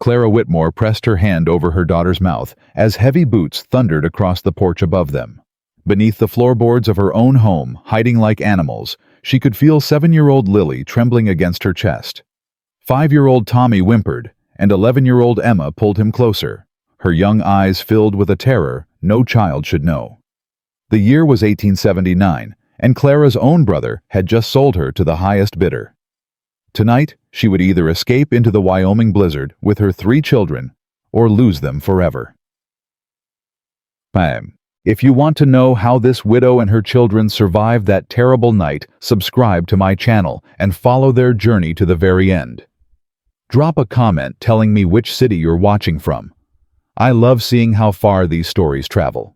Clara Whitmore pressed her hand over her daughter's mouth as heavy boots thundered across the porch above them. Beneath the floorboards of her own home, hiding like animals, she could feel 7-year-old Lily trembling against her chest. 5-year-old Tommy whimpered, and 11-year-old Emma pulled him closer, her young eyes filled with a terror no child should know. The year was 1879, and Clara's own brother had just sold her to the highest bidder. Tonight, she would either escape into the Wyoming blizzard with her 3 children or lose them forever. If you want to know how this widow and her children survived that terrible night, subscribe to my channel and follow their journey to the very end. Drop a comment telling me which city you're watching from. I love seeing how far these stories travel.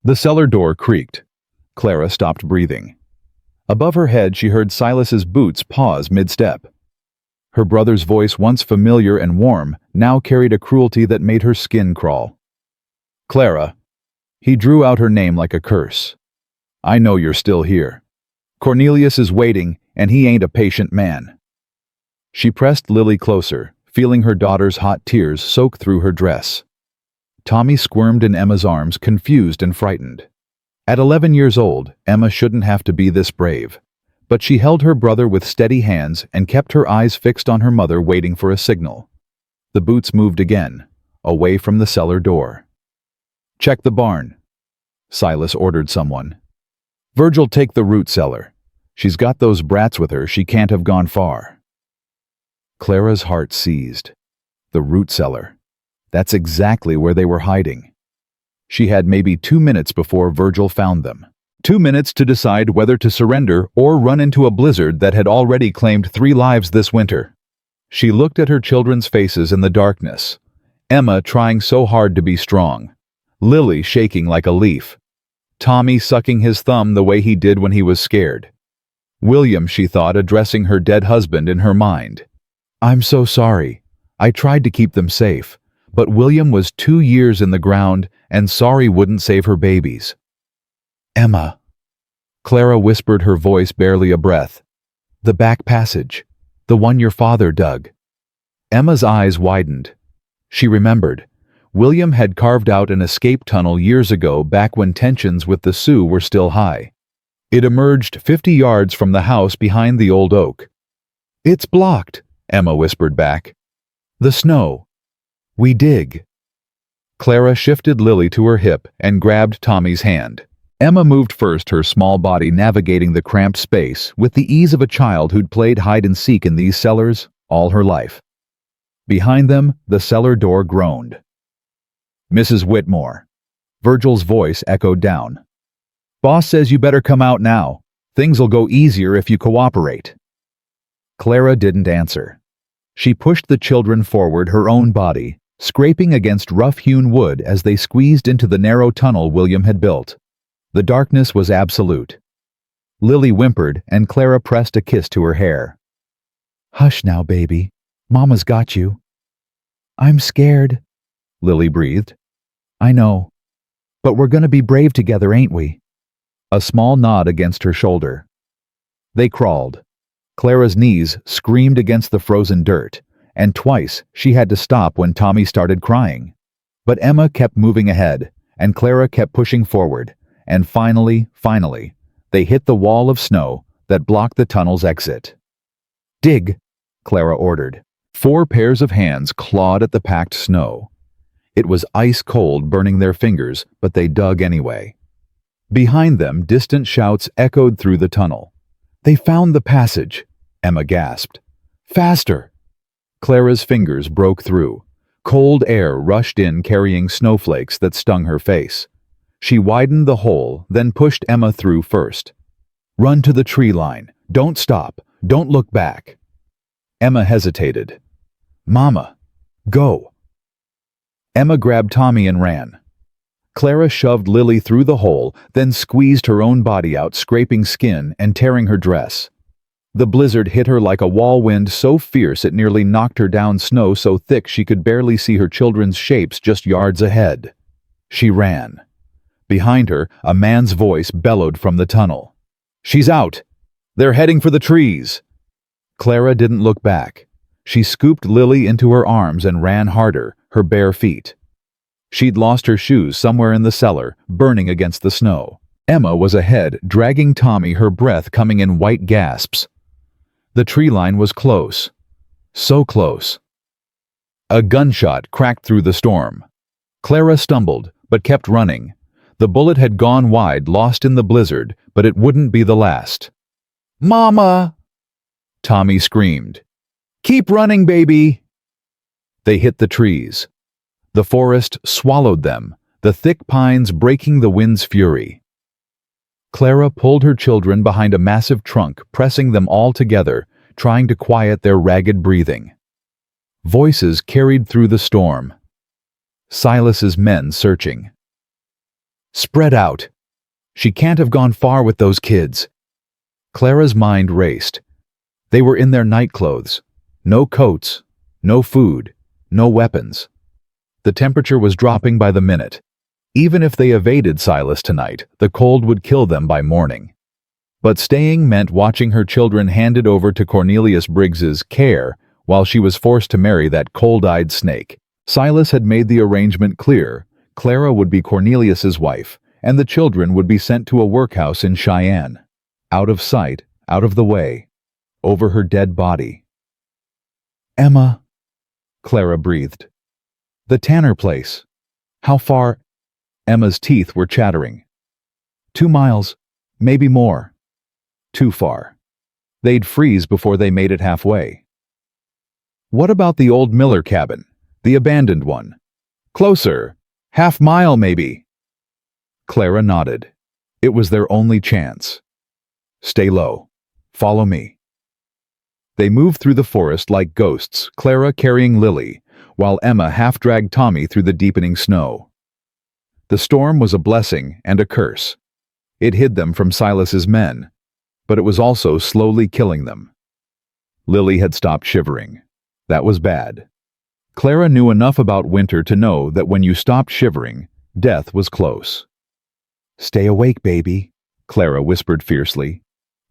The cellar door creaked. Clara stopped breathing. Above her head, she heard Silas's boots pause mid-step. Her brother's voice, once familiar and warm, now carried a cruelty that made her skin crawl. "Clara." He drew out her name like a curse. "I know you're still here. Cornelius is waiting, and he ain't a patient man." She pressed Lily closer, feeling her daughter's hot tears soak through her dress. Tommy squirmed in Emma's arms, confused and frightened. At 11 years old, Emma shouldn't have to be this brave. But she held her brother with steady hands and kept her eyes fixed on her mother, waiting for a signal. The boots moved again, away from the cellar door. "Check the barn," Silas ordered someone. "Virgil, take the root cellar. She's got those brats with her, she can't have gone far." Clara's heart seized. The root cellar. That's exactly where they were hiding. She had maybe 2 minutes before Virgil found them. 2 minutes to decide whether to surrender or run into a blizzard that had already claimed 3 lives this winter. She looked at her children's faces in the darkness. Emma trying so hard to be strong. Lily shaking like a leaf. Tommy sucking his thumb the way he did when he was scared. William, she thought, addressing her dead husband in her mind. "I'm so sorry. I tried to keep them safe. But William was 2 years in the ground, and sorry wouldn't save her babies." "Emma," Clara whispered, her voice barely a breath. "The back passage. The one your father dug." Emma's eyes widened. She remembered. William had carved out an escape tunnel years ago, back when tensions with the Sioux were still high. It emerged 50 yards from the house behind the old oak. "It's blocked," Emma whispered back. "The snow. We dig." Clara shifted Lily to her hip and grabbed Tommy's hand. Emma moved first, her small body navigating the cramped space with the ease of a child who'd played hide-and-seek in these cellars all her life. Behind them, the cellar door groaned. "Mrs. Whitmore." Virgil's voice echoed down. "Boss says you better come out now. Things'll go easier if you cooperate." Clara didn't answer. She pushed the children forward, her own body, scraping against rough-hewn wood as they squeezed into the narrow tunnel William had built. The darkness was absolute. Lily whimpered, and Clara pressed a kiss to her hair. "Hush now, baby. Mama's got you." "I'm scared," Lily breathed. "I know. But we're gonna be brave together, ain't we?" A small nod against her shoulder. They crawled. Clara's knees screamed against the frozen dirt, and twice she had to stop when Tommy started crying. But Emma kept moving ahead, and Clara kept pushing forward, and finally, they hit the wall of snow that blocked the tunnel's exit. "Dig," Clara ordered. 4 pairs of hands clawed at the packed snow. It was ice cold, burning their fingers, but they dug anyway. Behind them, distant shouts echoed through the tunnel. "They found the passage," Emma gasped. "Faster!" Clara's fingers broke through. Cold air rushed in, carrying snowflakes that stung her face. She widened the hole, then pushed Emma through first. "Run to the tree line. Don't stop. Don't look back." Emma hesitated. "Mama, go." Emma grabbed Tommy and ran. Clara shoved Lily through the hole, then squeezed her own body out, scraping skin and tearing her dress. The blizzard hit her like a wall wind, so fierce it nearly knocked her down, snow so thick she could barely see her children's shapes just yards ahead. She ran. Behind her, a man's voice bellowed from the tunnel. She's out! They're heading for the trees! Clara didn't look back. She scooped Lily into her arms and ran harder, her bare feet. She'd lost her shoes somewhere in the cellar, burning against the snow. Emma was ahead, dragging Tommy, her breath coming in white gasps. The tree line was close. So close. A gunshot cracked through the storm. Clara stumbled, but kept running. The bullet had gone wide, lost in the blizzard, but it wouldn't be the last. "Mama!" Tommy screamed. "Keep running, baby!" They hit the trees. The forest swallowed them, the thick pines breaking the wind's fury. Clara pulled her children behind a massive trunk, pressing them all together, trying to quiet their ragged breathing. Voices carried through the storm. Silas's men searching. "Spread out. She can't have gone far with those kids." Clara's mind raced. They were in their nightclothes. No coats, no food, no weapons. The temperature was dropping by the minute. Even if they evaded Silas tonight, the cold would kill them by morning. But staying meant watching her children handed over to Cornelius Briggs's care while she was forced to marry that cold-eyed snake. Silas had made the arrangement clear. Clara would be Cornelius's wife, and the children would be sent to a workhouse in Cheyenne. Out of sight, out of the way, over her dead body. "Emma," Clara breathed. "The Tanner place. How far?" Emma's teeth were chattering. 2 miles, maybe more. Too far. They'd freeze before they made it halfway. "What about the old Miller cabin? The abandoned one?" "Closer. Half-mile, maybe." Clara nodded. It was their only chance. "Stay low. Follow me." They moved through the forest like ghosts, Clara carrying Lily, while Emma half-dragged Tommy through the deepening snow. The storm was a blessing and a curse. It hid them from Silas's men, but it was also slowly killing them. Lily had stopped shivering. That was bad. Clara knew enough about winter to know that when you stopped shivering, death was close. "Stay awake, baby," Clara whispered fiercely.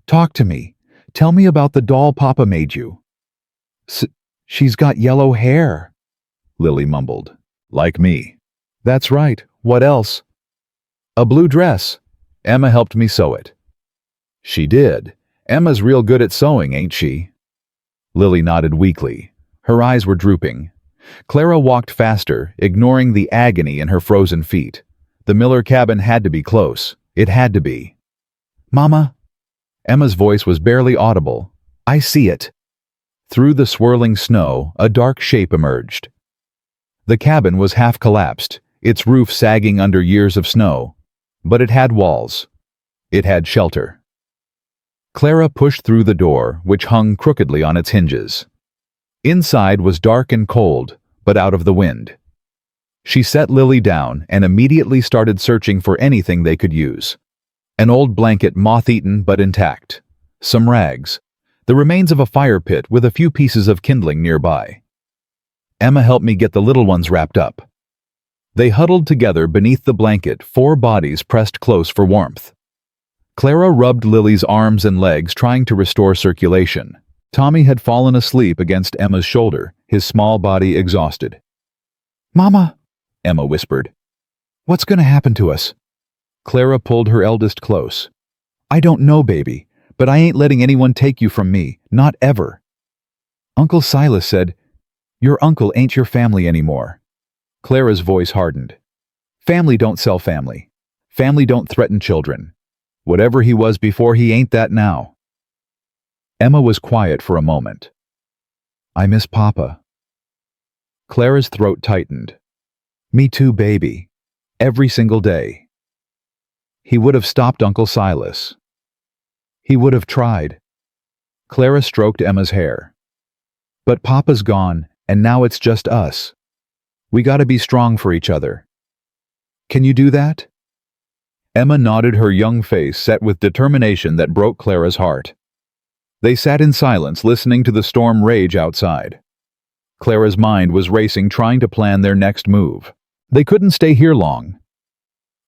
"Talk to me. Tell me about the doll Papa made you." She's got yellow hair," Lily mumbled. "Like me." "That's right. What else?" "A blue dress. Emma helped me sew it." "She did. Emma's real good at sewing, ain't she?" Lily nodded weakly. Her eyes were drooping. Clara walked faster, ignoring the agony in her frozen feet. The Miller cabin had to be close. It had to be. "Mama?" Emma's voice was barely audible. "I see it." Through the swirling snow, a dark shape emerged. The cabin was half collapsed, its roof sagging under years of snow. But it had walls. It had shelter. Clara pushed through the door, which hung crookedly on its hinges. Inside was dark and cold, but out of the wind. She set Lily down and immediately started searching for anything they could use. An old blanket, moth-eaten but intact. Some rags. The remains of a fire pit with a few pieces of kindling nearby. Emma helped me get the little ones wrapped up. They huddled together beneath the blanket, 4 bodies pressed close for warmth. Clara rubbed Lily's arms and legs, trying to restore circulation. Tommy had fallen asleep against Emma's shoulder, his small body exhausted. "Mama," Emma whispered. "What's going to happen to us?" Clara pulled her eldest close. "I don't know, baby, but I ain't letting anyone take you from me, not ever." "Uncle Silas said, your uncle ain't your family anymore." Clara's voice hardened. "Family don't sell family. Family don't threaten children. Whatever he was before, he ain't that now." Emma was quiet for a moment. "I miss Papa." Clara's throat tightened. "Me too, baby. Every single day." He would have stopped Uncle Silas. He would have tried. Clara stroked Emma's hair. "But Papa's gone, and now it's just us. We gotta be strong for each other. Can you do that?" Emma nodded, her young face set with determination that broke Clara's heart. They sat in silence, listening to the storm rage outside. Clara's mind was racing, trying to plan their next move. They couldn't stay here long.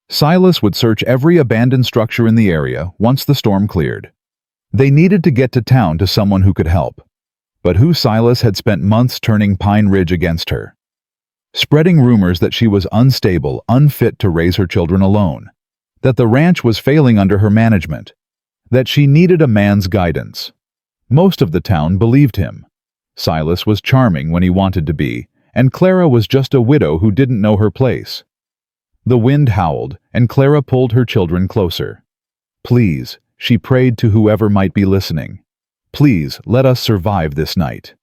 Silas would search every abandoned structure in the area once the storm cleared. They needed to get to town to someone who could help. But who Silas had spent months turning Pine Ridge against her, spreading rumors that she was unstable, unfit to raise her children alone, that the ranch was failing under her management, that she needed a man's guidance. Most of the town believed him. Silas was charming when he wanted to be, and Clara was just a widow who didn't know her place. The wind howled, and Clara pulled her children closer. Please, she prayed to whoever might be listening. Please, let us survive this night.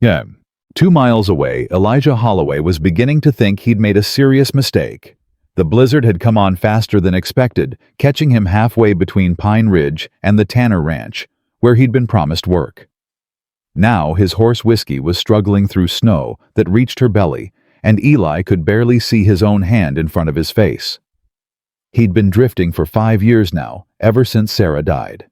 2 miles away, Elijah Holloway was beginning to think he'd made a serious mistake. The blizzard had come on faster than expected, catching him halfway between Pine Ridge and the Tanner Ranch, where he'd been promised work. Now his horse Whiskey was struggling through snow that reached her belly, and Eli could barely see his own hand in front of his face. He'd been drifting for 5 years now, ever since Sarah died.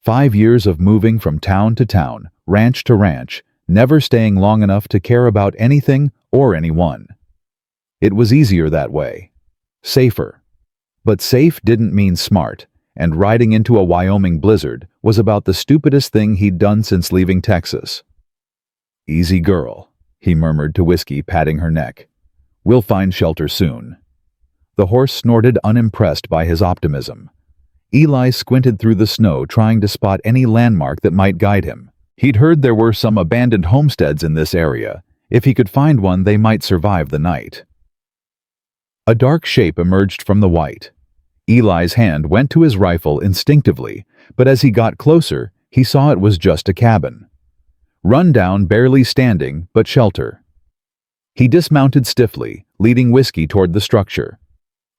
5 years of moving from town to town, ranch to ranch, never staying long enough to care about anything or anyone. It was easier that way. Safer. But safe didn't mean smart, and riding into a Wyoming blizzard was about the stupidest thing he'd done since leaving Texas. Easy girl, he murmured to Whiskey, patting her neck. We'll find shelter soon. The horse snorted, unimpressed by his optimism. Eli squinted through the snow, trying to spot any landmark that might guide him. He'd heard there were some abandoned homesteads in this area. If he could find one, they might survive the night. A dark shape emerged from the white. Eli's hand went to his rifle instinctively, but as he got closer, he saw it was just a cabin. Run down, barely standing, but shelter. He dismounted stiffly, leading Whiskey toward the structure.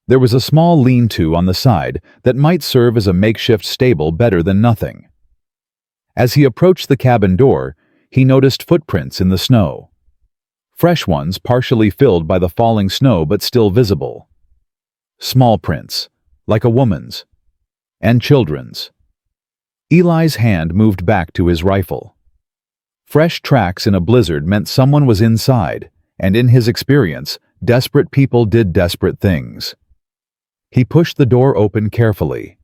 There was a small lean-to on the side that might serve as a makeshift stable, better than nothing. As he approached the cabin door, he noticed footprints in the snow. Fresh ones, partially filled by the falling snow but still visible. Small prints, like a woman's, and children's. Eli's hand moved back to his rifle. Fresh tracks in a blizzard meant someone was inside, and in his experience, desperate people did desperate things. He pushed the door open carefully.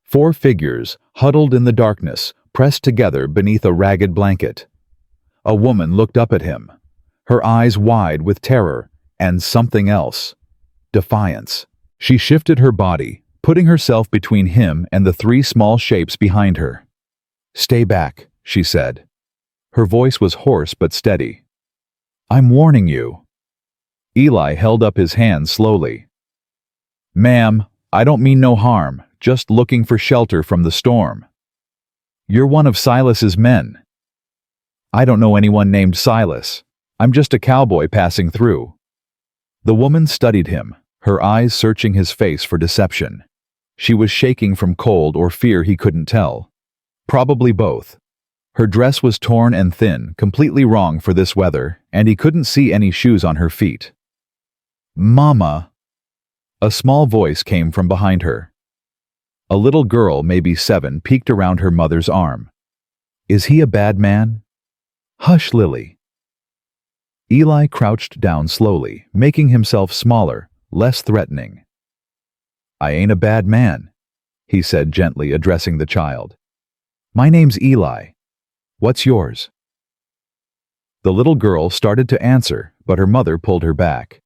4 figures, huddled in the darkness, pressed together beneath a ragged blanket. A woman looked up at him, her eyes wide with terror and something else. Defiance. She shifted her body, putting herself between him and the 3 small shapes behind her. Stay back, she said. Her voice was hoarse but steady. I'm warning you. Eli held up his hand slowly. Ma'am, I don't mean no harm, just looking for shelter from the storm. You're one of Silas's men. I don't know anyone named Silas. I'm just a cowboy passing through. The woman studied him, her eyes searching his face for deception. She was shaking from cold or fear, he couldn't tell. Probably both. Her dress was torn and thin, completely wrong for this weather, and he couldn't see any shoes on her feet. Mama! A small voice came from behind her. A little girl, maybe 7, peeked around her mother's arm. Is he a bad man? Hush, Lily. Eli crouched down slowly, making himself smaller, less threatening. I ain't a bad man, he said gently, addressing the child. My name's Eli. What's yours? The little girl started to answer, but her mother pulled her back.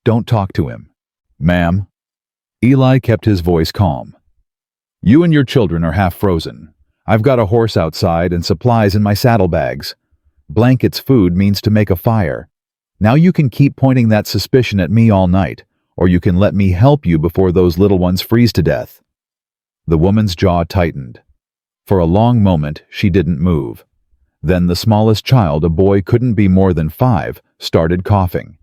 Don't talk to him. Ma'am. Eli kept his voice calm. You and your children are half frozen. I've got a horse outside and supplies in my saddlebags. Blankets, food means to make a fire. Now you can keep pointing that suspicion at me all night, or you can let me help you before those little ones freeze to death. The woman's jaw tightened. For a long moment, she didn't move. Then the smallest child, a boy couldn't be more than 5, started coughing.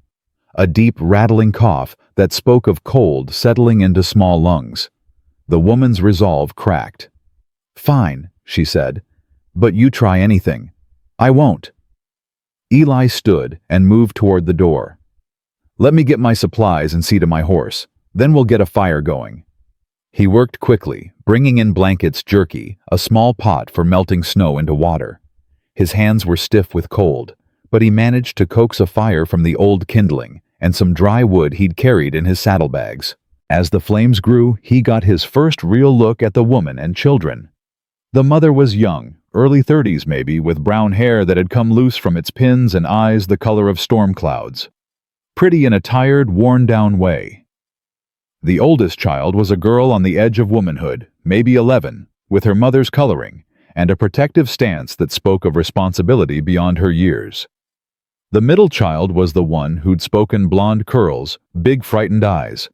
A deep, rattling cough that spoke of cold settling into small lungs. The woman's resolve cracked. Fine, she said, but you try anything. I won't. Eli stood and moved toward the door. Let me get my supplies and see to my horse. Then we'll get a fire going. He worked quickly, bringing in blankets, jerky, a small pot for melting snow into water. His hands were stiff with cold, but he managed to coax a fire from the old kindling and some dry wood he'd carried in his saddlebags. As the flames grew, he got his first real look at the woman and children. The mother was young, early 30s maybe, with brown hair that had come loose from its pins and eyes the color of storm clouds. Pretty in a tired, worn-down way. The oldest child was a girl on the edge of womanhood, maybe 11, with her mother's coloring, and a protective stance that spoke of responsibility beyond her years. The middle child was the one who'd spoken blonde curls, big frightened eyes.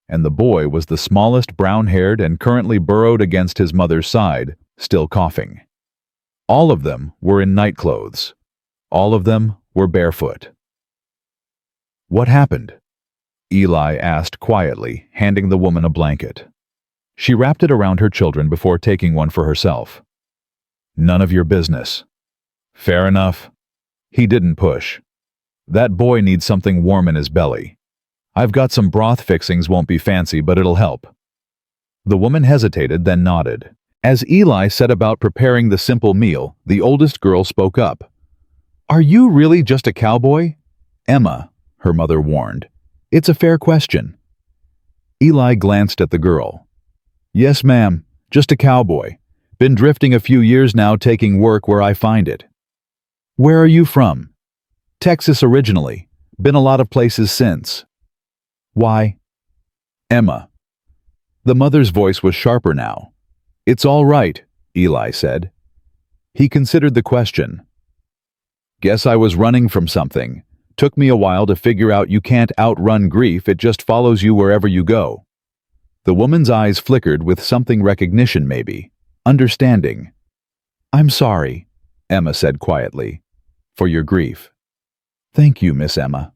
And the boy was the smallest, brown-haired and currently burrowed against his mother's side, still coughing. All of them were in nightclothes. All of them were barefoot. "What happened?" Eli asked quietly, handing the woman a blanket. She wrapped it around her children before taking one for herself. "None of your business." "Fair enough." He didn't push. "That boy needs something warm in his belly. I've got some broth fixings, won't be fancy, but it'll help." The woman hesitated, then nodded. As Eli set about preparing the simple meal, the oldest girl spoke up. "Are you really just a cowboy?" "Emma," her mother warned. "It's a fair question." Eli glanced at the girl. "Yes, ma'am, just a cowboy. Been drifting a few years now, taking work where I find it." "Where are you from?" "Texas originally. Been a lot of places since." "Why?" "Emma." The mother's voice was sharper now. "It's all right," Eli said. He considered the question. "Guess I was running from something. Took me a while to figure out you can't outrun grief, it just follows you wherever you go." The woman's eyes flickered with something recognition maybe. Understanding. "I'm sorry," Emma said quietly, "for your grief." "Thank you, Miss Emma."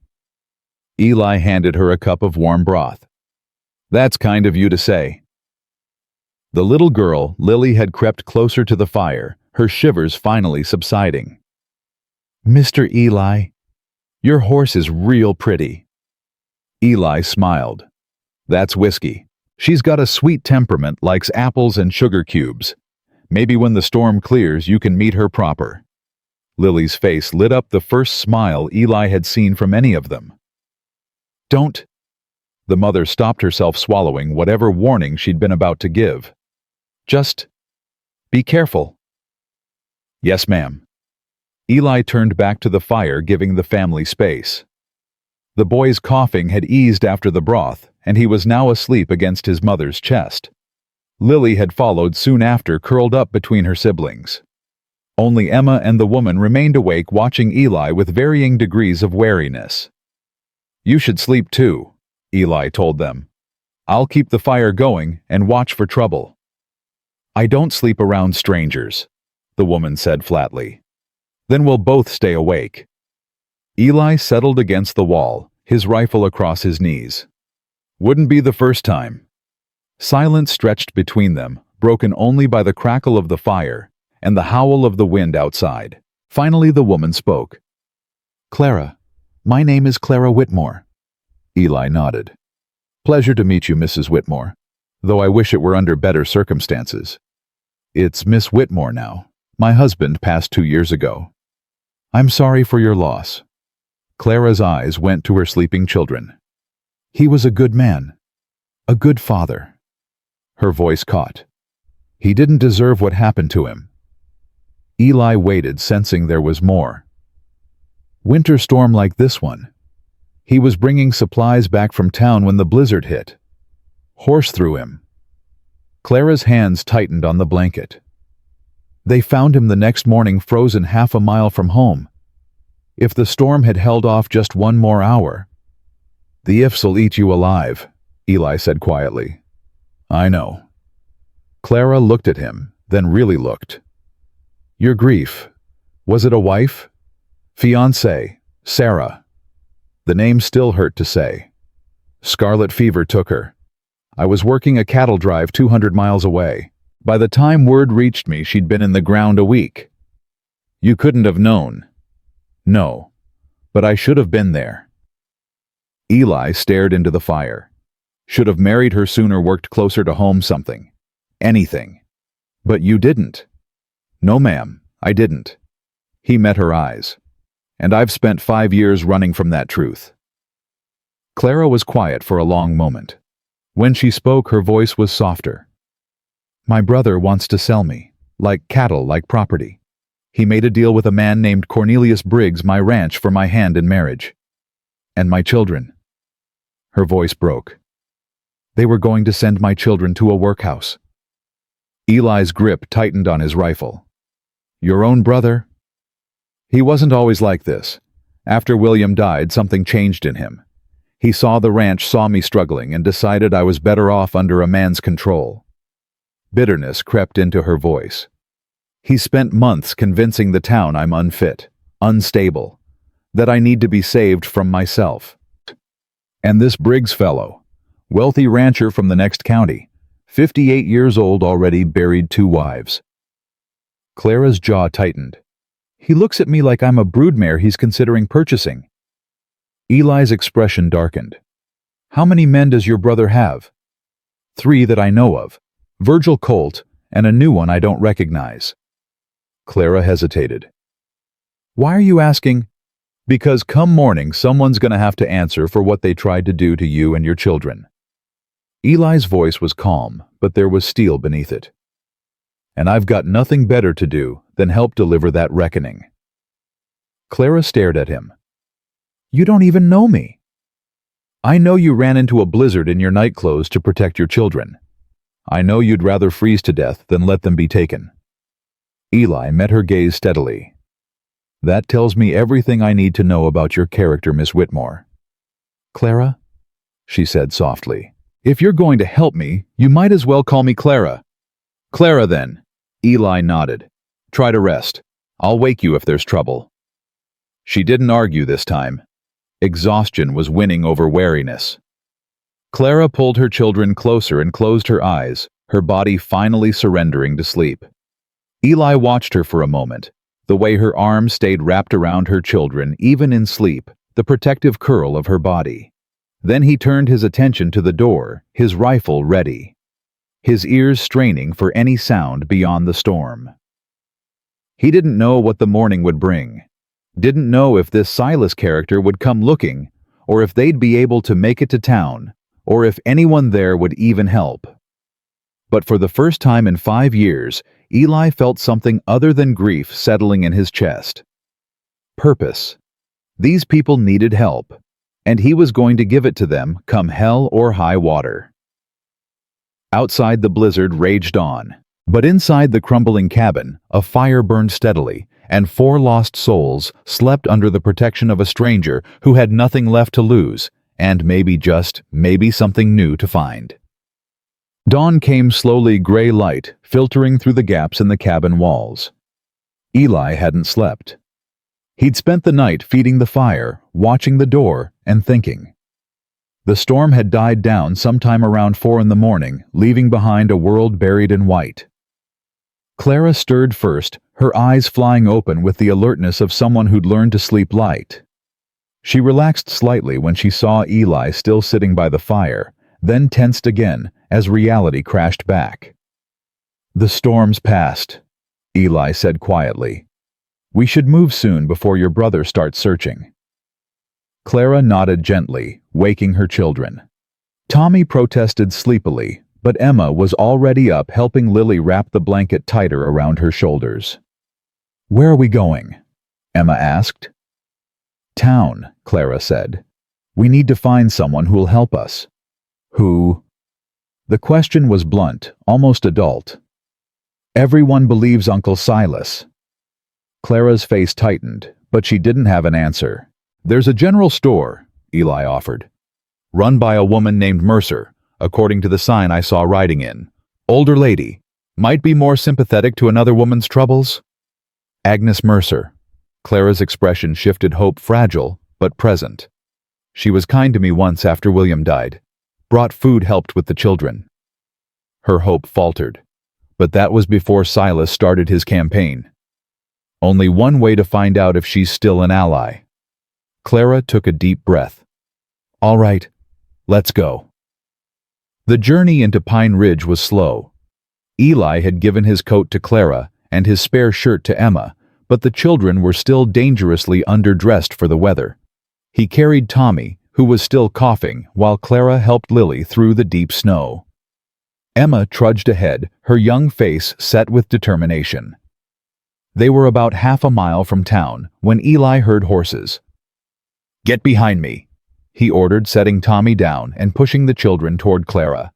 Eli handed her a cup of warm broth. "That's kind of you to say." The little girl, Lily, had crept closer to the fire, her shivers finally subsiding. "Mr. Eli, your horse is real pretty." Eli smiled. "That's whiskey. She's got a sweet temperament, likes apples and sugar cubes. Maybe when the storm clears, you can meet her proper." Lily's face lit up, the first smile Eli had seen from any of them. "Don't—" The mother stopped herself, swallowing whatever warning she'd been about to give. "Just be careful." "Yes, ma'am." Eli turned back to the fire, giving the family space. The boy's coughing had eased after the broth, and he was now asleep against his mother's chest. Lily had followed soon after, curled up between her siblings. Only Emma and the woman remained awake, watching Eli with varying degrees of wariness. "You should sleep too," Eli told them. "I'll keep the fire going and watch for trouble." "I don't sleep around strangers," the woman said flatly. "Then we'll both stay awake." Eli settled against the wall, his rifle across his knees. "Wouldn't be the first time." Silence stretched between them, broken only by the crackle of the fire and the howl of the wind outside. Finally the woman spoke. "Clara, my name is Clara Whitmore." Eli nodded. "Pleasure to meet you, Mrs. Whitmore, though I wish it were under better circumstances. It's Miss Whitmore now. My husband passed 2 years ago. I'm sorry for your loss." Clara's eyes went to her sleeping children. "He was a good man. A good father." Her voice caught. "He didn't deserve what happened to him." Eli waited, sensing there was more. "Winter storm like this one. He was bringing supplies back from town when the blizzard hit. Horse threw him." Clara's hands tightened on the blanket. "They found him the next morning, frozen half a mile from home. If the storm had held off just 1 more hour—" "The ifs'll eat you alive," Eli said quietly. "I know." Clara looked at him, then really looked. "Your grief, was it a wife?" "Fiancée, Sarah." The name still hurt to say. "Scarlet fever took her. I was working a cattle drive 200 miles away. By the time word reached me, she'd been in the ground a week." "You couldn't have known." "No, but I should have been there." Eli stared into the fire. "Should have married her sooner, worked closer to home, something. Anything. But you didn't." "No, ma'am, I didn't." He met her eyes. "And I've spent 5 years running from that truth." Clara was quiet for a long moment. When she spoke, her voice was softer. My brother wants to sell me, like cattle, like property. He made a deal with a man named Cornelius Briggs, my ranch, for my hand in marriage. And my children. Her voice broke. They were going to send my children to a workhouse. Eli's grip tightened on his rifle. Your own brother? He wasn't always like this. After William died, something changed in him. He saw the ranch, saw me struggling, and decided I was better off under a man's control. Bitterness crept into her voice. He spent months convincing the town I'm unfit, unstable, that I need to be saved from myself. And this Briggs fellow, wealthy rancher from the next county, 58 years old already, buried 2 wives. Clara's jaw tightened. He looks at me like I'm a broodmare he's considering purchasing. Eli's expression darkened. How many men does your brother have? 3 that I know of. Virgil Colt, and a new one I don't recognize. Clara hesitated. Why are you asking? Because come morning, someone's going to have to answer for what they tried to do to you and your children. Eli's voice was calm, but there was steel beneath it. And I've got nothing better to do than help deliver that reckoning. Clara stared at him. You don't even know me. I know you ran into a blizzard in your nightclothes to protect your children. I know you'd rather freeze to death than let them be taken. Eli met her gaze steadily. That tells me everything I need to know about your character, Miss Whitmore. Clara, she said softly, if you're going to help me, you might as well call me Clara. Clara, then. Eli nodded. Try to rest. I'll wake you if there's trouble. She didn't argue this time. Exhaustion was winning over wariness. Clara pulled her children closer and closed her eyes, her body finally surrendering to sleep. Eli watched her for a moment, the way her arms stayed wrapped around her children even in sleep, the protective curl of her body. Then he turned his attention to the door, his rifle ready, his ears straining for any sound beyond the storm. He didn't know what the morning would bring, didn't know if this Silas character would come looking, or if they'd be able to make it to town, or if anyone there would even help. But for the first time in 5 years, Eli felt something other than grief settling in his chest. Purpose. These people needed help, and he was going to give it to them, come hell or high water. Outside, the blizzard raged on, but inside the crumbling cabin, a fire burned steadily, and 4 lost souls slept under the protection of a stranger who had nothing left to lose, and maybe something new to find. Dawn came slowly, gray light filtering through the gaps in the cabin walls. Eli hadn't slept. He'd spent the night feeding the fire, watching the door, and thinking. The storm had died down sometime around 4 in the morning, leaving behind a world buried in white. Clara stirred first, her eyes flying open with the alertness of someone who'd learned to sleep light. She relaxed slightly when she saw Eli still sitting by the fire, then tensed again as reality crashed back. The storm's passed, Eli said quietly. We should move soon before your brother starts searching. Clara nodded gently, waking her children. Tommy protested sleepily, but Emma was already up helping Lily wrap the blanket tighter around her shoulders. Where are we going? Emma asked. Town, Clara said. We need to find someone who'll help us. Who? The question was blunt, almost adult. Everyone believes Uncle Silas. Clara's face tightened, but she didn't have an answer. There's a general store, Eli offered. Run by a woman named Mercer, according to the sign I saw writing in. Older lady. Might be more sympathetic to another woman's troubles. Agnes Mercer. Clara's expression shifted, hope fragile, but present. She was kind to me once after William died. Brought food, helped with the children. Her hope faltered. But that was before Silas started his campaign. Only one way to find out if she's still an ally. Clara took a deep breath. All right, let's go. The journey into Pine Ridge was slow. Eli had given his coat to Clara and his spare shirt to Emma, but the children were still dangerously underdressed for the weather. He carried Tommy, who was still coughing while Clara helped Lily through the deep snow. Emma trudged ahead, her young face set with determination. They were about half a mile from town when Eli heard horses. "Get behind me," he ordered, setting Tommy down and pushing the children toward Clara.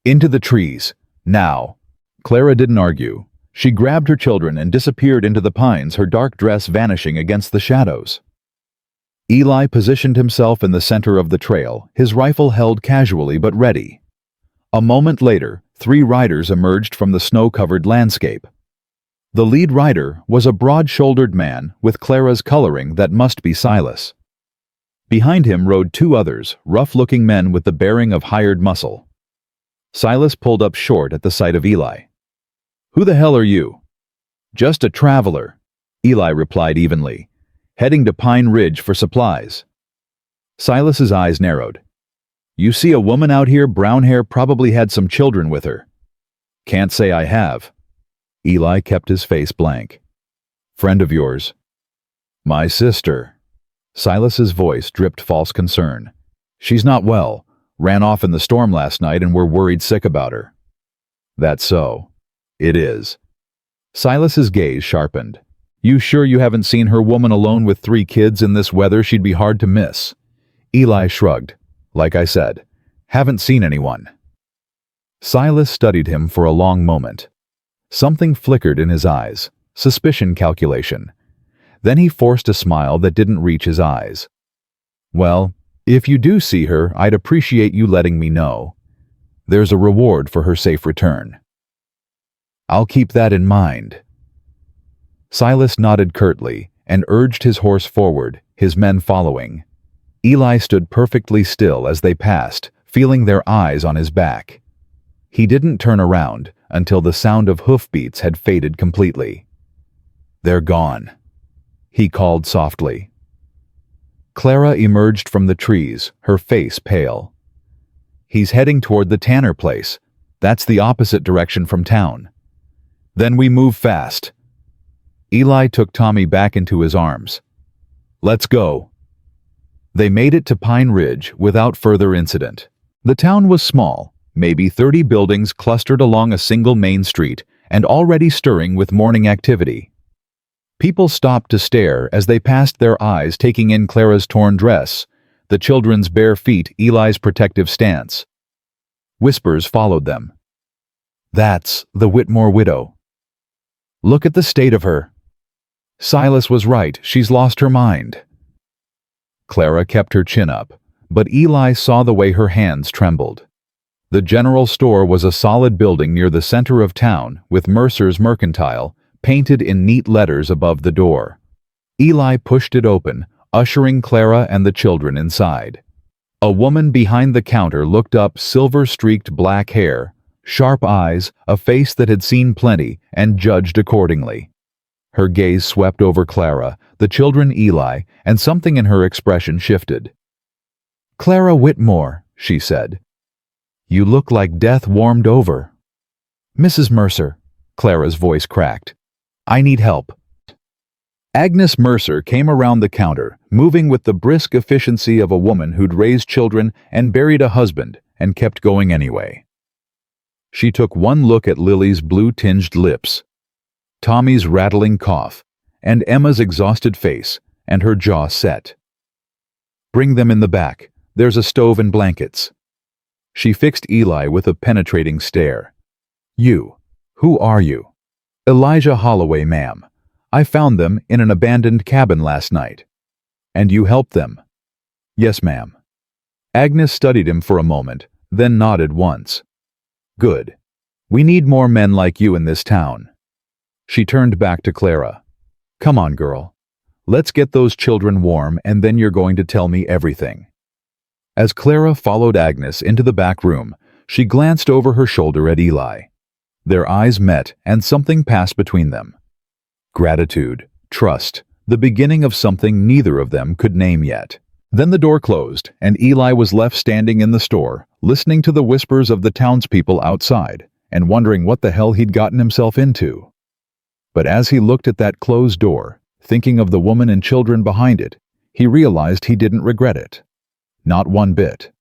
"Into the trees, now." Clara didn't argue. She grabbed her children and disappeared into the pines, her dark dress vanishing against the shadows. Eli positioned himself in the center of the trail, his rifle held casually but ready. A moment later, 3 riders emerged from the snow-covered landscape. The lead rider was a broad-shouldered man with Clara's coloring that must be Silas. Behind him rode 2 others, rough-looking men with the bearing of hired muscle. Silas pulled up short at the sight of Eli. "Who the hell are you?" "Just a traveler," Eli replied evenly, "heading to Pine Ridge for supplies." Silas's eyes narrowed. "You see a woman out here, brown hair, probably had some children with her." "Can't say I have." Eli kept his face blank. "Friend of yours?" "My sister." Silas's voice dripped false concern. "She's not well. Ran off in the storm last night and we're worried sick about her." "That's so." "It is." Silas's gaze sharpened. "You sure you haven't seen her woman alone with 3 kids in this weather? She'd be hard to miss." Eli shrugged. "Like I said, haven't seen anyone." Silas studied him for a long moment. Something flickered in his eyes, suspicion, calculation. Then he forced a smile that didn't reach his eyes. "Well, if you do see her, I'd appreciate you letting me know. There's a reward for her safe return." "I'll keep that in mind." Silas nodded curtly and urged his horse forward, his men following. Eli stood perfectly still as they passed, feeling their eyes on his back. He didn't turn around until the sound of hoofbeats had faded completely. "They're gone," he called softly. Clara emerged from the trees, her face pale. "He's heading toward the Tanner place. That's the opposite direction from town." "Then we move fast." Eli took Tommy back into his arms. "Let's go." They made it to Pine Ridge without further incident. The town was small, maybe 30 buildings clustered along a single main street and already stirring with morning activity. People stopped to stare as they passed, their eyes taking in Clara's torn dress, the children's bare feet, Eli's protective stance. Whispers followed them. "That's the Whitmore widow. Look at the state of her." Silas was right, she's lost her mind. Clara kept her chin up, but Eli saw the way her hands trembled. The general store was a solid building near the center of town with Mercer's Mercantile painted in neat letters above the door. Eli pushed it open, ushering Clara and the children inside. A woman behind the counter looked up, silver-streaked black hair, sharp eyes, a face that had seen plenty, and judged accordingly. Her gaze swept over Clara, the children, Eli, and something in her expression shifted. "Clara Whitmore," she said. "You look like death warmed over." "Mrs. Mercer," Clara's voice cracked. "I need help." Agnes Mercer came around the counter, moving with the brisk efficiency of a woman who'd raised children and buried a husband and kept going anyway. She took one look at Lily's blue-tinged lips, Tommy's rattling cough, and Emma's exhausted face, and her jaw set. "Bring them in the back. There's a stove and blankets." She fixed Eli with a penetrating stare. "You. Who are you?" "Elijah Holloway, ma'am. I found them in an abandoned cabin last night." "And you helped them?" "Yes, ma'am." Agnes studied him for a moment, then nodded once. "Good. We need more men like you in this town." She turned back to Clara. "Come on, girl. Let's get those children warm and then you're going to tell me everything." As Clara followed Agnes into the back room, she glanced over her shoulder at Eli. Their eyes met and something passed between them. Gratitude, trust, the beginning of something neither of them could name yet. Then the door closed and Eli was left standing in the store, listening to the whispers of the townspeople outside and wondering what the hell he'd gotten himself into. But as he looked at that closed door, thinking of the woman and children behind it, he realized he didn't regret it. Not one bit.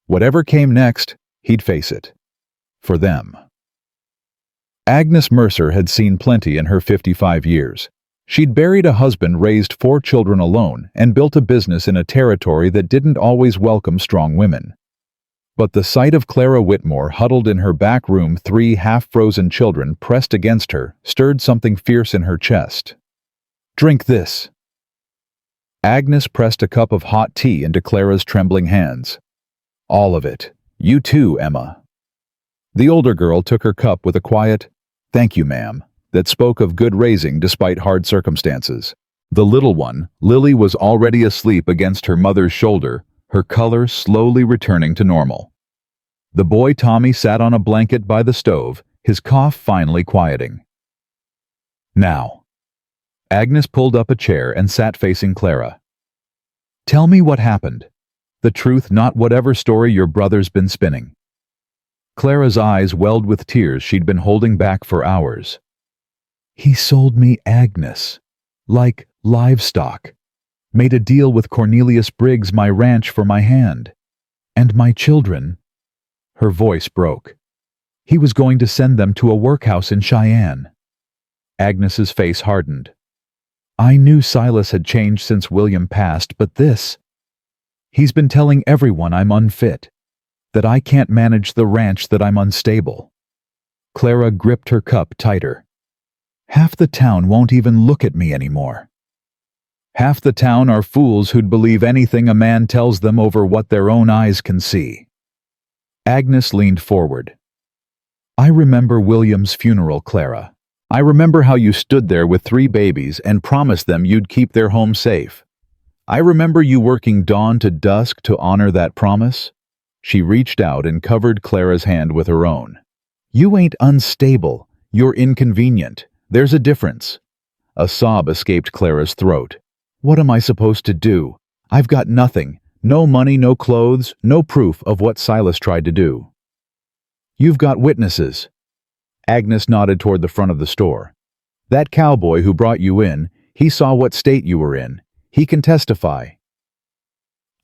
Whatever came next, he'd face it. For them. Agnes Mercer had seen plenty in her 55 years. She'd buried a husband, raised 4 children alone, and built a business in a territory that didn't always welcome strong women. But the sight of Clara Whitmore huddled in her back room, 3 half-frozen children pressed against her, stirred something fierce in her chest. "Drink this." Agnes pressed a cup of hot tea into Clara's trembling hands. "All of it. You too, Emma." The older girl took her cup with a quiet, "Thank you, ma'am," that spoke of good raising despite hard circumstances. The little one, Lily, was already asleep against her mother's shoulder, her color slowly returning to normal. The boy Tommy sat on a blanket by the stove, his cough finally quieting. "Now." Agnes pulled up a chair and sat facing Clara. "Tell me what happened. The truth, not whatever story your brother's been spinning." Clara's eyes welled with tears she'd been holding back for hours. "He sold me Agnes. Like livestock. Made a deal with Cornelius Briggs, my ranch, for my hand. And my children." Her voice broke. "He was going to send them to a workhouse in Cheyenne." Agnes's face hardened. "I knew Silas had changed since William passed, but this... He's been telling everyone I'm unfit. That I can't manage the ranch, that I'm unstable." Clara gripped her cup tighter. "Half the town won't even look at me anymore. Half the town are fools who'd believe anything a man tells them over what their own eyes can see." Agnes leaned forward. "I remember William's funeral, Clara. I remember how you stood there with 3 babies and promised them you'd keep their home safe. I remember you working dawn to dusk to honor that promise." She reached out and covered Clara's hand with her own. "You ain't unstable. You're inconvenient. There's a difference." A sob escaped Clara's throat. "What am I supposed to do? I've got nothing. No money, no clothes, no proof of what Silas tried to do." "You've got witnesses." Agnes nodded toward the front of the store. "That cowboy who brought you in, he saw what state you were in. He can testify."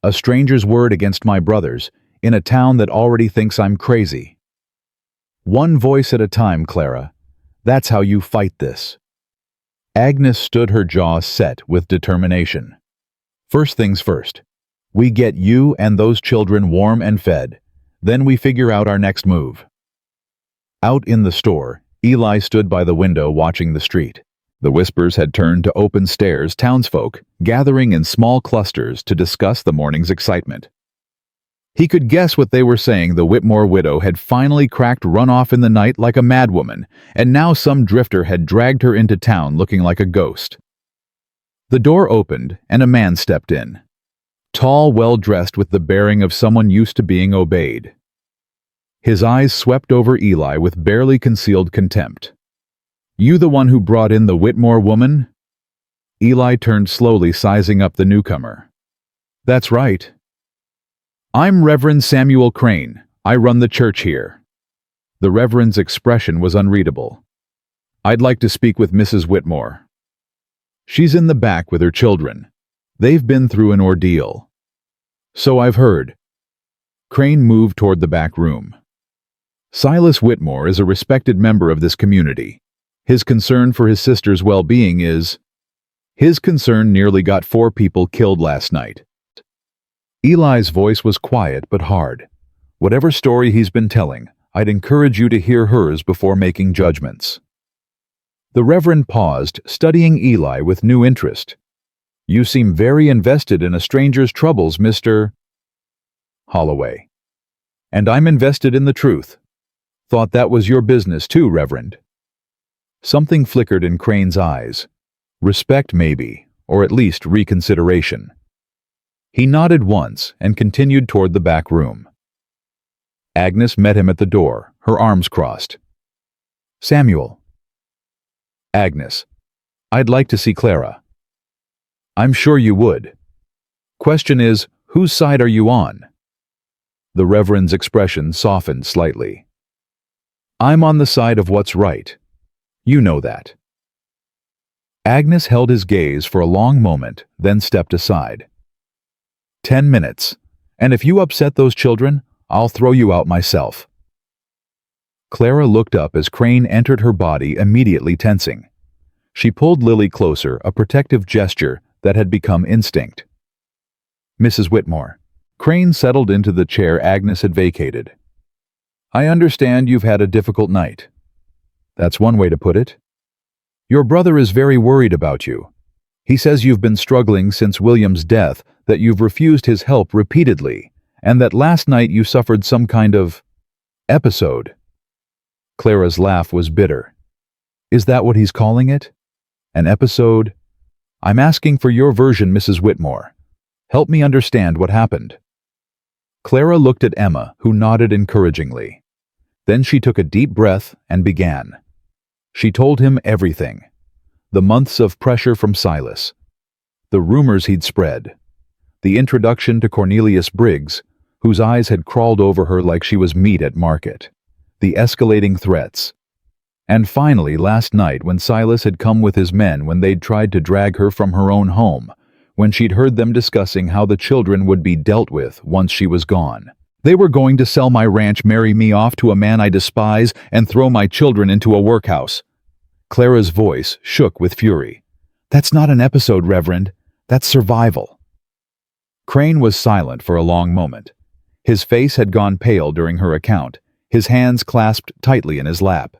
"A stranger's word against my brother's, in a town that already thinks I'm crazy." "One voice at a time, Clara. That's how you fight this." Agnes stood, her jaw set with determination. "First things first. We get you and those children warm and fed. Then we figure out our next move." Out in the store, Eli stood by the window watching the street. The whispers had turned to open stares, townsfolk gathering in small clusters to discuss the morning's excitement. He could guess what they were saying. The Whitmore widow had finally cracked, run off in the night like a madwoman, and now some drifter had dragged her into town looking like a ghost. The door opened, and a man stepped in. Tall, well-dressed, with the bearing of someone used to being obeyed. His eyes swept over Eli with barely concealed contempt. "You the one who brought in the Whitmore woman?" Eli turned slowly, sizing up the newcomer. "That's right. I'm Reverend Samuel Crane. I run the church here." The Reverend's expression was unreadable. "I'd like to speak with Mrs. Whitmore." "She's in the back with her children. They've been through an ordeal." "So I've heard." Crane moved toward the back room. "Silas Whitmore is a respected member of this community. His concern for his sister's well-being is... His concern nearly got 4 people killed last night." Eli's voice was quiet but hard. "Whatever story he's been telling, I'd encourage you to hear hers before making judgments." The Reverend paused, studying Eli with new interest. "You seem very invested in a stranger's troubles, Mr. Holloway." "And I'm invested in the truth. Thought that was your business too, Reverend." Something flickered in Crane's eyes. Respect, maybe, or at least reconsideration. He nodded once and continued toward the back room. Agnes met him at the door, her arms crossed. "Samuel." "Agnes, I'd like to see Clara." "I'm sure you would. Question is, whose side are you on?" The Reverend's expression softened slightly. "I'm on the side of what's right. You know that." Agnes held his gaze for a long moment, then stepped aside. 10 minutes. And if you upset those children, I'll throw you out myself." Clara looked up as Crane entered her body, immediately tensing. She pulled Lily closer, a protective gesture that had become instinct. "Mrs. Whitmore." Crane settled into the chair Agnes had vacated. "I understand you've had a difficult night." "That's one way to put it." "Your brother is very worried about you. He says you've been struggling since William's death, that you've refused his help repeatedly, and that last night you suffered some kind of episode." Clara's laugh was bitter. "Is that what he's calling it? An episode? I'm asking for your version, Mrs. Whitmore. Help me understand what happened." Clara looked at Emma, who nodded encouragingly. Then she took a deep breath and began. She told him everything. The months of pressure from Silas, the rumors he'd spread, the introduction to Cornelius Briggs, whose eyes had crawled over her like she was meat at market, the escalating threats, and finally last night when Silas had come with his men when they'd tried to drag her from her own home, when she'd heard them discussing how the children would be dealt with once she was gone. "They were going to sell my ranch, marry me off to a man I despise, and throw my children into a workhouse." Clara's voice shook with fury. "That's not an episode, Reverend. That's survival." Crane was silent for a long moment. His face had gone pale during her account, his hands clasped tightly in his lap.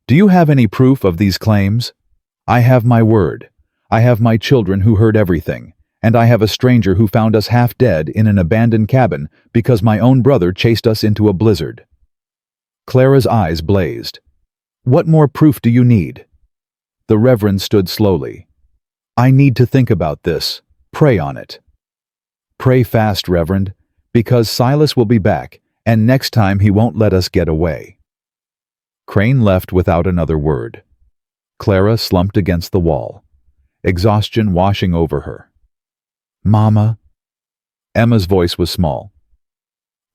"Do you have any proof of these claims?" "I have my word. I have my children who heard everything, and I have a stranger who found us half dead in an abandoned cabin because my own brother chased us into a blizzard." Clara's eyes blazed. "What more proof do you need?" The Reverend stood slowly. "I need to think about this. Pray on it." "Pray fast, Reverend, because Silas will be back, and next time he won't let us get away." Crane left without another word. Clara slumped against the wall, exhaustion washing over her. "Mama." Emma's voice was small.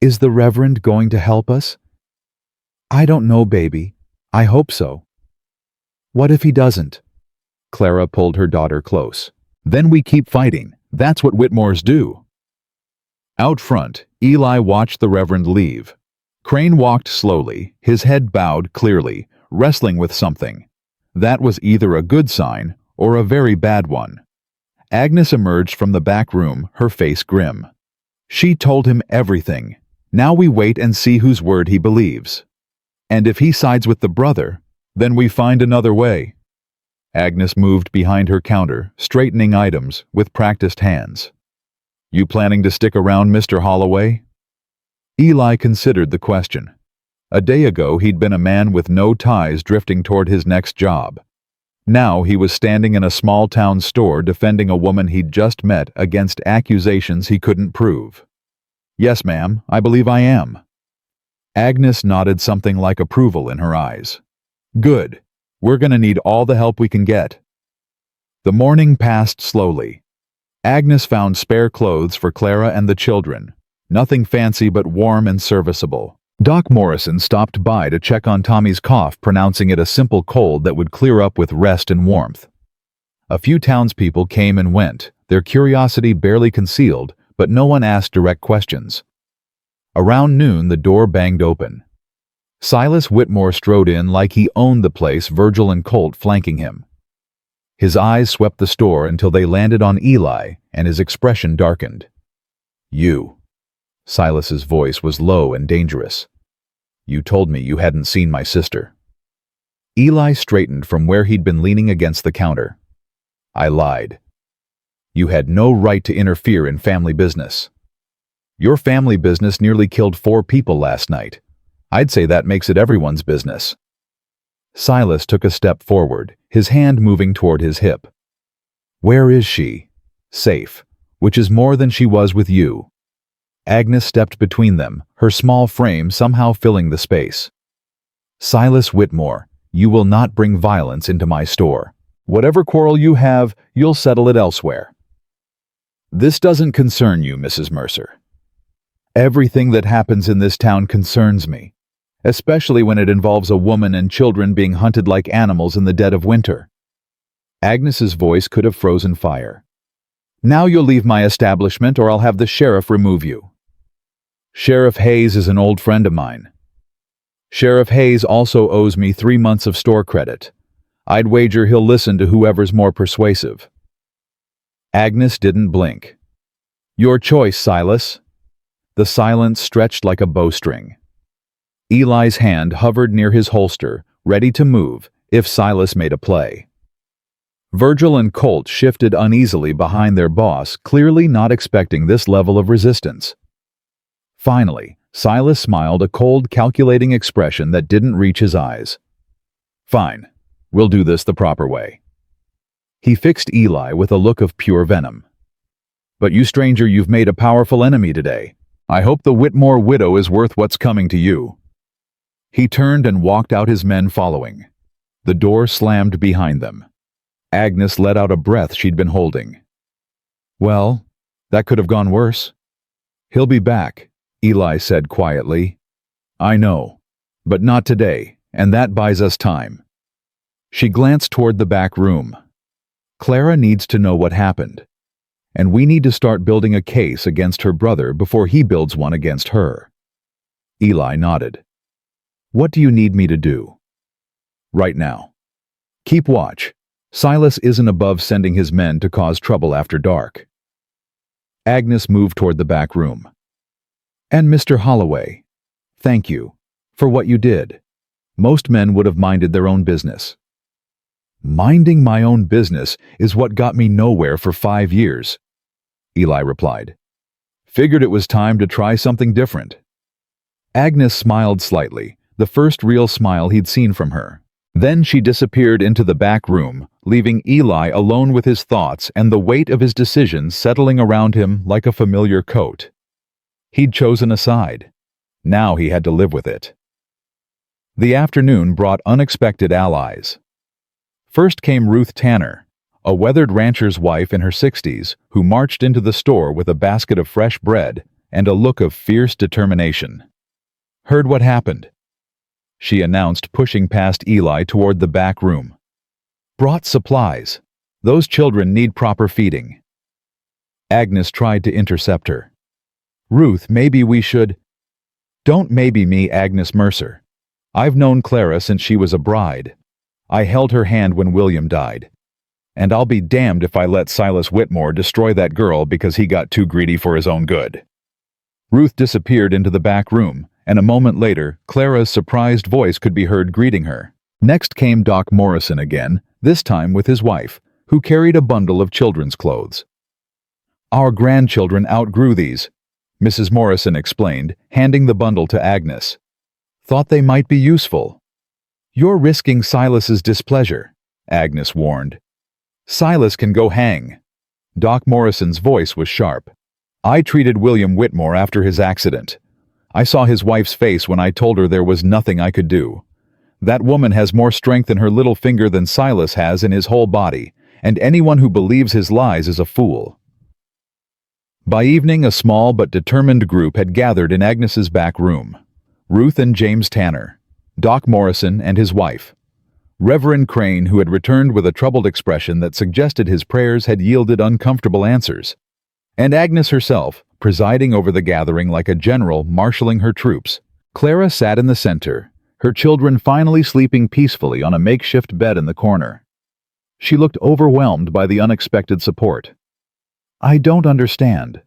"Is the Reverend going to help us?" "I don't know, baby. I hope so." "What if he doesn't?" Clara pulled her daughter close. "Then we keep fighting. That's what Whitmores do." Out front, Eli watched the Reverend leave. Crane walked slowly, his head bowed clearly, wrestling with something. That was either a good sign or a very bad one. Agnes emerged from the back room, her face grim. She told him everything. Now we wait and see whose word he believes. And if he sides with the brother, then we find another way. Agnes moved behind her counter, straightening items with practiced hands. "You planning to stick around, Mr. Holloway?" Eli considered the question. A day ago he'd been a man with no ties drifting toward his next job. Now he was standing in a small-town store defending a woman he'd just met against accusations he couldn't prove. "Yes, ma'am, I believe I am." Agnes nodded, something like approval in her eyes. "Good. We're gonna need all the help we can get." The morning passed slowly. Agnes found spare clothes for Clara and the children. Nothing fancy but warm and serviceable. Doc Morrison stopped by to check on Tommy's cough, pronouncing it a simple cold that would clear up with rest and warmth. A few townspeople came and went, their curiosity barely concealed, but no one asked direct questions. Around noon, the door banged open. Silas Whitmore strode in like he owned the place, Virgil and Colt flanking him. His eyes swept the store until they landed on Eli, and his expression darkened. "You." Silas's voice was low and dangerous. "You told me you hadn't seen my sister." Eli straightened from where he'd been leaning against the counter. "I lied. You had no right to interfere in family business. Your family business nearly killed 4 people last night. I'd say that makes it everyone's business." Silas took a step forward, his hand moving toward his hip. "Where is she?" "Safe, which is more than she was with you." Agnes stepped between them, her small frame somehow filling the space. "Silas Whitmore, you will not bring violence into my store. Whatever quarrel you have, you'll settle it elsewhere." "This doesn't concern you, Mrs. Mercer." "Everything that happens in this town concerns me, especially when it involves a woman and children being hunted like animals in the dead of winter." Agnes's voice could have frozen fire. "Now you'll leave my establishment or I'll have the sheriff remove you." Sheriff Hayes is an old friend of mine. Sheriff Hayes also owes me 3 months of store credit. I'd wager he'll listen to whoever's more persuasive. Agnes didn't blink. Your choice, Silas. The silence stretched like a bowstring. Eli's hand hovered near his holster, ready to move if Silas made a play. Virgil and Colt shifted uneasily behind their boss, clearly not expecting this level of resistance. Finally, Silas smiled, a cold, calculating expression that didn't reach his eyes. Fine, we'll do this the proper way. He fixed Eli with a look of pure venom. But you stranger, you've made a powerful enemy today. I hope the Whitmore widow is worth what's coming to you. He turned and walked out, his men following. The door slammed behind them. Agnes let out a breath she'd been holding. Well, that could have gone worse. He'll be back, Eli said quietly. I know, but not today, and that buys us time. She glanced toward the back room. Clara needs to know what happened, and we need to start building a case against her brother before he builds one against her. Eli nodded. What do you need me to do? Right now. Keep watch. Silas isn't above sending his men to cause trouble after dark. Agnes moved toward the back room. And Mr. Holloway, thank you for what you did. Most men would have minded their own business. Minding my own business is what got me nowhere for 5 years, Eli replied. Figured it was time to try something different. Agnes smiled slightly, the first real smile he'd seen from her. Then she disappeared into the back room, leaving Eli alone with his thoughts and the weight of his decisions settling around him like a familiar coat. He'd chosen a side. Now he had to live with it. The afternoon brought unexpected allies. First came Ruth Tanner, a weathered rancher's wife in her 60s, who marched into the store with a basket of fresh bread and a look of fierce determination. Heard what happened? She announced, pushing past Eli toward the back room. Brought supplies. Those children need proper feeding. Agnes tried to intercept her. Ruth, maybe we should... Don't maybe me, Agnes Mercer. I've known Clara since she was a bride. I held her hand when William died. And I'll be damned if I let Silas Whitmore destroy that girl because he got too greedy for his own good. Ruth disappeared into the back room, and a moment later, Clara's surprised voice could be heard greeting her. Next came Doc Morrison again, this time with his wife, who carried a bundle of children's clothes. Our grandchildren outgrew these, Mrs. Morrison explained, handing the bundle to Agnes. Thought they might be useful. You're risking Silas's displeasure, Agnes warned. Silas can go hang. Doc Morrison's voice was sharp. I treated William Whitmore after his accident. I saw his wife's face when I told her there was nothing I could do. That woman has more strength in her little finger than Silas has in his whole body, and anyone who believes his lies is a fool. By evening, a small but determined group had gathered in Agnes's back room. Ruth and James Tanner, Doc Morrison and his wife, Reverend Crane, who had returned with a troubled expression that suggested his prayers had yielded uncomfortable answers, and Agnes herself, presiding over the gathering like a general marshaling her troops. Clara sat in the center, her children finally sleeping peacefully on a makeshift bed in the corner. She looked overwhelmed by the unexpected support. I don't understand,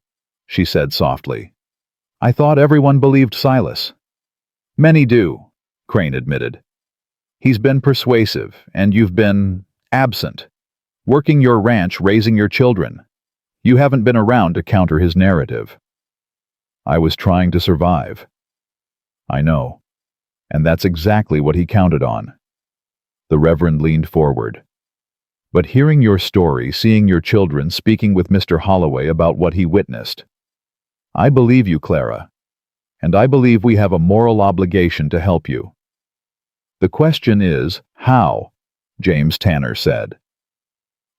she said softly. I thought everyone believed Silas. Many do, Crane admitted. He's been persuasive, and you've been absent, working your ranch, raising your children. You haven't been around to counter his narrative. I was trying to survive. I know, and that's exactly what he counted on. The Reverend leaned forward. But hearing your story, seeing your children speaking with Mr. Holloway about what he witnessed, I believe you, Clara, and I believe we have a moral obligation to help you. The question is, how? James Tanner said.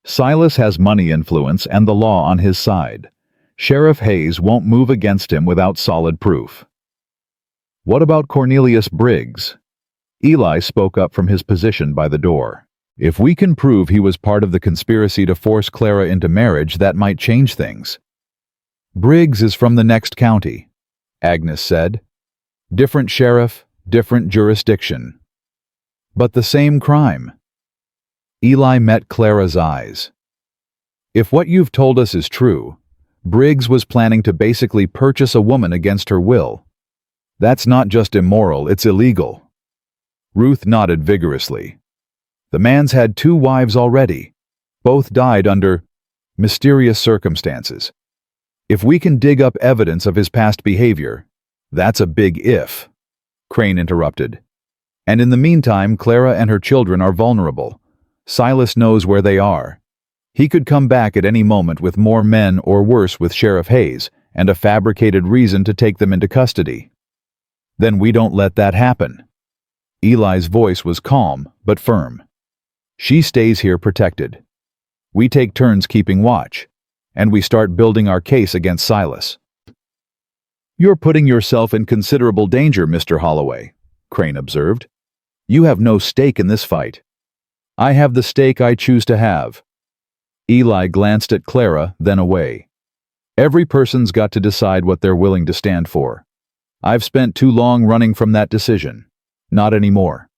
Silas has money influence and the law on his side. Sheriff Hayes won't move against him without solid proof. What about Cornelius Briggs? Eli spoke up from his position by the door. If we can prove he was part of the conspiracy to force Clara into marriage, that might change things. Briggs is from the next county. Agnes said. Different sheriff, different jurisdiction. But the same crime. Eli met Clara's eyes. If what you've told us is true, Briggs was planning to basically purchase a woman against her will. That's not just immoral, it's illegal. Ruth nodded vigorously. The man's had 2 wives already. Both died under mysterious circumstances. If we can dig up evidence of his past behavior, that's a big if, Crane interrupted. And in the meantime, Clara and her children are vulnerable. Silas knows where they are. He could come back at any moment with more men or worse with Sheriff Hayes and a fabricated reason to take them into custody. Then we don't let that happen. Eli's voice was calm but firm. She stays here protected. We take turns keeping watch, and we start building our case against Silas. You're putting yourself in considerable danger, Mr. Holloway, Crane observed. You have no stake in this fight. I have the stake I choose to have. Eli glanced at Clara, then away. Every person's got to decide what they're willing to stand for. I've spent too long running from that decision. Not anymore.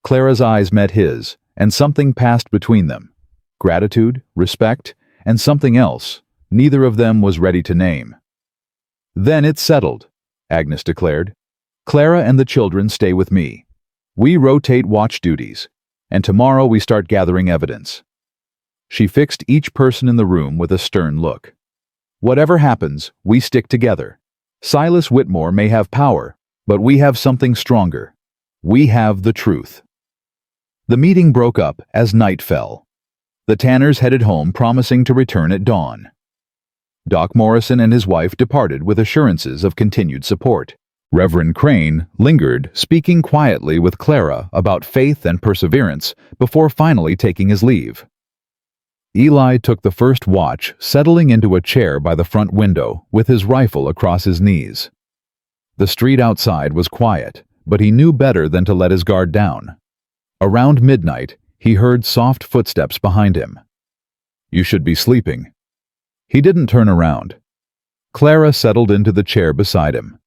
Clara's eyes met his, and something passed between them. Gratitude, respect, and something else neither of them was ready to name. Then it's settled, Agnes declared. Clara and the children stay with me. We rotate watch duties, and tomorrow we start gathering evidence. She fixed each person in the room with a stern look. Whatever happens, we stick together. Silas Whitmore may have power, but we have something stronger. We have the truth. The meeting broke up as night fell. The Tanners headed home, promising to return at dawn. Doc Morrison and his wife departed with assurances of continued support. Reverend Crane lingered, speaking quietly with Clara about faith and perseverance before finally taking his leave. Eli took the first watch, settling into a chair by the front window with his rifle across his knees. The street outside was quiet, but he knew better than to let his guard down. Around midnight, he heard soft footsteps behind him. You should be sleeping. He didn't turn around. Clara settled into the chair beside him.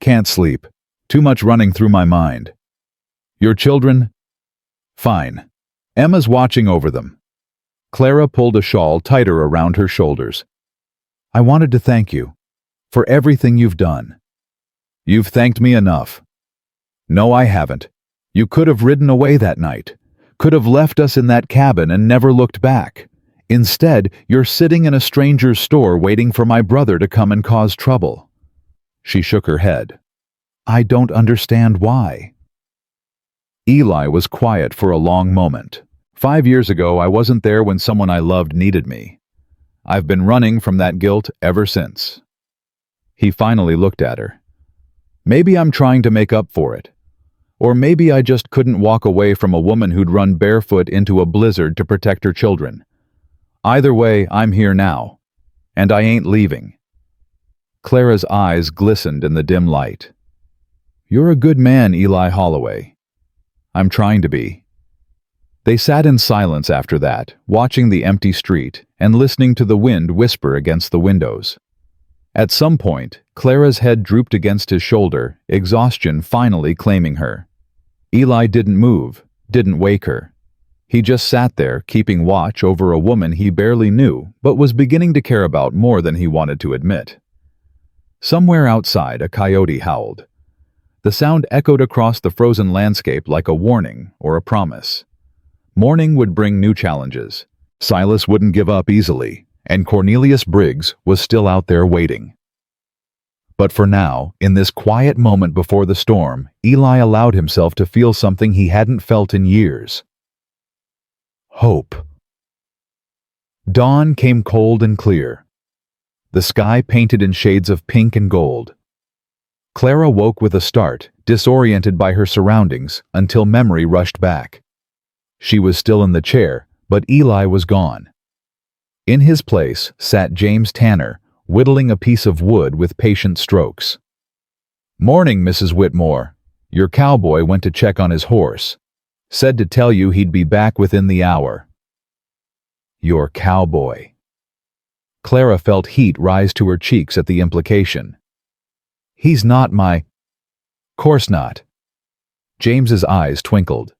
Can't sleep. Too much running through my mind. Your children? Fine. Emma's watching over them. Clara pulled a shawl tighter around her shoulders. I wanted to thank you for everything you've done. You've thanked me enough. No, I haven't. You could have ridden away that night, could have left us in that cabin and never looked back. Instead, you're sitting in a stranger's store waiting for my brother to come and cause trouble. She shook her head. I don't understand why. Eli was quiet for a long moment. 5 years ago, I wasn't there when someone I loved needed me. I've been running from that guilt ever since. He finally looked at her. Maybe I'm trying to make up for it. Or maybe I just couldn't walk away from a woman who'd run barefoot into a blizzard to protect her children. Either way, I'm here now. And I ain't leaving. Clara's eyes glistened in the dim light. You're a good man, Eli Holloway. I'm trying to be. They sat in silence after that, watching the empty street and listening to the wind whisper against the windows. At some point, Clara's head drooped against his shoulder, exhaustion finally claiming her. Eli didn't move, didn't wake her. He just sat there, keeping watch over a woman he barely knew, but was beginning to care about more than he wanted to admit. Somewhere outside, a coyote howled. The sound echoed across the frozen landscape like a warning or a promise. Morning would bring new challenges. Silas wouldn't give up easily, and Cornelius Briggs was still out there waiting. But for now, in this quiet moment before the storm, Eli allowed himself to feel something he hadn't felt in years. Hope. Dawn came cold and clear. The sky painted in shades of pink and gold. Clara woke with a start, disoriented by her surroundings, until memory rushed back. She was still in the chair, but Eli was gone. In his place sat James Tanner, whittling a piece of wood with patient strokes. Morning, Mrs. Whitmore. Your cowboy went to check on his horse. Said to tell you he'd be back within the hour. Your cowboy. Clara felt heat rise to her cheeks at the implication. He's not my... Course not. James's eyes twinkled.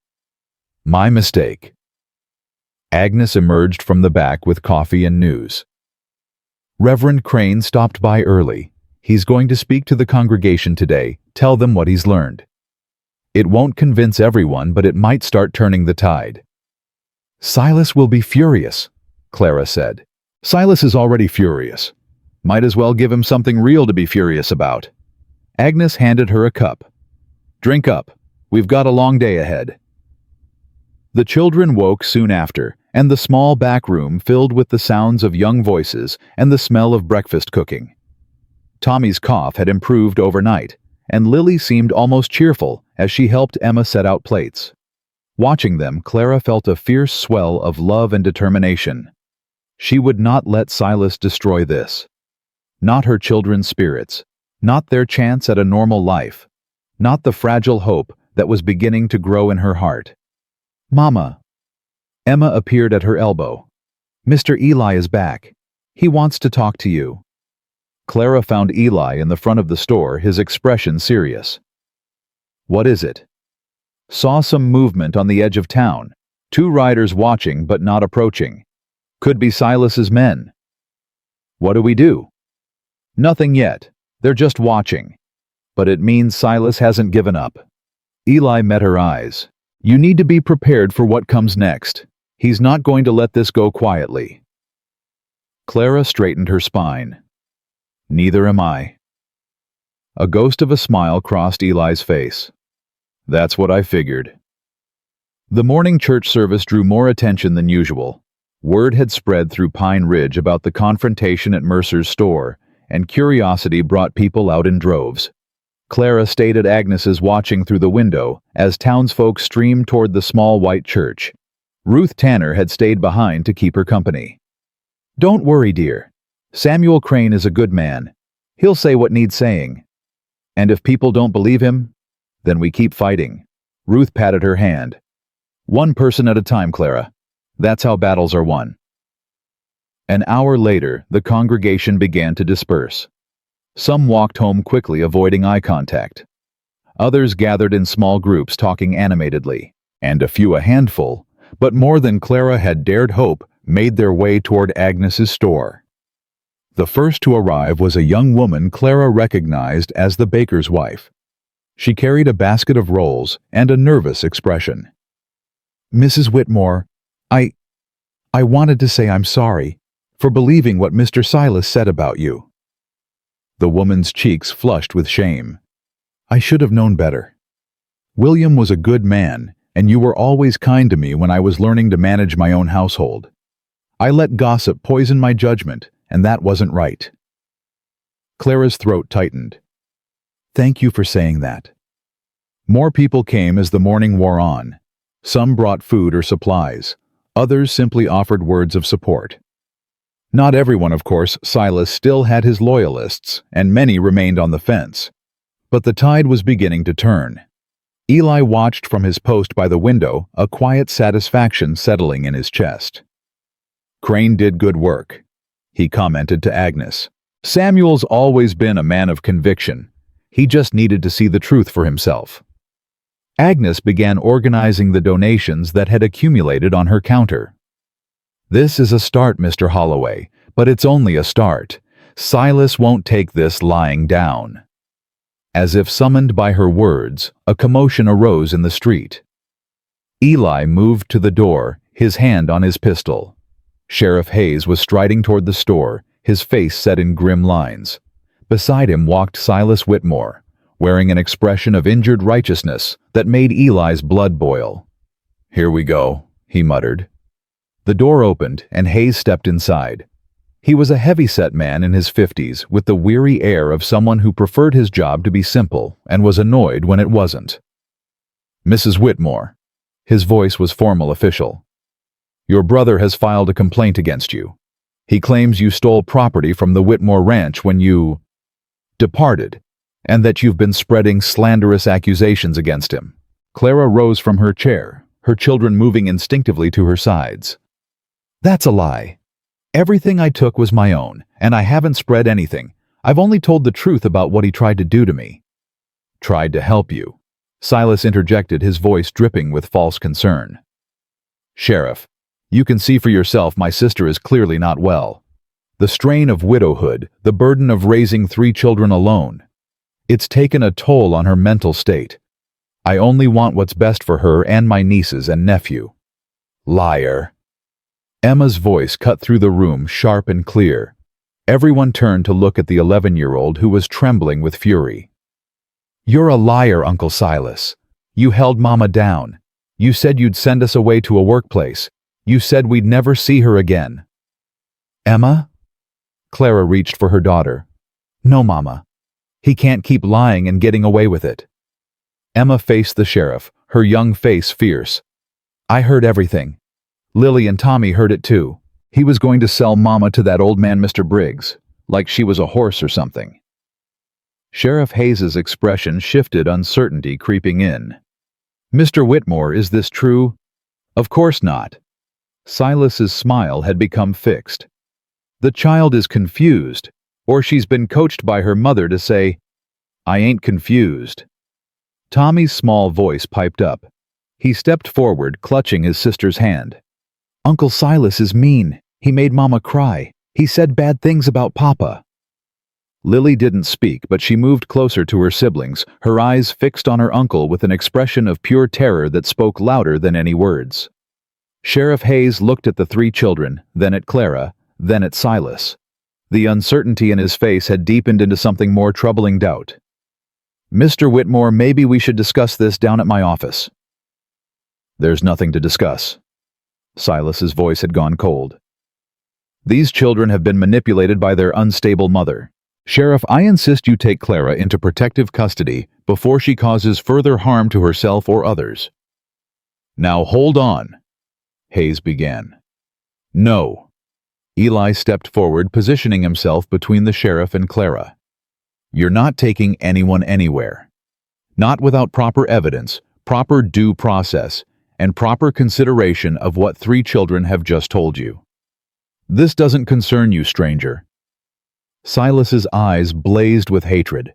My mistake. Agnes emerged from the back with coffee and news. Reverend Crane stopped by early. He's going to speak to the congregation today, tell them what he's learned. It won't convince everyone, but it might start turning the tide. Silas will be furious, Clara said. Silas is already furious. Might as well give him something real to be furious about. Agnes handed her a cup. Drink up. We've got a long day ahead. The children woke soon after, and the small back room filled with the sounds of young voices and the smell of breakfast cooking. Tommy's cough had improved overnight, and Lily seemed almost cheerful as she helped Emma set out plates. Watching them, Clara felt a fierce swell of love and determination. She would not let Silas destroy this. Not her children's spirits, not their chance at a normal life, not the fragile hope that was beginning to grow in her heart. Mama. Emma appeared at her elbow. Mr. Eli is back. He wants to talk to you. Clara found Eli in the front of the store, his expression serious. What is it? Saw some movement on the edge of town. 2 riders watching but not approaching. Could be Silas's men. What do we do? Nothing yet. They're just watching. But it means Silas hasn't given up. Eli met her eyes. You need to be prepared for what comes next. He's not going to let this go quietly. Clara straightened her spine. Neither am I. A ghost of a smile crossed Eli's face. That's what I figured. The morning church service drew more attention than usual. Word had spread through Pine Ridge about the confrontation at Mercer's store, and curiosity brought people out in droves. Clara stayed at Agnes's watching through the window as townsfolk streamed toward the small white church. Ruth Tanner had stayed behind to keep her company. Don't worry, dear. Samuel Crane is a good man. He'll say what needs saying. And if people don't believe him, then we keep fighting. Ruth patted her hand. One person at a time, Clara. That's how battles are won. An hour later, the congregation began to disperse. Some walked home quickly, avoiding eye contact. Others gathered in small groups, talking animatedly. And a handful, but more than Clara had dared hope, made their way toward Agnes's store. The first to arrive was a young woman Clara recognized as the baker's wife. She carried a basket of rolls and a nervous expression. Mrs. Whitmore, I wanted to say I'm sorry for believing what Mr. Silas said about you. The woman's cheeks flushed with shame. I should have known better. William was a good man, and you were always kind to me when I was learning to manage my own household. I let gossip poison my judgment, and that wasn't right. Clara's throat tightened. Thank you for saying that. More people came as the morning wore on. Some brought food or supplies. Others simply offered words of support. Not everyone, of course. Silas still had his loyalists, and many remained on the fence. But the tide was beginning to turn. Eli watched from his post by the window, a quiet satisfaction settling in his chest. Crane did good work, he commented to Agnes. Samuel's always been a man of conviction. He just needed to see the truth for himself. Agnes began organizing the donations that had accumulated on her counter. This is a start, Mr. Holloway, but it's only a start. Silas won't take this lying down. As if summoned by her words, a commotion arose in the street. Eli moved to the door, his hand on his pistol. Sheriff Hayes was striding toward the store, his face set in grim lines. Beside him walked Silas Whitmore, wearing an expression of injured righteousness that made Eli's blood boil. Here we go, he muttered. The door opened, and Hayes stepped inside. He was a heavy-set man in his 50s, with the weary air of someone who preferred his job to be simple and was annoyed when it wasn't. Mrs. Whitmore. His voice was formal, official. Your brother has filed a complaint against you. He claims you stole property from the Whitmore Ranch when you departed, and that you've been spreading slanderous accusations against him. Clara rose from her chair, her children moving instinctively to her sides. That's a lie. Everything I took was my own, and I haven't spread anything. I've only told the truth about what he tried to do to me." "Tried to help you," Silas interjected, his voice dripping with false concern. "Sheriff, you can see for yourself my sister is clearly not well. The strain of widowhood, the burden of raising 3 children alone. It's taken a toll on her mental state. I only want what's best for her and my nieces and nephew." "Liar." Emma's voice cut through the room, sharp and clear. Everyone turned to look at the 11-year-old who was trembling with fury. "You're a liar, Uncle Silas. You held Mama down. You said you'd send us away to a workplace. You said we'd never see her again." "Emma?" Clara reached for her daughter. "No, Mama. He can't keep lying and getting away with it." Emma faced the sheriff, her young face fierce. "I heard everything. Lily and Tommy heard it too. He was going to sell Mama to that old man Mr. Briggs, like she was a horse or something." Sheriff Hayes's expression shifted, uncertainty creeping in. "Mr. Whitmore, is this true?" "Of course not." Silas's smile had become fixed. "The child is confused, or she's been coached by her mother to say, 'I ain't confused.'" Tommy's small voice piped up. He stepped forward, clutching his sister's hand. "Uncle Silas is mean. He made Mama cry. He said bad things about Papa." Lily didn't speak, but she moved closer to her siblings, her eyes fixed on her uncle with an expression of pure terror that spoke louder than any words. Sheriff Hayes looked at the 3 children, then at Clara, then at Silas. The uncertainty in his face had deepened into something more troubling doubt. "Mr. Whitmore, maybe we should discuss this down at my office." "There's nothing to discuss." Silas's voice had gone cold. "These children have been manipulated by their unstable mother. Sheriff, I insist you take Clara into protective custody before she causes further harm to herself or others." "Now hold on," Hayes began. "No." Eli stepped forward, positioning himself between the sheriff and Clara. "You're not taking anyone anywhere. Not without proper evidence, proper due process, and proper consideration of what 3 children have just told you. This doesn't concern you, stranger." Silas's eyes blazed with hatred.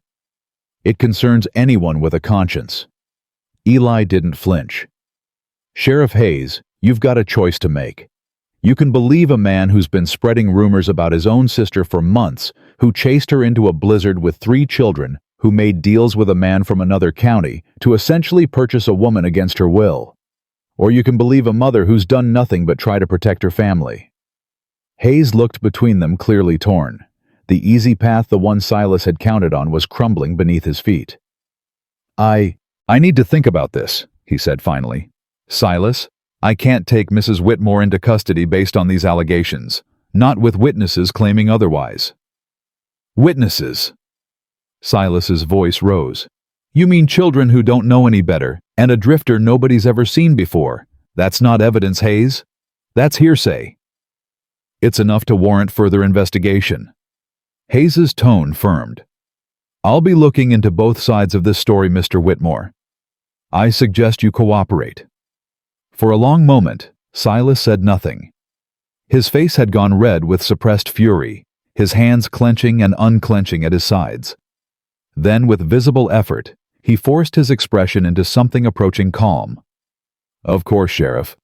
"It concerns anyone with a conscience." Eli didn't flinch. "Sheriff Hayes, you've got a choice to make. You can believe a man who's been spreading rumors about his own sister for months, who chased her into a blizzard with 3 children, who made deals with a man from another county to essentially purchase a woman against her will. Or you can believe a mother who's done nothing but try to protect her family." Hayes looked between them, clearly torn. The easy path the one Silas had counted on was crumbling beneath his feet. I need to think about this," he said finally. "Silas, I can't take Mrs. Whitmore into custody based on these allegations, not with witnesses claiming otherwise." "Witnesses?" Silas's voice rose. "You mean children who don't know any better, and a drifter nobody's ever seen before? That's not evidence, Hayes. That's hearsay." "It's enough to warrant further investigation." Hayes's tone firmed. "I'll be looking into both sides of this story, Mr. Whitmore. I suggest you cooperate." For a long moment, Silas said nothing. His face had gone red with suppressed fury, his hands clenching and unclenching at his sides. Then, with visible effort, he forced his expression into something approaching calm. "Of course, Sheriff.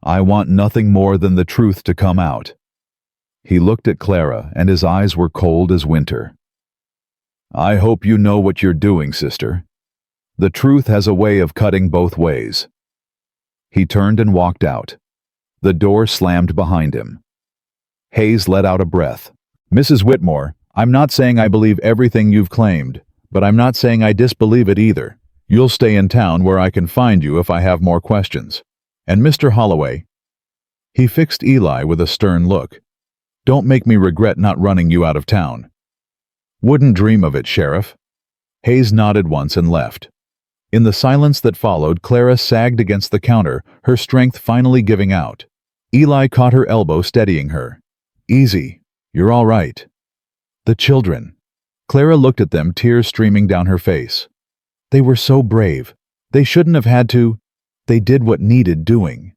I want nothing more than the truth to come out." He looked at Clara, and his eyes were cold as winter. "I hope you know what you're doing, sister. The truth has a way of cutting both ways." He turned and walked out. The door slammed behind him. Hayes let out a breath. "Mrs. Whitmore, I'm not saying I believe everything you've claimed, but I'm not saying I disbelieve it either. You'll stay in town where I can find you if I have more questions. And Mr. Holloway," he fixed Eli with a stern look, "don't make me regret not running you out of town." "Wouldn't dream of it, Sheriff." Hayes nodded once and left. In the silence that followed, Clara sagged against the counter, her strength finally giving out. Eli caught her elbow, steadying her. "Easy. You're all right." "The children." Clara looked at them, tears streaming down her face. "They were so brave. They shouldn't have had to. They did what needed doing."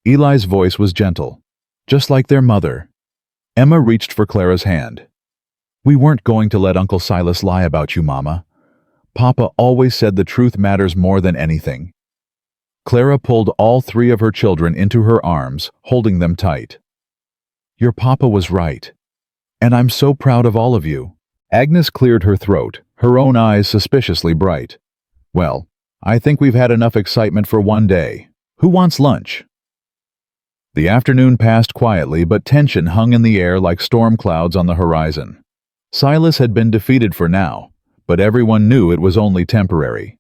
Eli's voice was gentle, just like their mother. Emma reached for Clara's hand. We weren't going to let Uncle Silas lie about you, Mama. Papa always said the truth matters more than anything. Clara pulled all three of her children into her arms, holding them tight. Your papa was right. And I'm so proud of all of you. Agnes cleared her throat, her own eyes suspiciously bright. Well, I think we've had enough excitement for one day. Who wants lunch? The afternoon passed quietly, but tension hung in the air like storm clouds on the horizon. Silas had been defeated for now, but everyone knew it was only temporary.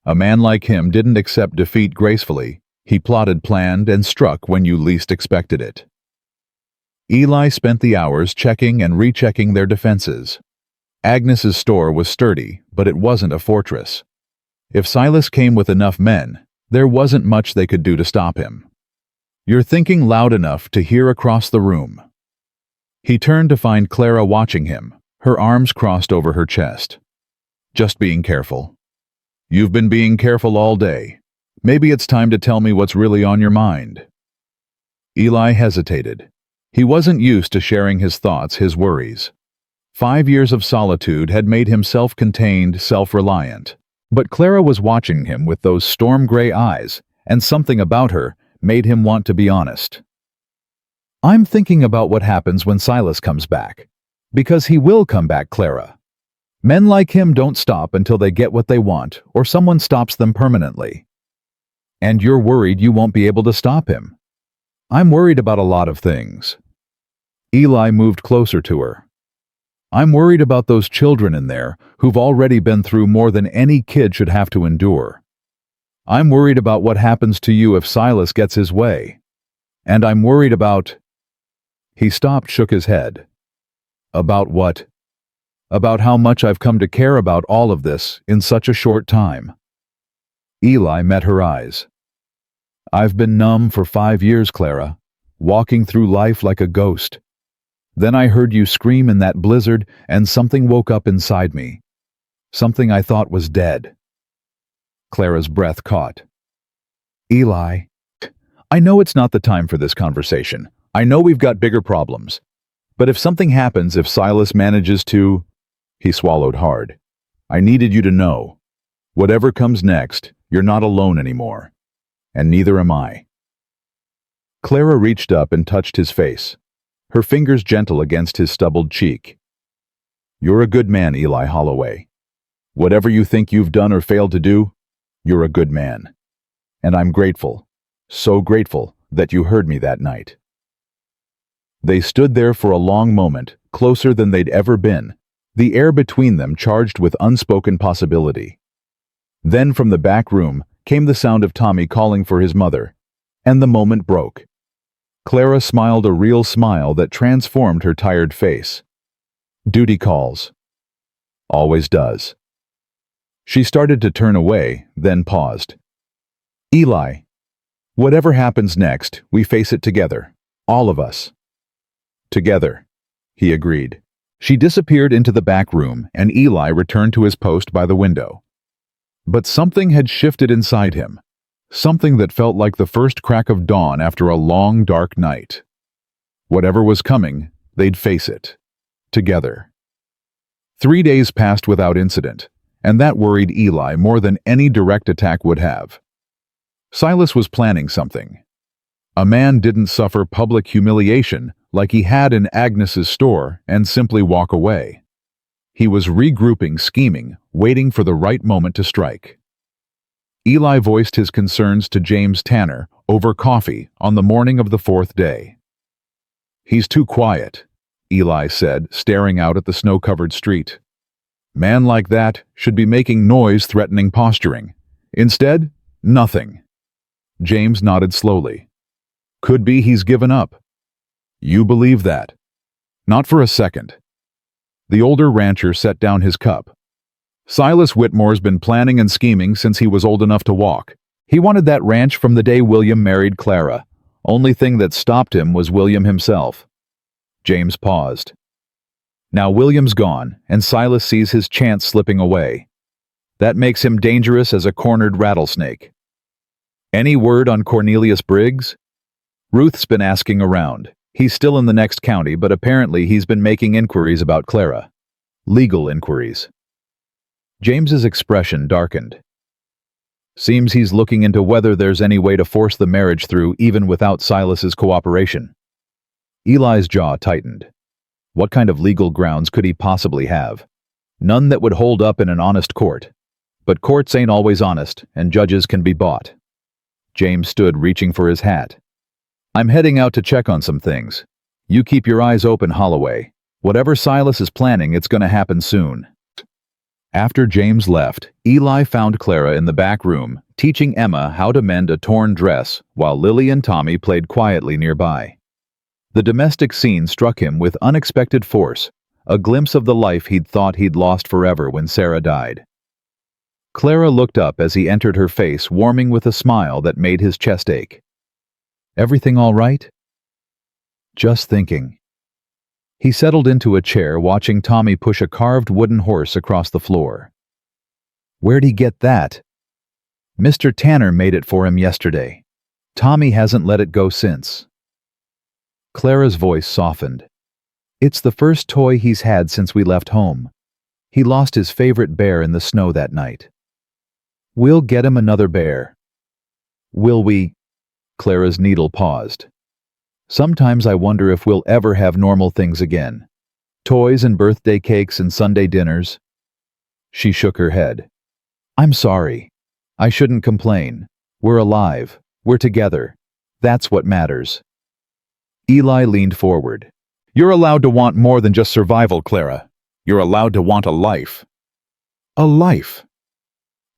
A man like him didn't accept defeat gracefully. He plotted, planned, and struck when you least expected it. Eli spent the hours checking and rechecking their defenses. Agnes's store was sturdy, but it wasn't a fortress. If Silas came with enough men, there wasn't much they could do to stop him. You're thinking loud enough to hear across the room. He turned to find Clara watching him, her arms crossed over her chest. Just being careful. You've been being careful all day. Maybe it's time to tell me what's really on your mind. Eli hesitated. He wasn't used to sharing his thoughts, his worries. 5 years of solitude had made him self-contained, self-reliant. But Clara was watching him with those storm-gray eyes, and something about her made him want to be honest. I'm thinking about what happens when Silas comes back. Because he will come back, Clara. Men like him don't stop until they get what they want, or someone stops them permanently. And you're worried you won't be able to stop him. I'm worried about a lot of things. Eli moved closer to her. I'm worried about those children in there who've already been through more than any kid should have to endure. I'm worried about what happens to you if Silas gets his way. And I'm worried about... He stopped, shook his head. About what? About how much I've come to care about all of this in such a short time. Eli met her eyes. I've been numb for 5 years, Clara, walking through life like a ghost. Then I heard you scream in that blizzard, and something woke up inside me. Something I thought was dead. Clara's breath caught. Eli, I know it's not the time for this conversation. I know we've got bigger problems. But if something happens, if Silas manages to... He swallowed hard. I needed you to know. Whatever comes next, you're not alone anymore. And neither am I. Clara reached up and touched his face, her fingers gentle against his stubbled cheek. You're a good man, Eli Holloway. Whatever you think you've done or failed to do, you're a good man. And I'm grateful, so grateful, that you heard me that night. They stood there for a long moment, closer than they'd ever been, the air between them charged with unspoken possibility. Then from the back room came the sound of Tommy calling for his mother, and the moment broke. Clara smiled a real smile that transformed her tired face. Duty calls. Always does. She started to turn away, then paused. Eli, whatever happens next, we face it together. All of us. Together, he agreed. She disappeared into the back room, and Eli returned to his post by the window. But something had shifted inside him. Something that felt like the first crack of dawn after a long, dark night. Whatever was coming, they'd face it. Together. 3 days passed without incident, and that worried Eli more than any direct attack would have. Silas was planning something. A man didn't suffer public humiliation like he had in Agnes's store and simply walk away. He was regrouping, scheming, waiting for the right moment to strike. Eli voiced his concerns to James Tanner over coffee on the morning of the 4th day. He's too quiet, Eli said, staring out at the snow-covered street. Man like that should be making noise threatening posturing. Instead, nothing. James nodded slowly. Could be he's given up. You believe that? Not for a second. The older rancher set down his cup. Silas Whitmore's been planning and scheming since he was old enough to walk. He wanted that ranch from the day William married Clara. Only thing that stopped him was William himself. James paused. Now William's gone, and Silas sees his chance slipping away. That makes him dangerous as a cornered rattlesnake. Any word on Cornelius Briggs? Ruth's been asking around. He's still in the next county, but apparently he's been making inquiries about Clara. Legal inquiries. James's expression darkened. Seems he's looking into whether there's any way to force the marriage through even without Silas's cooperation. Eli's jaw tightened. What kind of legal grounds could he possibly have? None that would hold up in an honest court. But courts ain't always honest, and judges can be bought. James stood reaching for his hat. I'm heading out to check on some things. You keep your eyes open, Holloway. Whatever Silas is planning, it's gonna happen soon. After James left, Eli found Clara in the back room, teaching Emma how to mend a torn dress, while Lily and Tommy played quietly nearby. The domestic scene struck him with unexpected force, a glimpse of the life he'd thought he'd lost forever when Sarah died. Clara looked up as he entered, her face warming with a smile that made his chest ache. Everything all right? Just thinking. He settled into a chair, watching Tommy push a carved wooden horse across the floor. Where'd he get that? Mr. Tanner made it for him yesterday. Tommy hasn't let it go since. Clara's voice softened. It's the first toy he's had since we left home. He lost his favorite bear in the snow that night. We'll get him another bear. Will we? Clara's needle paused. Sometimes I wonder if we'll ever have normal things again. Toys and birthday cakes and Sunday dinners. She shook her head. I'm sorry. I shouldn't complain. We're alive. We're together. That's what matters. Eli leaned forward. You're allowed to want more than just survival, Clara. You're allowed to want a life. A life.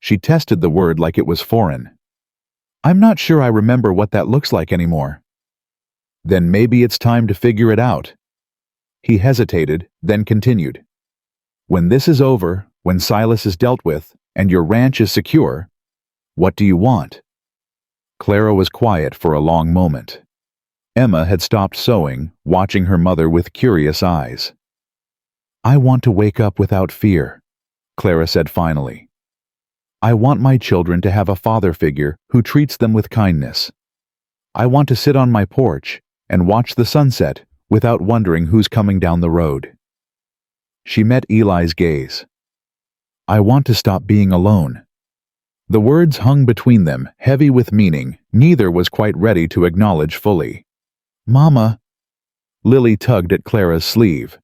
She tested the word like it was foreign. I'm not sure I remember what that looks like anymore. Then maybe it's time to figure it out. He hesitated, then continued. When this is over, when Silas is dealt with, and your ranch is secure, what do you want? Clara was quiet for a long moment. Emma had stopped sewing, watching her mother with curious eyes. I want to wake up without fear, Clara said finally. I want my children to have a father figure who treats them with kindness. I want to sit on my porch and watch the sunset without wondering who's coming down the road. She met Eli's gaze. I want to stop being alone. The words hung between them, heavy with meaning, neither was quite ready to acknowledge fully. Mama. Lily tugged at Clara's sleeve.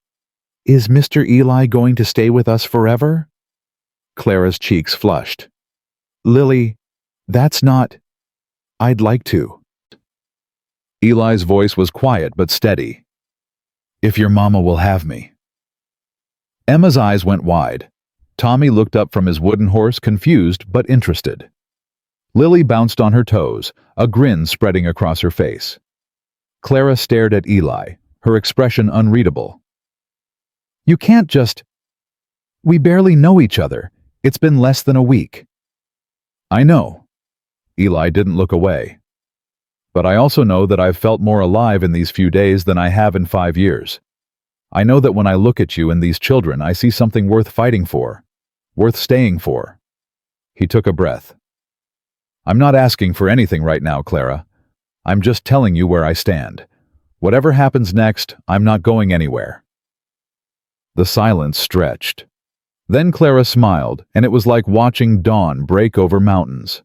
Is Mr. Eli going to stay with us forever? Clara's cheeks flushed. Lily, that's not... I'd like to. Eli's voice was quiet but steady. If your mama will have me. Emma's eyes went wide. Tommy looked up from his wooden horse, confused but interested. Lily bounced on her toes, a grin spreading across her face. Clara stared at Eli, her expression unreadable. You can't just... We barely know each other. It's been less than a week. I know. Eli didn't look away. But I also know that I've felt more alive in these few days than I have in 5 years. I know that when I look at you and these children, I see something worth fighting for, worth staying for. He took a breath. I'm not asking for anything right now, Clara. I'm just telling you where I stand. Whatever happens next, I'm not going anywhere. The silence stretched. Then Clara smiled, and it was like watching dawn break over mountains.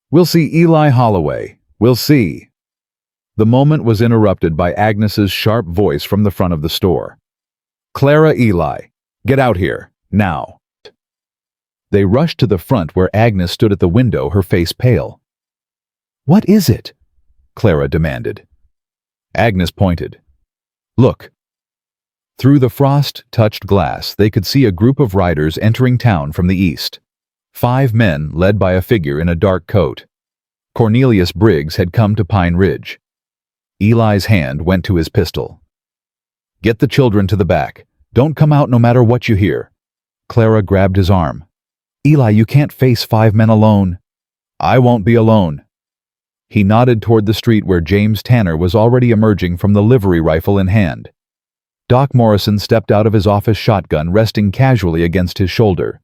We'll see, Eli Holloway. We'll see. The moment was interrupted by Agnes's sharp voice from the front of the store. Clara, Eli, get out here, now. They rushed to the front where Agnes stood at the window, her face pale. What is it? Clara demanded. Agnes pointed. Look. Through the frost-touched glass, they could see a group of riders entering town from the east. 5 men led by a figure in a dark coat. Cornelius Briggs had come to Pine Ridge. Eli's hand went to his pistol. Get the children to the back. Don't come out no matter what you hear. Clara grabbed his arm. Eli, you can't face 5 men alone. I won't be alone. He nodded toward the street where James Tanner was already emerging from the livery rifle in hand. Doc Morrison stepped out of his office, shotgun resting casually against his shoulder.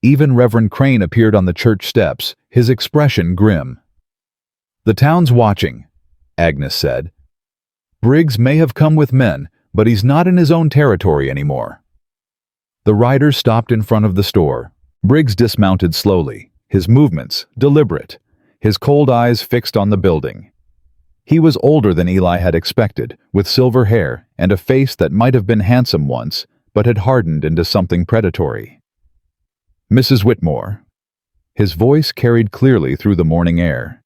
Even Reverend Crane appeared on the church steps, his expression grim. The town's watching, Agnes said. Briggs may have come with men, but he's not in his own territory anymore. The riders stopped in front of the store. Briggs dismounted slowly, his movements deliberate, his cold eyes fixed on the building. He was older than Eli had expected, with silver hair and a face that might have been handsome once, but had hardened into something predatory. "Mrs. Whitmore." His voice carried clearly through the morning air.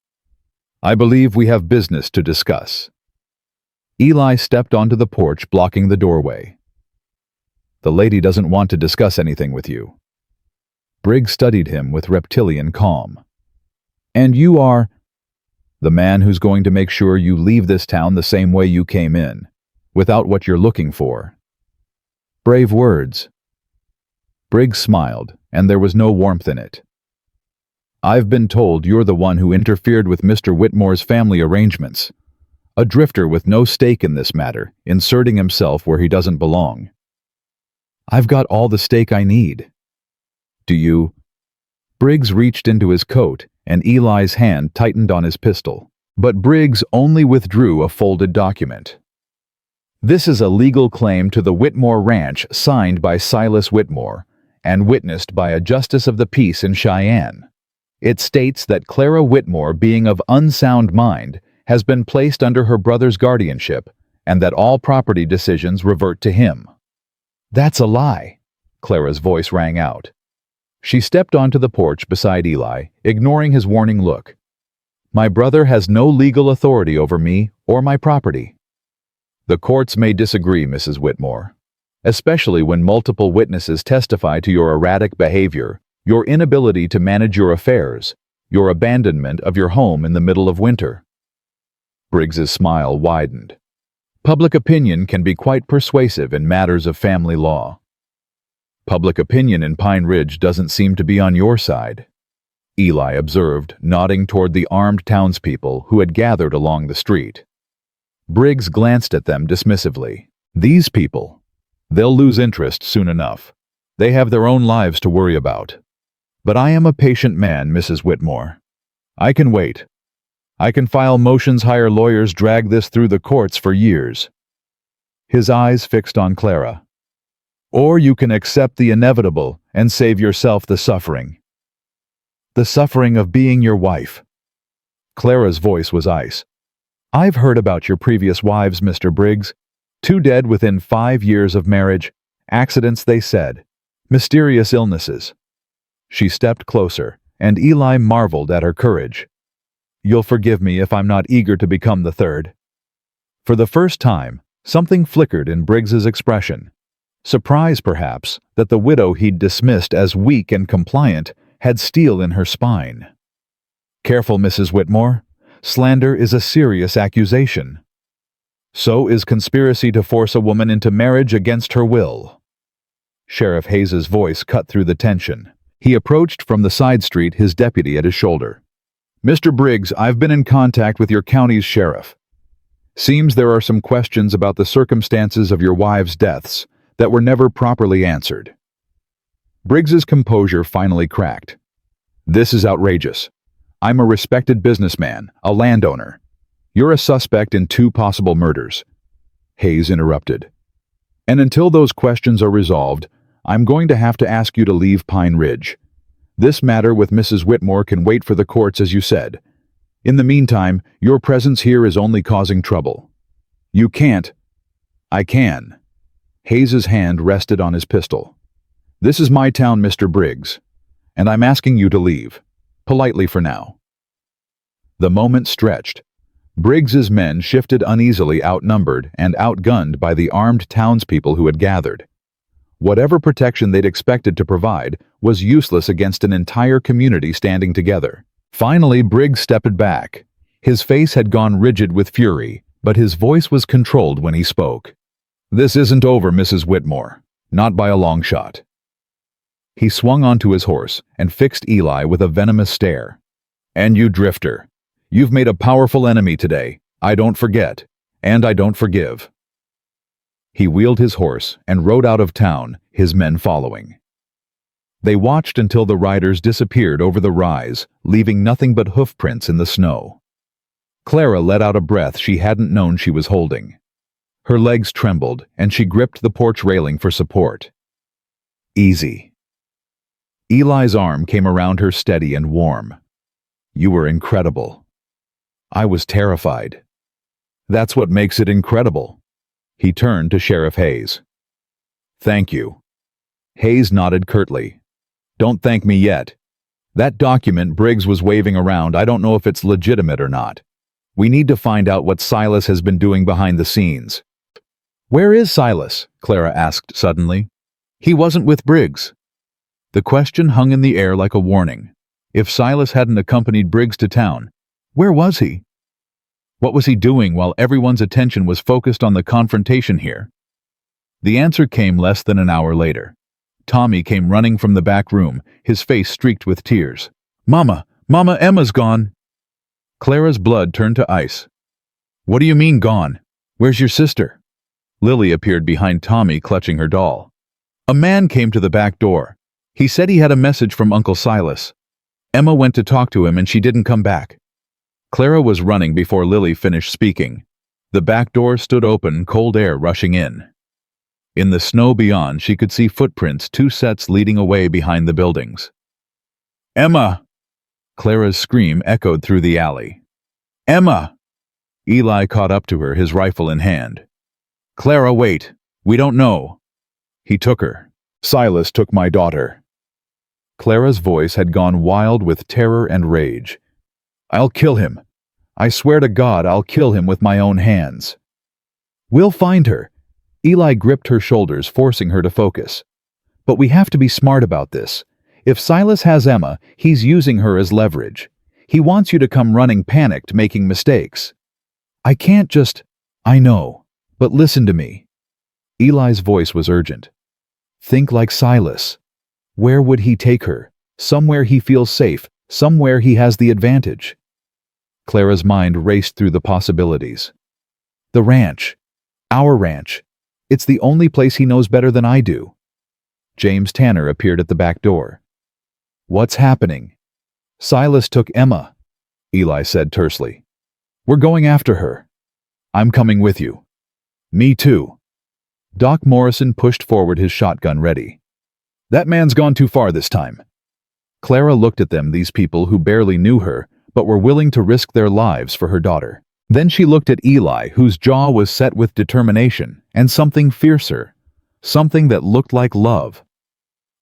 "I believe we have business to discuss." Eli stepped onto the porch, blocking the doorway. "The lady doesn't want to discuss anything with you." Briggs studied him with reptilian calm. "And you are—" "The man who's going to make sure you leave this town the same way you came in, without what you're looking for." Brave words. Briggs smiled, and there was no warmth in it. "I've been told you're the one who interfered with Mr. Whitmore's family arrangements. A drifter with no stake in this matter, inserting himself where he doesn't belong." "I've got all the stake I need." "Do you?" Briggs reached into his coat, and Eli's hand tightened on his pistol. But Briggs only withdrew a folded document. "This is a legal claim to the Whitmore Ranch signed by Silas Whitmore and witnessed by a justice of the peace in Cheyenne. It states that Clara Whitmore, being of unsound mind, has been placed under her brother's guardianship and that all property decisions revert to him." "That's a lie," Clara's voice rang out. She stepped onto the porch beside Eli, ignoring his warning look. "My brother has no legal authority over me or my property." "The courts may disagree, Mrs. Whitmore, especially when multiple witnesses testify to your erratic behavior, your inability to manage your affairs, your abandonment of your home in the middle of winter." Briggs's smile widened. "Public opinion can be quite persuasive in matters of family law." "Public opinion in Pine Ridge doesn't seem to be on your side," Eli observed, nodding toward the armed townspeople who had gathered along the street. Briggs glanced at them dismissively. "These people, they'll lose interest soon enough. They have their own lives to worry about. But I am a patient man, Mrs. Whitmore. I can wait. I can file motions, hire lawyers, drag this through the courts for years." His eyes fixed on Clara. "Or you can accept the inevitable and save yourself the suffering." "The suffering of being your wife." Clara's voice was ice. "I've heard about your previous wives, Mr. Briggs. 2 dead within 5 years of marriage. Accidents, they said. Mysterious illnesses." She stepped closer, and Eli marveled at her courage. "You'll forgive me if I'm not eager to become the third." For the first time, something flickered in Briggs's expression. Surprise, perhaps, that the widow he'd dismissed as weak and compliant had steel in her spine. "Careful, Mrs. Whitmore. Slander is a serious accusation. So is conspiracy to force a woman into marriage against her will." Sheriff Hayes's voice cut through the tension. He approached from the side street, his deputy at his shoulder. "Mr. Briggs, I've been in contact with your county's sheriff. Seems there are some questions about the circumstances of your wives' deaths that were never properly answered." Briggs's composure finally cracked. "This is outrageous. I'm a respected businessman, a landowner. You're a suspect in 2 possible murders." Hayes interrupted. "And until those questions are resolved, I'm going to have to ask you to leave Pine Ridge. This matter with Mrs. Whitmore can wait for the courts, as you said. In the meantime, your presence here is only causing trouble. You can't—" "I can." Hayes's hand rested on his pistol. "This is my town, Mr. Briggs, and I'm asking you to leave. Politely for now." The moment stretched. Briggs's men shifted uneasily, outnumbered and outgunned by the armed townspeople who had gathered. Whatever protection they'd expected to provide was useless against an entire community standing together. Finally, Briggs stepped back. His face had gone rigid with fury, but his voice was controlled when he spoke. "This isn't over, Mrs. Whitmore. Not by a long shot." He swung onto his horse and fixed Eli with a venomous stare. "And you, drifter, you've made a powerful enemy today. I don't forget, and I don't forgive." He wheeled his horse and rode out of town, his men following. They watched until the riders disappeared over the rise, leaving nothing but hoofprints in the snow. Clara let out a breath she hadn't known she was holding. Her legs trembled, and she gripped the porch railing for support. Easy. Eli's arm came around her steady and warm. You were incredible. I was terrified. That's what makes it incredible. He turned to Sheriff Hayes. Thank you. Hayes nodded curtly. Don't thank me yet. That document Briggs was waving around, I don't know if it's legitimate or not. We need to find out what Silas has been doing behind the scenes. Where is Silas? Clara asked suddenly. He wasn't with Briggs. The question hung in the air like a warning. If Silas hadn't accompanied Briggs to town, where was he? What was he doing while everyone's attention was focused on the confrontation here? The answer came less than an hour later. Tommy came running from the back room, his face streaked with tears. Mama, Emma's gone. Clara's blood turned to ice. What do you mean gone? Where's your sister? Lily appeared behind Tommy, clutching her doll. A man came to the back door. He said he had a message from Uncle Silas. Emma went to talk to him and she didn't come back. Clara was running before Lily finished speaking. The back door stood open, cold air rushing in. In the snow beyond, she could see footprints, 2 sets leading away behind the buildings. Emma! Clara's scream echoed through the alley. Emma! Eli caught up to her, his rifle in hand. Clara, wait. We don't know. He took her. Silas took my daughter. Clara's voice had gone wild with terror and rage. I'll kill him. I swear to God I'll kill him with my own hands. We'll find her. Eli gripped her shoulders, forcing her to focus. But we have to be smart about this. If Silas has Emma, he's using her as leverage. He wants you to come running panicked, making mistakes. I can't just... I know. But listen to me. Eli's voice was urgent. Think like Silas. Where would he take her? Somewhere he feels safe, somewhere he has the advantage. Clara's mind raced through the possibilities. The ranch. Our ranch. It's the only place he knows better than I do. James Tanner appeared at the back door. What's happening? Silas took Emma, Eli said tersely. We're going after her. I'm coming with you. Me too. Doc Morrison pushed forward, his shotgun ready. That man's gone too far this time. Clara looked at them, these people who barely knew her, but were willing to risk their lives for her daughter. Then she looked at Eli, whose jaw was set with determination, and something fiercer, something that looked like love.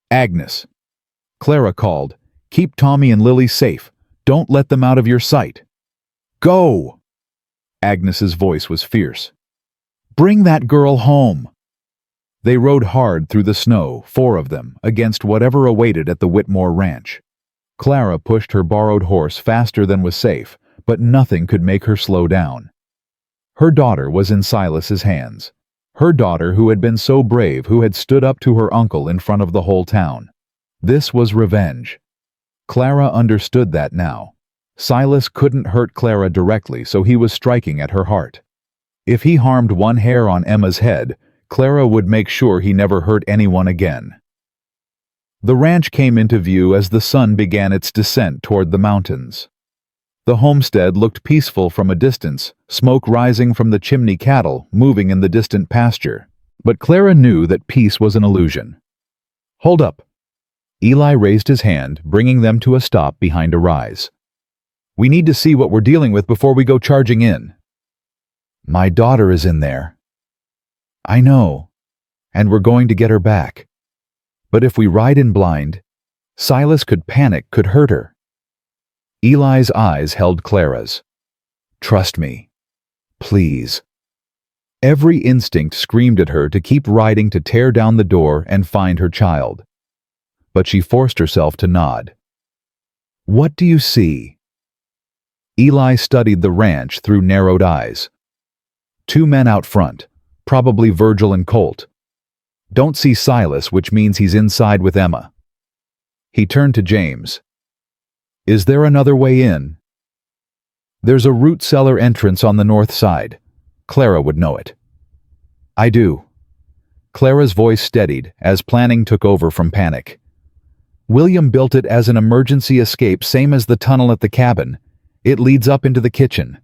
Agnes. Clara called, keep Tommy and Lily safe. Don't let them out of your sight. Go! Agnes's voice was fierce. Bring that girl home. They rode hard through the snow, 4 of them, against whatever awaited at the Whitmore ranch. Clara pushed her borrowed horse faster than was safe, but nothing could make her slow down. Her daughter was in Silas's hands. Her daughter who had been so brave, who had stood up to her uncle in front of the whole town. This was revenge. Clara understood that now. Silas couldn't hurt Clara directly, so he was striking at her heart. If he harmed one hair on Emma's head, Clara would make sure he never hurt anyone again. The ranch came into view as the sun began its descent toward the mountains. The homestead looked peaceful from a distance, smoke rising from the chimney, cattle moving in the distant pasture. But Clara knew that peace was an illusion. Hold up. Eli raised his hand, bringing them to a stop behind a rise. We need to see what we're dealing with before we go charging in. My daughter is in there. I know, and we're going to get her back. But if we ride in blind, Silas could panic, could hurt her. Eli's eyes held Clara's. Trust me. Please. Every instinct screamed at her to keep riding, to tear down the door and find her child. But she forced herself to nod. What do you see? Eli studied the ranch through narrowed eyes. 2 men out front, probably Virgil and Colt. Don't see Silas, which means he's inside with Emma. He turned to James. Is there another way in? There's a root cellar entrance on the north side. Clara would know it. I do. Clara's voice steadied as planning took over from panic. William built it as an emergency escape, same as the tunnel at the cabin. It leads up into the kitchen.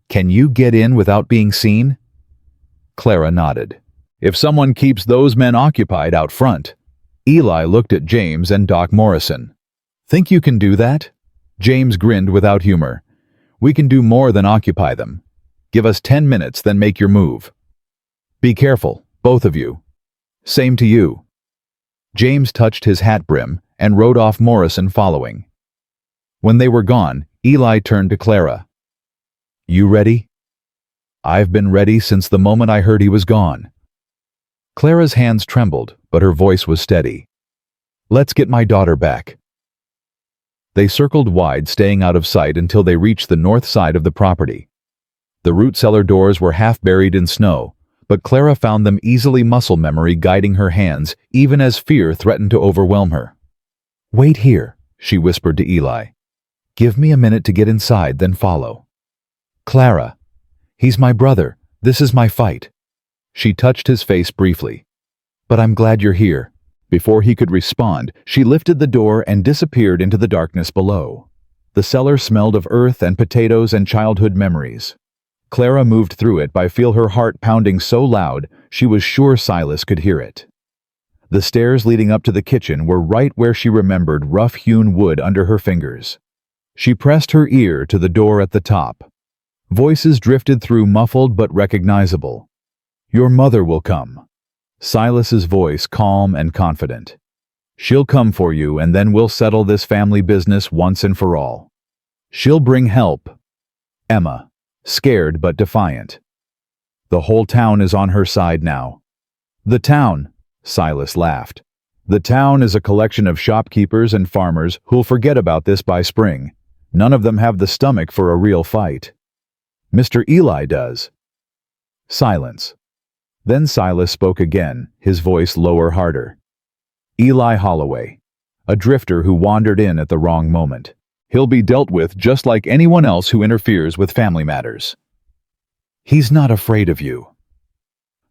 Can you get in without being seen? Clara nodded. If someone keeps those men occupied out front. Eli looked at James and Doc Morrison. "Think you can do that?" James grinned without humor. "We can do more than occupy them. Give us 10 minutes, then make your move. Be careful, both of you." "Same to you." James touched his hat brim and rode off, Morrison following. When they were gone, Eli turned to Clara. "You ready?" "I've been ready since the moment I heard he was gone." Clara's hands trembled, but her voice was steady. "Let's get my daughter back." They circled wide, staying out of sight until they reached the north side of the property. The root cellar doors were half buried in snow, but Clara found them easily, muscle memory guiding her hands even as fear threatened to overwhelm her. "Wait here," she whispered to Eli. "Give me a minute to get inside, then follow." "Clara, he's my brother. This is my fight." She touched his face briefly. "But I'm glad you're here." Before he could respond, she lifted the door and disappeared into the darkness below. The cellar smelled of earth and potatoes and childhood memories. Clara moved through it by feel her heart pounding so loud she was sure Silas could hear it. The stairs leading up to the kitchen were right where she remembered rough-hewn wood under her fingers. She pressed her ear to the door at the top. Voices drifted through, muffled but recognizable. "Your mother will come." Silas's voice calm and confident. "She'll come for you, and then we'll settle this family business once and for all. She'll bring help." Emma, scared but defiant. "The whole town is on her side now." "The town," Silas laughed. "The town is a collection of shopkeepers and farmers who'll forget about this by spring. None of them have the stomach for a real fight. Mr. Eli does." Silence. Then Silas spoke again, his voice lower, harder. "Eli Holloway, a drifter who wandered in at the wrong moment. He'll be dealt with just like anyone else who interferes with family matters. He's not afraid of you."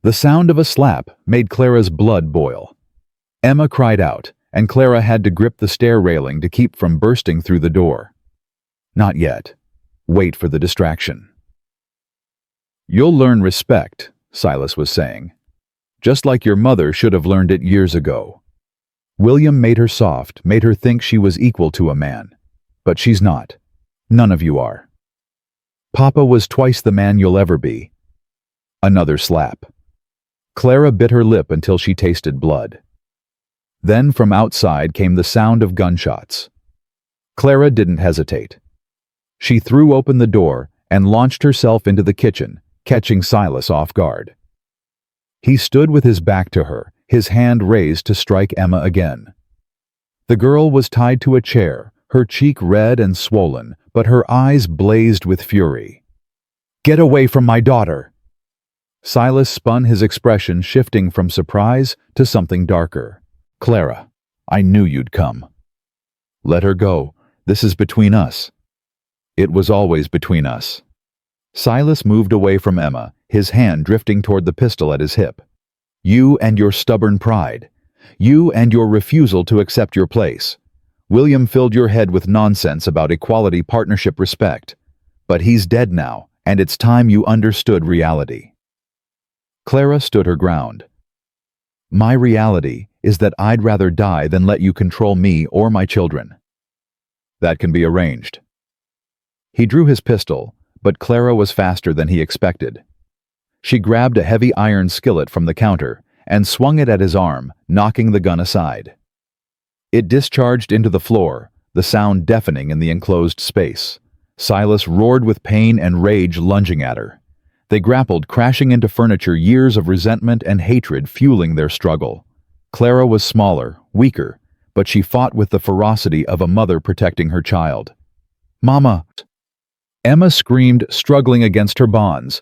The sound of a slap made Clara's blood boil. Emma cried out, and Clara had to grip the stair railing to keep from bursting through the door. "Not yet. Wait for the distraction." "You'll learn respect," Silas was saying. "Just like your mother should have learned it years ago." William made her soft, made her think she was equal to a man. But she's not. None of you are. Papa was twice the man you'll ever be. Another slap. Clara bit her lip until she tasted blood. Then from outside came the sound of gunshots. Clara didn't hesitate. She threw open the door and launched herself into the kitchen, catching Silas off guard. He stood with his back to her, his hand raised to strike Emma again. The girl was tied to a chair, her cheek red and swollen, but her eyes blazed with fury. "Get away from my daughter!" Silas spun, his expression shifting from surprise to something darker. "Clara, I knew you'd come." "Let her go. This is between us." "It was always between us." Silas moved away from Emma, his hand drifting toward the pistol at his hip. "You and your stubborn pride. You and your refusal to accept your place. William filled your head with nonsense about equality, partnership, respect. But he's dead now, and it's time you understood reality." Clara stood her ground. "My reality is that I'd rather die than let you control me or my children." "That can be arranged." He drew his pistol, but Clara was faster than he expected. She grabbed a heavy iron skillet from the counter and swung it at his arm, knocking the gun aside. It discharged into the floor, the sound deafening in the enclosed space. Silas roared with pain and rage, lunging at her. They grappled, crashing into furniture, years of resentment and hatred fueling their struggle. Clara was smaller, weaker, but she fought with the ferocity of a mother protecting her child. "Mama!" Emma screamed, struggling against her bonds.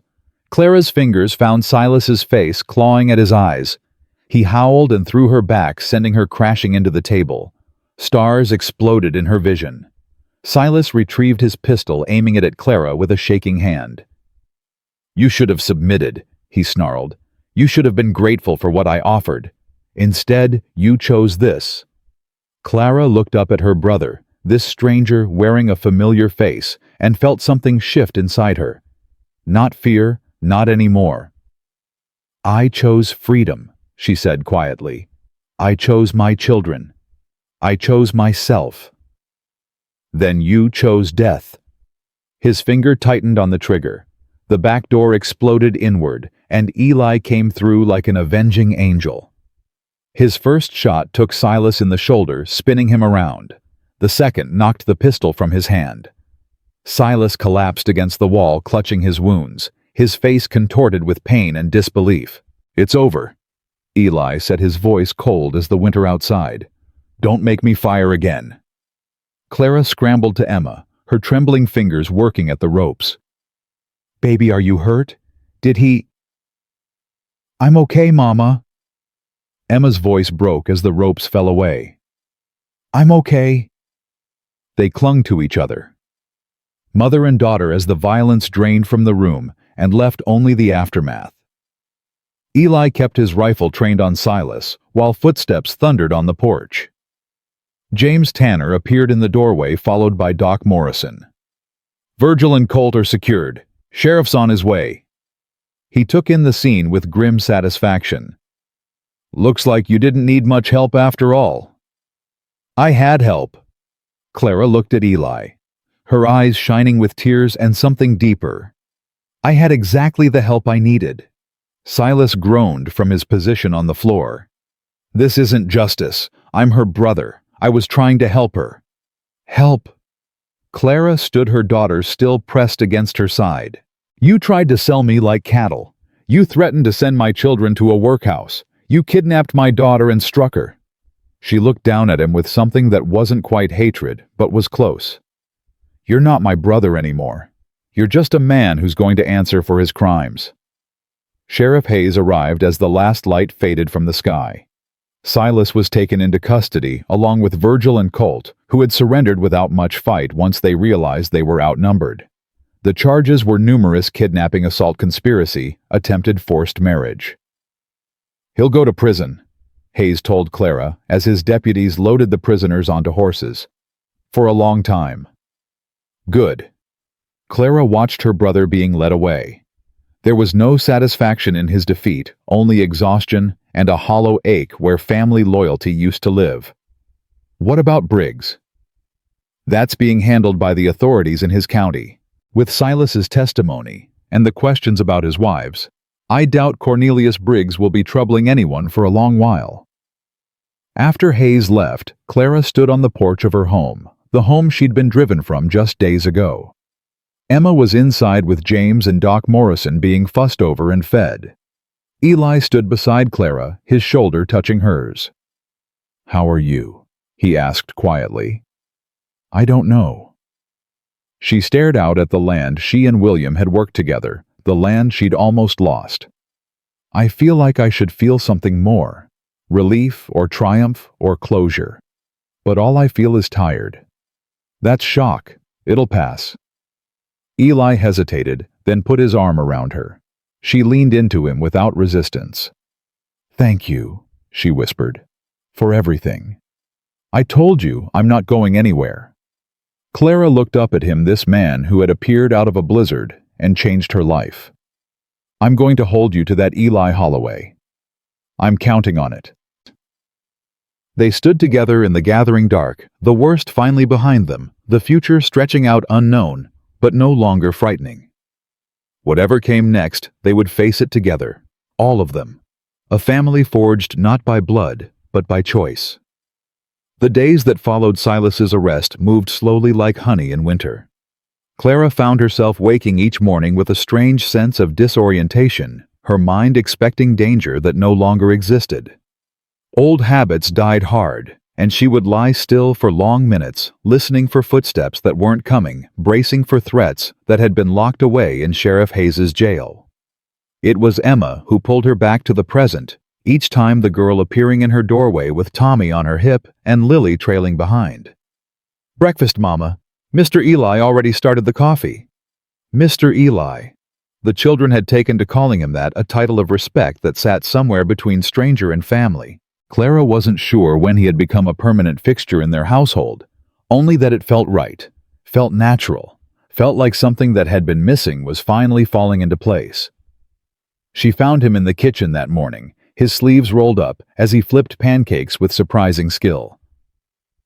Clara's fingers found Silas's face, clawing at his eyes. He howled and threw her back, sending her crashing into the table. Stars exploded in her vision. Silas retrieved his pistol, aiming it at Clara with a shaking hand. "You should have submitted," he snarled. "You should have been grateful for what I offered. Instead, you chose this." Clara looked up at her brother, this stranger wearing a familiar face, and felt something shift inside her. Not fear, not anymore. "I chose freedom," she said quietly. I chose my children. I chose myself. Then you chose death. His finger tightened on the trigger. The back door exploded inward, and Eli came through like an avenging angel. His first shot took Silas in the shoulder, spinning him around. The second knocked the pistol from his hand. Silas collapsed against the wall, clutching his wounds, his face contorted with pain and disbelief. "It's over," Eli said, his voice cold as the winter outside. "Don't make me fire again." Clara scrambled to Emma, her trembling fingers working at the ropes. "Baby, are you hurt? Did he—" "I'm okay, Mama." Emma's voice broke as the ropes fell away. "I'm okay." They clung to each other, mother and daughter, as the violence drained from the room and left only the aftermath. Eli kept his rifle trained on Silas, while footsteps thundered on the porch. James Tanner appeared in the doorway, followed by Doc Morrison. "Virgil and Colt are secured. Sheriff's on his way." He took in the scene with grim satisfaction. "Looks like you didn't need much help after all." "I had help." Clara looked at Eli, her eyes shining with tears and something deeper. "I had exactly the help I needed." Silas groaned from his position on the floor. "This isn't justice. I'm her brother. I was trying to help her." "Help?" Clara stood, her daughter still pressed against her side. "You tried to sell me like cattle. You threatened to send my children to a workhouse. You kidnapped my daughter and struck her." She looked down at him with something that wasn't quite hatred, but was close. "You're not my brother anymore. You're just a man who's going to answer for his crimes." Sheriff Hayes arrived as the last light faded from the sky. Silas was taken into custody, along with Virgil and Colt, who had surrendered without much fight once they realized they were outnumbered. The charges were numerous: kidnapping, assault, conspiracy, attempted forced marriage. "He'll go to prison," Hayes told Clara as his deputies loaded the prisoners onto horses. "For a long time." "Good." Clara watched her brother being led away. There was no satisfaction in his defeat, only exhaustion and a hollow ache where family loyalty used to live. "What about Briggs?" "That's being handled by the authorities in his county. With Silas's testimony and the questions about his wives, I doubt Cornelius Briggs will be troubling anyone for a long while." After Hayes left, Clara stood on the porch of her home, the home she'd been driven from just days ago. Emma was inside with James and Doc Morrison being fussed over and fed. Eli stood beside Clara, his shoulder touching hers. "How are you?" he asked quietly. "I don't know." She stared out at the land she and William had worked together, the land she'd almost lost. "I feel like I should feel something more, relief or triumph or closure. But all I feel is tired." "That's shock. It'll pass." Eli hesitated, then put his arm around her. She leaned into him without resistance. "Thank you," she whispered, "for everything. I told you I'm not going anywhere." Clara looked up at him, this man who had appeared out of a blizzard and changed her life. "I'm going to hold you to that, Eli Holloway. I'm counting on it." They stood together in the gathering dark, the worst finally behind them, the future stretching out unknown, but no longer frightening. Whatever came next, they would face it together, all of them. A family forged not by blood, but by choice. The days that followed Silas's arrest moved slowly like honey in winter. Clara found herself waking each morning with a strange sense of disorientation, her mind expecting danger that no longer existed. Old habits died hard, and she would lie still for long minutes, listening for footsteps that weren't coming, bracing for threats that had been locked away in Sheriff Hayes's jail. It was Emma who pulled her back to the present, each time the girl appearing in her doorway with Tommy on her hip and Lily trailing behind. "Breakfast, Mama. Mr. Eli already started the coffee." Mr. Eli. The children had taken to calling him that, a title of respect that sat somewhere between stranger and family. Clara wasn't sure when he had become a permanent fixture in their household, only that it felt right, felt natural, felt like something that had been missing was finally falling into place. She found him in the kitchen that morning, his sleeves rolled up as he flipped pancakes with surprising skill.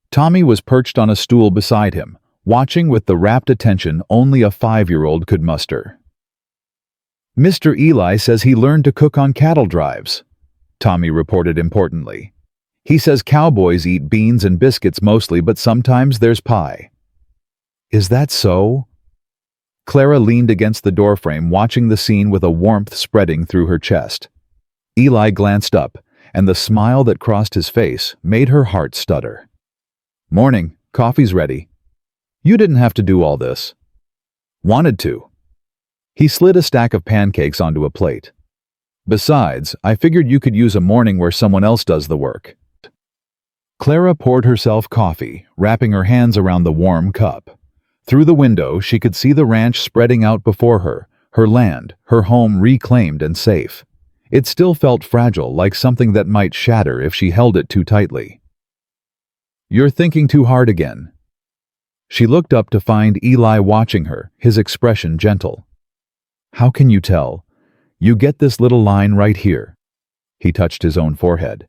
Tommy was perched on a stool beside him, watching with the rapt attention only a 5-year-old could muster. "Mr. Eli says he learned to cook on cattle drives," Tommy reported importantly. "He says cowboys eat beans and biscuits mostly, but sometimes there's pie." "Is that so?" Clara leaned against the doorframe, watching the scene with a warmth spreading through her chest. Eli glanced up, and the smile that crossed his face made her heart stutter. "Morning, coffee's ready. You didn't have to do all this." "Wanted to." He slid a stack of pancakes onto a plate. "Besides, I figured you could use a morning where someone else does the work." Clara poured herself coffee, wrapping her hands around the warm cup. Through the window, she could see the ranch spreading out before her land, her home reclaimed and safe. It still felt fragile, like something that might shatter if she held it too tightly. "You're thinking too hard again." She looked up to find Eli watching her, his expression gentle. "How can you tell? You get this little line right here." He touched his own forehead.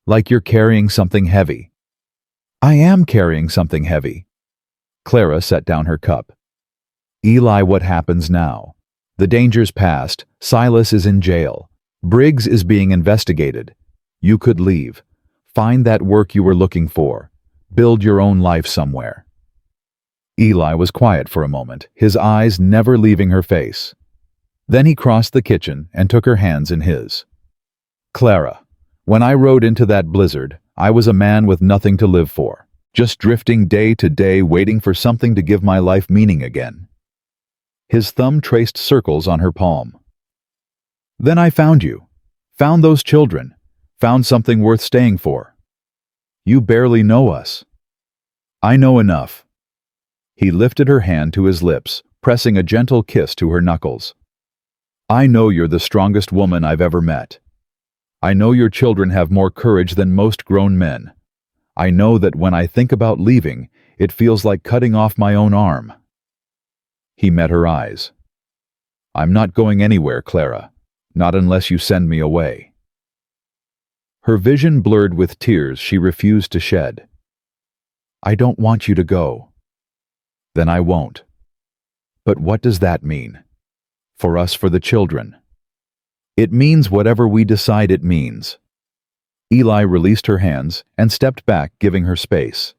"Like you're carrying something heavy." "I am carrying something heavy." Clara set down her cup. "Eli, what happens now? The danger's past. Silas is in jail. Briggs is being investigated. You could leave. Find that work you were looking for. Build your own life somewhere." Eli was quiet for a moment, his eyes never leaving her face. Then he crossed the kitchen and took her hands in his. "Clara, when I rode into that blizzard, I was a man with nothing to live for, just drifting day to day, waiting for something to give my life meaning again." His thumb traced circles on her palm. "Then I found you. Found those children. Found something worth staying for. You barely know us." "I know enough." He lifted her hand to his lips, pressing a gentle kiss to her knuckles. "I know you're the strongest woman I've ever met. I know your children have more courage than most grown men. I know that when I think about leaving, it feels like cutting off my own arm." He met her eyes. "I'm not going anywhere, Clara. Not unless you send me away." Her vision blurred with tears she refused to shed. "I don't want you to go." "Then I won't." "But what does that mean? For us, for the children?" "It means whatever we decide it means." Eli released her hands and stepped back, giving her space.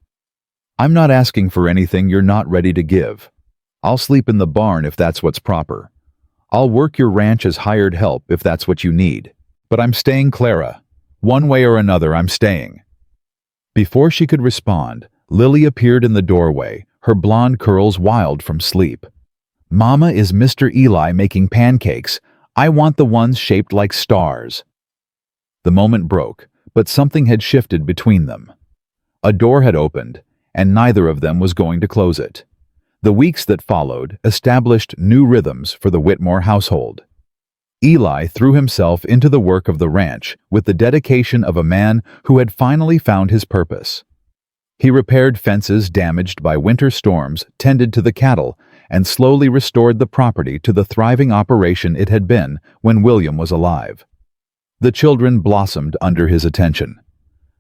"I'm not asking for anything you're not ready to give. I'll sleep in the barn if that's what's proper. I'll work your ranch as hired help if that's what you need. But I'm staying, Clara. One way or another, I'm staying." Before she could respond, Lily appeared in the doorway, her blonde curls wild from sleep. "Mama, is Mr. Eli making pancakes? I want the ones shaped like stars." The moment broke, but something had shifted between them. A door had opened, and neither of them was going to close it. The weeks that followed established new rhythms for the Whitmore household. Eli threw himself into the work of the ranch with the dedication of a man who had finally found his purpose. He repaired fences damaged by winter storms, tended to the cattle, and slowly restored the property to the thriving operation it had been when William was alive. The children blossomed under his attention.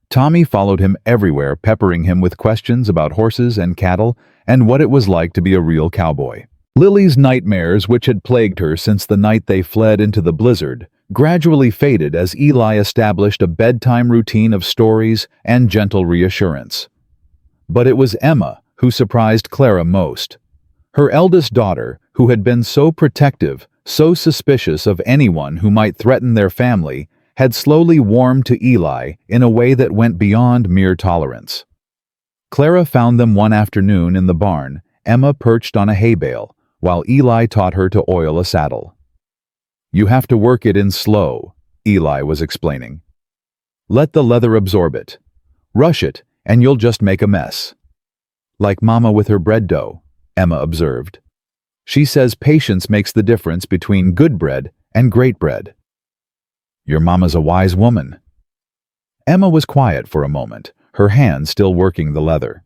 Tommy followed him everywhere, peppering him with questions about horses and cattle and what it was like to be a real cowboy. Lily's nightmares, which had plagued her since the night they fled into the blizzard, gradually faded as Eli established a bedtime routine of stories and gentle reassurance. But it was Emma who surprised Clara most. Her eldest daughter, who had been so protective, so suspicious of anyone who might threaten their family, had slowly warmed to Eli in a way that went beyond mere tolerance. Clara found them one afternoon in the barn, Emma perched on a hay bale, while Eli taught her to oil a saddle. "You have to work it in slow," Eli was explaining. "Let the leather absorb it. Rush it, and you'll just make a mess." "Like Mama with her bread dough," Emma observed. "She says patience makes the difference between good bread and great bread." "Your Mama's a wise woman." Emma was quiet for a moment, her hand still working the leather.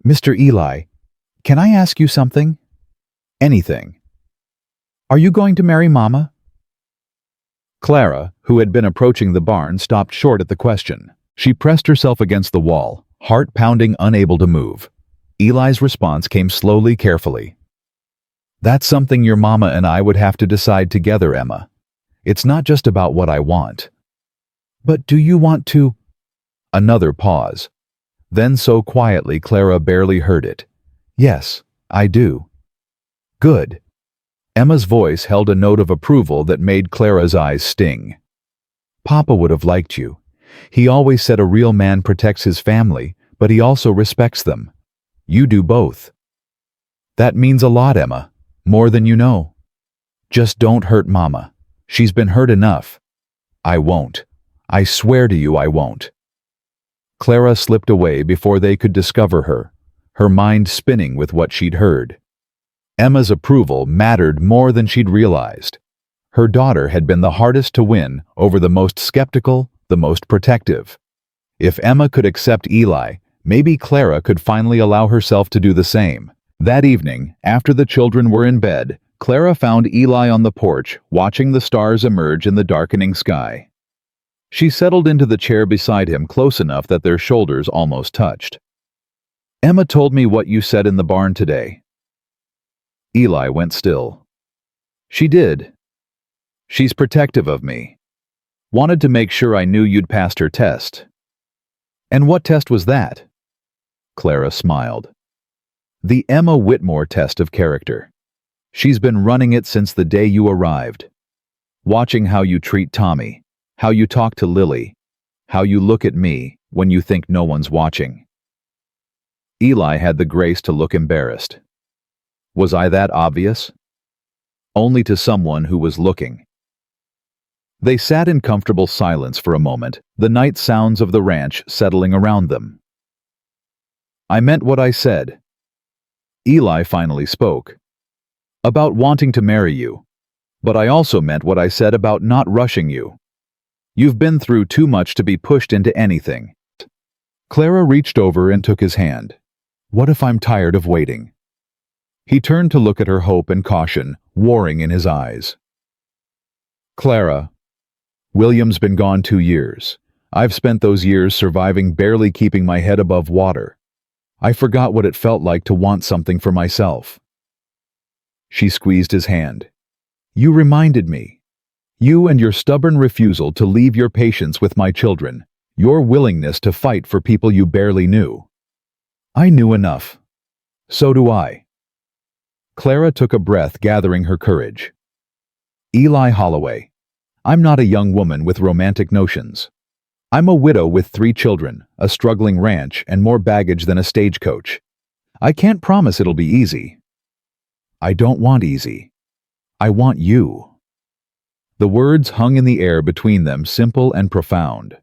"Mr. Eli, can I ask you something?" "Anything." "Are you going to marry Mama?" Clara, who had been approaching the barn, stopped short at the question. She pressed herself against the wall, heart pounding, unable to move. Eli's response came slowly, carefully. That's something your mama and I would have to decide together, Emma. It's not just about what I want. But do you want to? Another pause. Then so quietly Clara barely heard it. Yes, I do. Good. Emma's voice held a note of approval that made Clara's eyes sting. Papa would have liked you. He always said a real man protects his family, but he also respects them. You do both. That means a lot, Emma. More than you know. Just don't hurt Mama. She's been hurt enough. I won't. I swear to you I won't. Clara slipped away before they could discover her mind spinning with what she'd heard. Emma's approval mattered more than she'd realized. Her daughter had been the hardest to win over the most skeptical, the most protective. If Emma could accept Eli, maybe Clara could finally allow herself to do the same. That evening, after the children were in bed, Clara found Eli on the porch, watching the stars emerge in the darkening sky. She settled into the chair beside him close enough that their shoulders almost touched. Emma told me what you said in the barn today. Eli went still. She did. She's protective of me. Wanted to make sure I knew you'd passed her test. And what test was that? Clara smiled. The Emma Whitmore test of character. She's been running it since the day you arrived. Watching how you treat Tommy, how you talk to Lily, how you look at me when you think no one's watching. Eli had the grace to look embarrassed. Was I that obvious? Only to someone who was looking. They sat in comfortable silence for a moment, the night sounds of the ranch settling around them. I meant what I said. Eli finally spoke. About wanting to marry you. But I also meant what I said about not rushing you. You've been through too much to be pushed into anything. Clara reached over and took his hand. What if I'm tired of waiting? He turned to look at her, hope and caution warring in his eyes. Clara, William's been gone 2 years. I've spent those years surviving, barely keeping my head above water. I forgot what it felt like to want something for myself. She squeezed his hand. You reminded me. You and your stubborn refusal to leave your patience with my children, your willingness to fight for people you barely knew. I knew enough. So do I. Clara took a breath, gathering her courage. Eli Holloway, I'm not a young woman with romantic notions. I'm a widow with 3 children, a struggling ranch, and more baggage than a stagecoach. I can't promise it'll be easy. I don't want easy. I want you. The words hung in the air between them, simple and profound.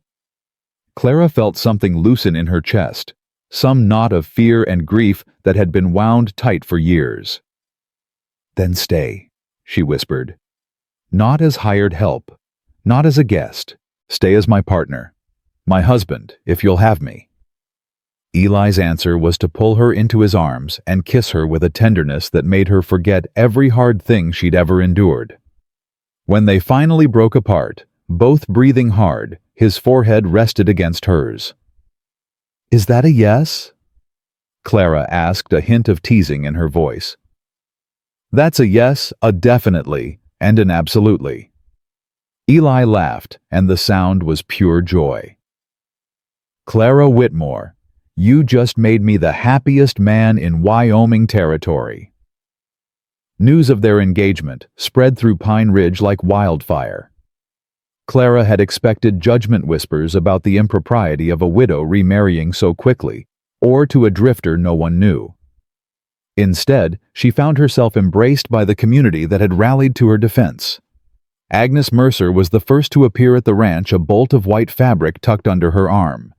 Clara felt something loosen in her chest, some knot of fear and grief that had been wound tight for years. Then stay, she whispered. Not as hired help, not as a guest. Stay as my partner, my husband, if you'll have me. Eli's answer was to pull her into his arms and kiss her with a tenderness that made her forget every hard thing she'd ever endured. When they finally broke apart, both breathing hard, his forehead rested against hers. Is that a yes? Clara asked, a hint of teasing in her voice. That's a yes, a definitely, and an absolutely. Eli laughed, and the sound was pure joy. Clara Whitmore, you just made me the happiest man in Wyoming territory. News of their engagement spread through Pine Ridge like wildfire. Clara had expected judgment whispers about the impropriety of a widow remarrying so quickly, or to a drifter no one knew. Instead, she found herself embraced by the community that had rallied to her defense. Agnes Mercer was the first to appear at the ranch, a bolt of white fabric tucked under her arm.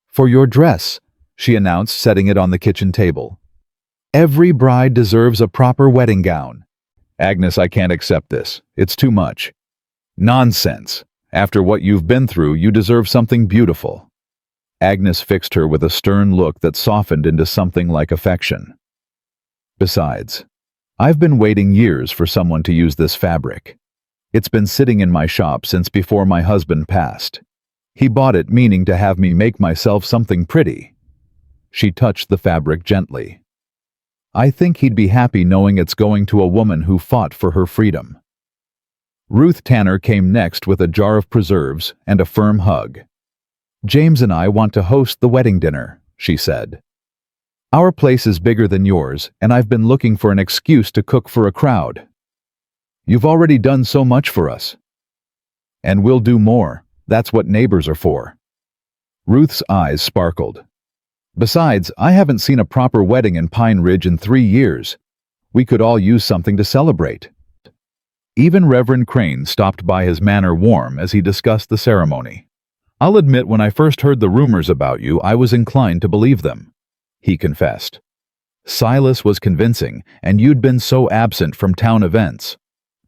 For your dress, she announced, setting it on the kitchen table. Every bride deserves a proper wedding gown. Agnes, I can't accept this. It's too much. Nonsense. After what you've been through, you deserve something beautiful. Agnes fixed her with a stern look that softened into something like affection. Besides, I've been waiting years for someone to use this fabric. It's been sitting in my shop since before my husband passed. He bought it meaning to have me make myself something pretty." She touched the fabric gently. "I think he'd be happy knowing it's going to a woman who fought for her freedom." Ruth Tanner came next with a jar of preserves and a firm hug. "James and I want to host the wedding dinner," she said. "Our place is bigger than yours, and I've been looking for an excuse to cook for a crowd." "You've already done so much for us." "And we'll do more. That's what neighbors are for." Ruth's eyes sparkled. "Besides, I haven't seen a proper wedding in Pine Ridge in 3 years. We could all use something to celebrate." Even Reverend Crane stopped by, his manner warm as he discussed the ceremony. "I'll admit, when I first heard the rumors about you, I was inclined to believe them," he confessed. "Silas was convincing, and you'd been so absent from town events.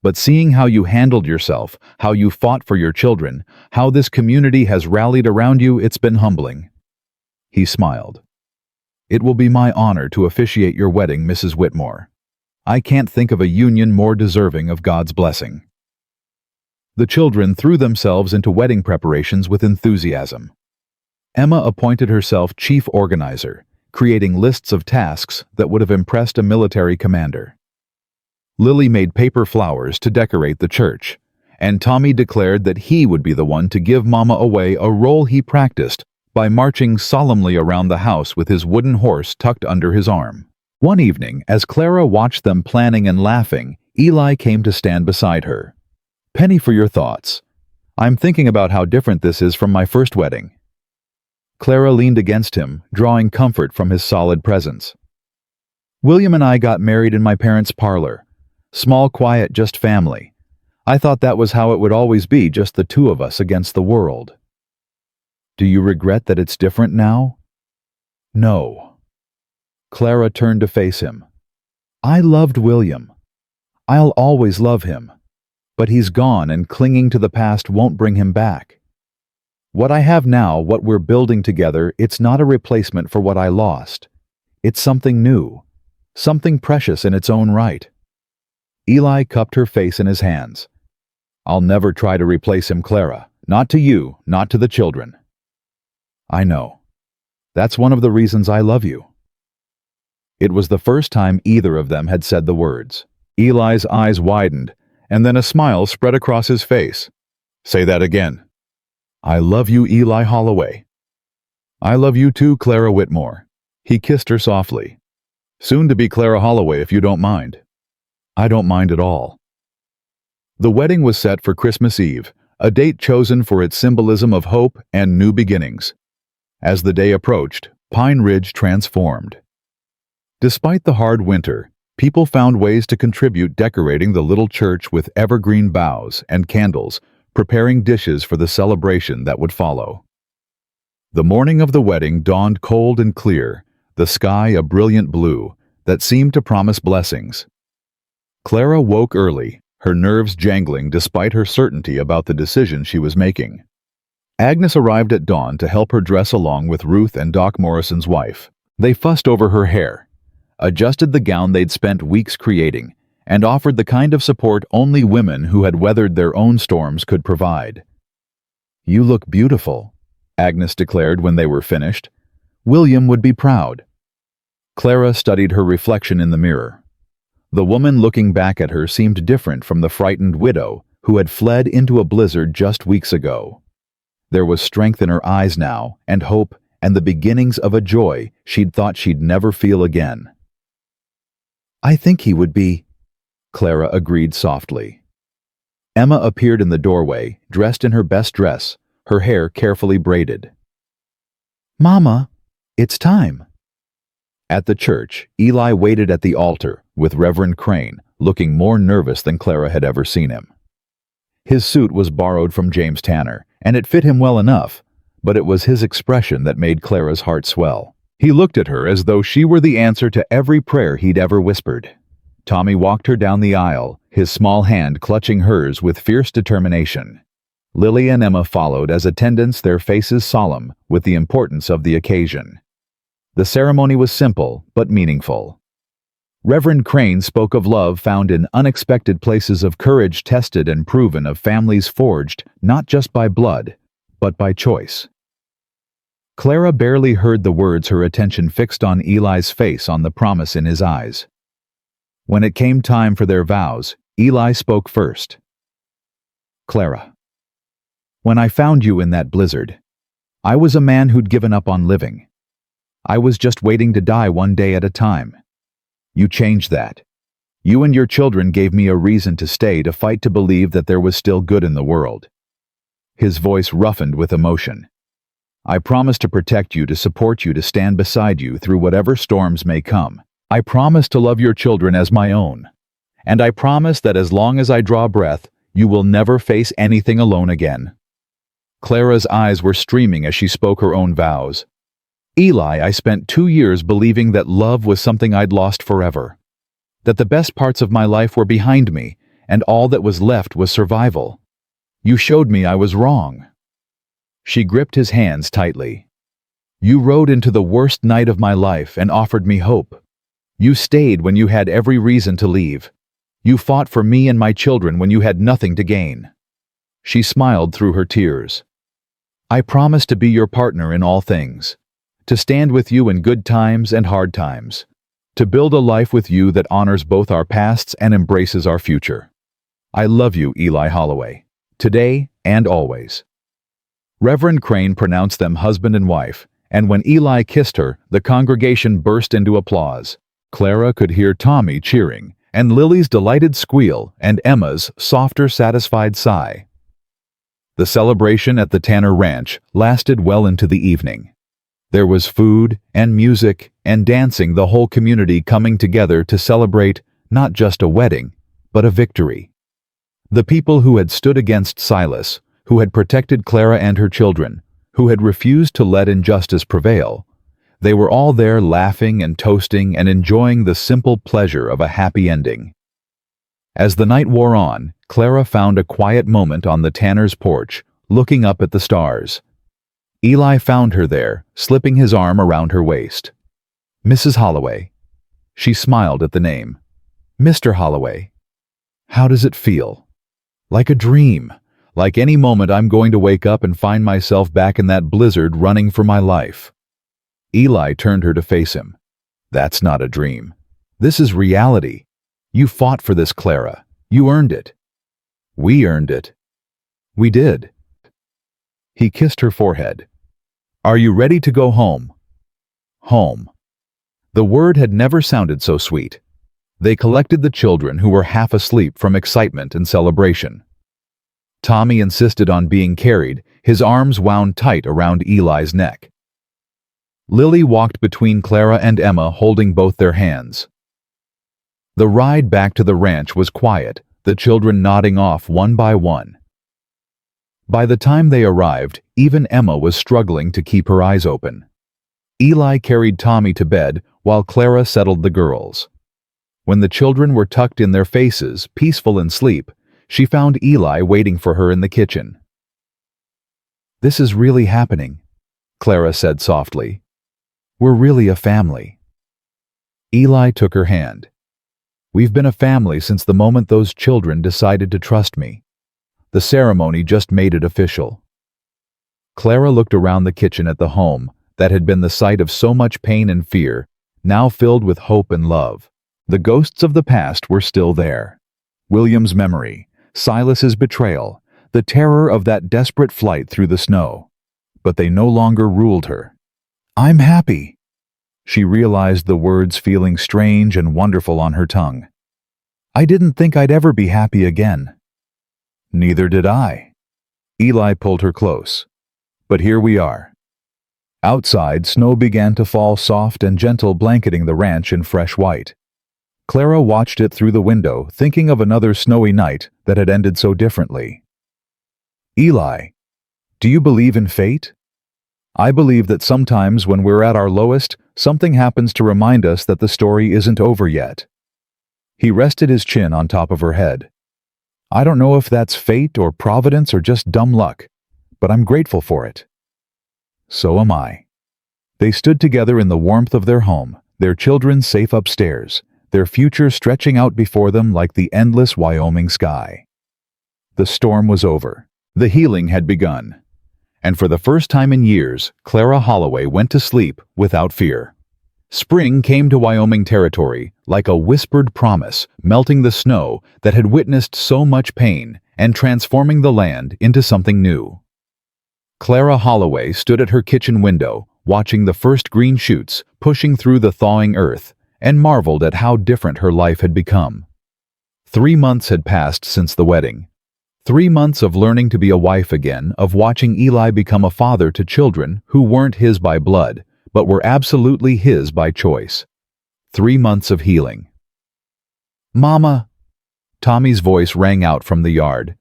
But seeing how you handled yourself, how you fought for your children, how this community has rallied around you, it's been humbling." He smiled. "It will be my honor to officiate your wedding, Mrs. Whitmore. I can't think of a union more deserving of God's blessing." The children threw themselves into wedding preparations with enthusiasm. Emma appointed herself chief organizer, creating lists of tasks that would have impressed a military commander. Lily made paper flowers to decorate the church, and Tommy declared that he would be the one to give Mama away, a role he practiced by marching solemnly around the house with his wooden horse tucked under his arm. One evening, as Clara watched them planning and laughing, Eli came to stand beside her. "Penny, for your thoughts. I'm thinking about how different this is from my first wedding." Clara leaned against him, drawing comfort from his solid presence. "William and I got married in my parents' parlor. Small, quiet, just family. I thought that was how it would always be, just the two of us against the world." "Do you regret that it's different now?" "No." Clara turned to face him. "I loved William. I'll always love him. But he's gone, and clinging to the past won't bring him back. What I have now, what we're building together, it's not a replacement for what I lost. It's something new, something precious in its own right." Eli cupped her face in his hands. "I'll never try to replace him, Clara. Not to you, not to the children." "I know. That's one of the reasons I love you." It was the first time either of them had said the words. Eli's eyes widened, and then a smile spread across his face. "Say that again." "I love you, Eli Holloway." "I love you too, Clara Whitmore." He kissed her softly. "Soon to be Clara Holloway, if you don't mind." "I don't mind at all." The wedding was set for Christmas Eve, a date chosen for its symbolism of hope and new beginnings. As the day approached, Pine Ridge transformed. Despite the hard winter, people found ways to contribute, decorating the little church with evergreen boughs and candles, preparing dishes for the celebration that would follow. The morning of the wedding dawned cold and clear, the sky a brilliant blue that seemed to promise blessings. Clara woke early, her nerves jangling despite her certainty about the decision she was making. Agnes arrived at dawn to help her dress along with Ruth and Doc Morrison's wife. They fussed over her hair, adjusted the gown they'd spent weeks creating, and offered the kind of support only women who had weathered their own storms could provide. "You look beautiful," Agnes declared when they were finished. "William would be proud." Clara studied her reflection in the mirror. The woman looking back at her seemed different from the frightened widow who had fled into a blizzard just weeks ago. There was strength in her eyes now, and hope, and the beginnings of a joy she'd thought she'd never feel again. "I think he would be," Clara agreed softly. Emma appeared in the doorway, dressed in her best dress, her hair carefully braided. "Mama, it's time." At the church, Eli waited at the altar with Reverend Crane, looking more nervous than Clara had ever seen him. His suit was borrowed from James Tanner, and it fit him well enough, but it was his expression that made Clara's heart swell. He looked at her as though she were the answer to every prayer he'd ever whispered. Tommy walked her down the aisle, his small hand clutching hers with fierce determination. Lily and Emma followed as attendants, their faces solemn with the importance of the occasion. The ceremony was simple but meaningful. Reverend Crane spoke of love found in unexpected places, of courage tested and proven, of families forged not just by blood, but by choice. Clara barely heard the words, her attention fixed on Eli's face, on the promise in his eyes. When it came time for their vows, Eli spoke first. "Clara, when I found you in that blizzard, I was a man who'd given up on living. I was just waiting to die one day at a time. You changed that. You and your children gave me a reason to stay, to fight, to believe that there was still good in the world." His voice roughened with emotion. "I promise to protect you, to support you, to stand beside you through whatever storms may come. I promise to love your children as my own. And I promise that as long as I draw breath, you will never face anything alone again." Clara's eyes were streaming as she spoke her own vows. "Eli, I spent 2 years believing that love was something I'd lost forever. That the best parts of my life were behind me, and all that was left was survival. You showed me I was wrong." She gripped his hands tightly. "You rode into the worst night of my life and offered me hope. You stayed when you had every reason to leave. You fought for me and my children when you had nothing to gain." She smiled through her tears. "I promise to be your partner in all things. To stand with you in good times and hard times. To build a life with you that honors both our pasts and embraces our future. I love you, Eli Holloway, today and always." Reverend Crane pronounced them husband and wife, and when Eli kissed her, the congregation burst into applause. Clara could hear Tommy cheering, and Lily's delighted squeal, and Emma's softer, satisfied sigh. The celebration at the Tanner Ranch lasted well into the evening. There was food and music and dancing, the whole community coming together to celebrate not just a wedding, but a victory. The people who had stood against Silas, who had protected Clara and her children, who had refused to let injustice prevail, they were all there laughing and toasting and enjoying the simple pleasure of a happy ending. As the night wore on, Clara found a quiet moment on the Tanner's porch, looking up at the stars. Eli found her there, slipping his arm around her waist. "Mrs. Holloway." She smiled at the name. "Mr. Holloway. How does it feel?" "Like a dream. Like any moment I'm going to wake up and find myself back in that blizzard running for my life." Eli turned her to face him. "That's not a dream. This is reality. You fought for this, Clara. You earned it." "We earned it." "We did." He kissed her forehead. "Are you ready to go home?" Home. The word had never sounded so sweet. They collected the children, who were half asleep from excitement and celebration. Tommy insisted on being carried, his arms wound tight around Eli's neck. Lily walked between Clara and Emma, holding both their hands. The ride back to the ranch was quiet, the children nodding off one by one. By the time they arrived, even Emma was struggling to keep her eyes open. Eli carried Tommy to bed while Clara settled the girls. When the children were tucked in their faces, peaceful in sleep, she found Eli waiting for her in the kitchen. "This is really happening," Clara said softly. "We're really a family." Eli took her hand. "We've been a family since the moment those children decided to trust me. The ceremony just made it official." Clara looked around the kitchen at the home that had been the site of so much pain and fear, now filled with hope and love. The ghosts of the past were still there. William's memory, Silas's betrayal, the terror of that desperate flight through the snow. But they no longer ruled her. "I'm happy." She realized the words feeling strange and wonderful on her tongue. "I didn't think I'd ever be happy again." "Neither did I." Eli pulled her close. "But here we are." Outside, snow began to fall, soft and gentle, blanketing the ranch in fresh white. Clara watched it through the window, thinking of another snowy night that had ended so differently. "Eli, do you believe in fate?" "I believe that sometimes when we're at our lowest, something happens to remind us that the story isn't over yet." He rested his chin on top of her head. "I don't know if that's fate or providence or just dumb luck, but I'm grateful for it." "So am I." They stood together in the warmth of their home, their children safe upstairs, their future stretching out before them like the endless Wyoming sky. The storm was over. The healing had begun. And for the first time in years, Clara Holloway went to sleep without fear. Spring came to Wyoming territory like a whispered promise, melting the snow that had witnessed so much pain and transforming the land into something new. Clara Holloway stood at her kitchen window, watching the first green shoots pushing through the thawing earth, and marveled at how different her life had become. 3 months had passed since the wedding. 3 months of learning to be a wife again, of watching Eli become a father to children who weren't his by blood, but were absolutely his by choice. 3 months of healing. "Mama!" Tommy's voice rang out from the yard.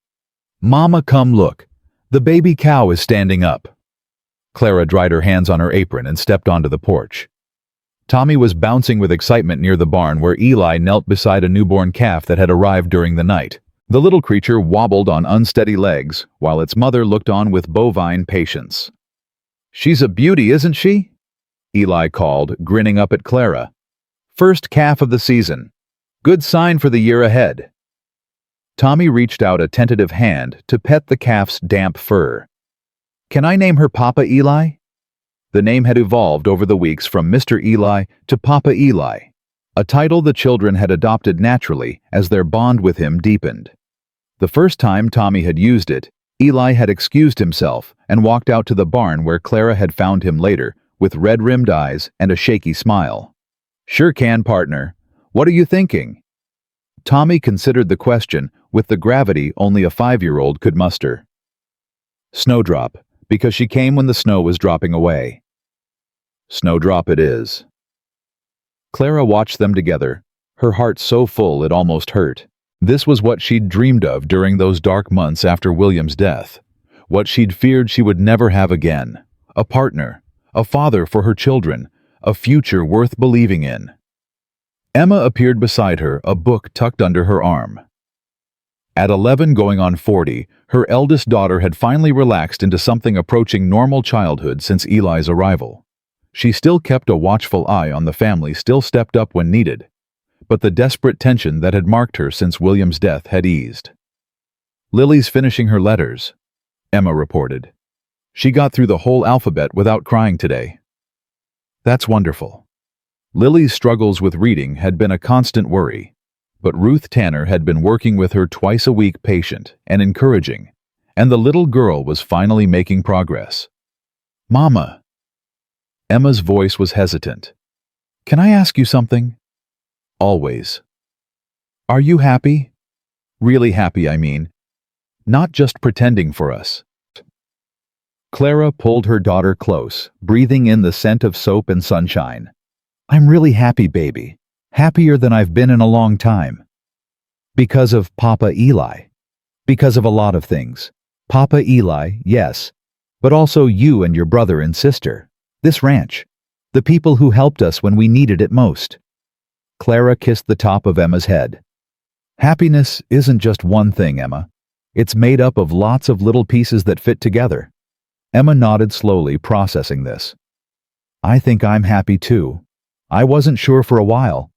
"Mama, come look. The baby cow is standing up." Clara dried her hands on her apron and stepped onto the porch. Tommy was bouncing with excitement near the barn where Eli knelt beside a newborn calf that had arrived during the night. The little creature wobbled on unsteady legs, while its mother looked on with bovine patience. "She's a beauty, isn't she?" Eli called, grinning up at Clara. "First calf of the season. Good sign for the year ahead." Tommy reached out a tentative hand to pet the calf's damp fur. "Can I name her Papa Eli?" The name had evolved over the weeks from Mr. Eli to Papa Eli, a title the children had adopted naturally as their bond with him deepened. The first time Tommy had used it, Eli had excused himself and walked out to the barn where Clara had found him later, with red-rimmed eyes and a shaky smile. "Sure can, partner. What are you thinking?" Tommy considered the question with the gravity only a 5-year-old could muster. "Snowdrop, because she came when the snow was dropping away." "Snowdrop it is." Clara watched them together, her heart so full it almost hurt. This was what she'd dreamed of during those dark months after William's death, what she'd feared she would never have again: a partner, a father for her children, a future worth believing in. Emma appeared beside her, a book tucked under her arm. At 11 going on 40, her eldest daughter had finally relaxed into something approaching normal childhood since Eli's arrival. She still kept a watchful eye on the family, still stepped up when needed. But the desperate tension that had marked her since William's death had eased. "Lily's finishing her letters," Emma reported. "She got through the whole alphabet without crying today." "That's wonderful." Lily's struggles with reading had been a constant worry, but Ruth Tanner had been working with her twice a week, patient and encouraging, and the little girl was finally making progress. "Mama." Emma's voice was hesitant. "Can I ask you something?" "Always." "Are you happy? Really happy, I mean. Not just pretending for us." Clara pulled her daughter close, breathing in the scent of soap and sunshine. "I'm really happy, baby. Happier than I've been in a long time." "Because of Papa Eli." "Because of a lot of things. Papa Eli, yes, but also you and your brother and sister. This ranch. The people who helped us when we needed it most." Clara kissed the top of Emma's head. "Happiness isn't just one thing, Emma. It's made up of lots of little pieces that fit together." Emma nodded slowly, processing this. "I think I'm happy too. I wasn't sure for a while,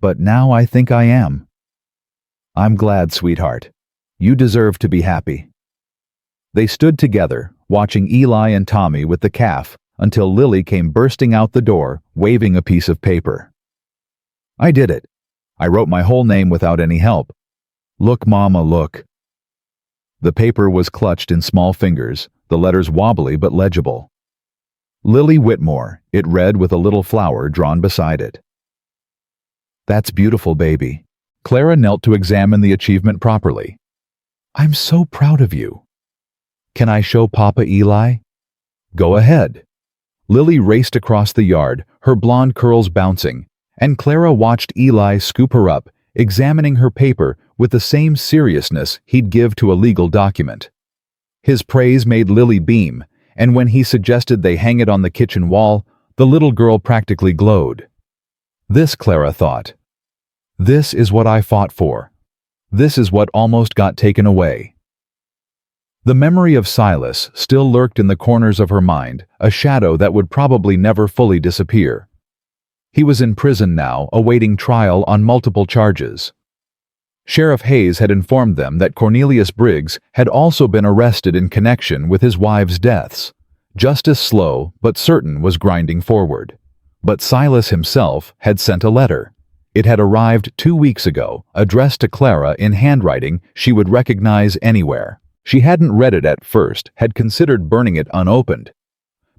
but now I think I am." "I'm glad, sweetheart. You deserve to be happy." They stood together, watching Eli and Tommy with the calf, until Lily came bursting out the door, waving a piece of paper. "I did it. I wrote my whole name without any help. Look, Mama, look." The paper was clutched in small fingers, the letters wobbly but legible. "Lily Whitmore," it read with a little flower drawn beside it. "That's beautiful, baby." Clara knelt to examine the achievement properly. "I'm so proud of you." "Can I show Papa Eli?" "Go ahead." Lily raced across the yard, her blonde curls bouncing, and Clara watched Eli scoop her up, examining her paper with the same seriousness he'd give to a legal document. His praise made Lily beam, and when he suggested they hang it on the kitchen wall, the little girl practically glowed. This, Clara thought. This is what I fought for. This is what almost got taken away. The memory of Silas still lurked in the corners of her mind, a shadow that would probably never fully disappear. He was in prison now, awaiting trial on multiple charges. Sheriff Hayes had informed them that Cornelius Briggs had also been arrested in connection with his wives' deaths. Justice, slow but certain, was grinding forward. But Silas himself had sent a letter. It had arrived 2 weeks ago, addressed to Clara in handwriting she would recognize anywhere. She hadn't read it at first, had considered burning it unopened.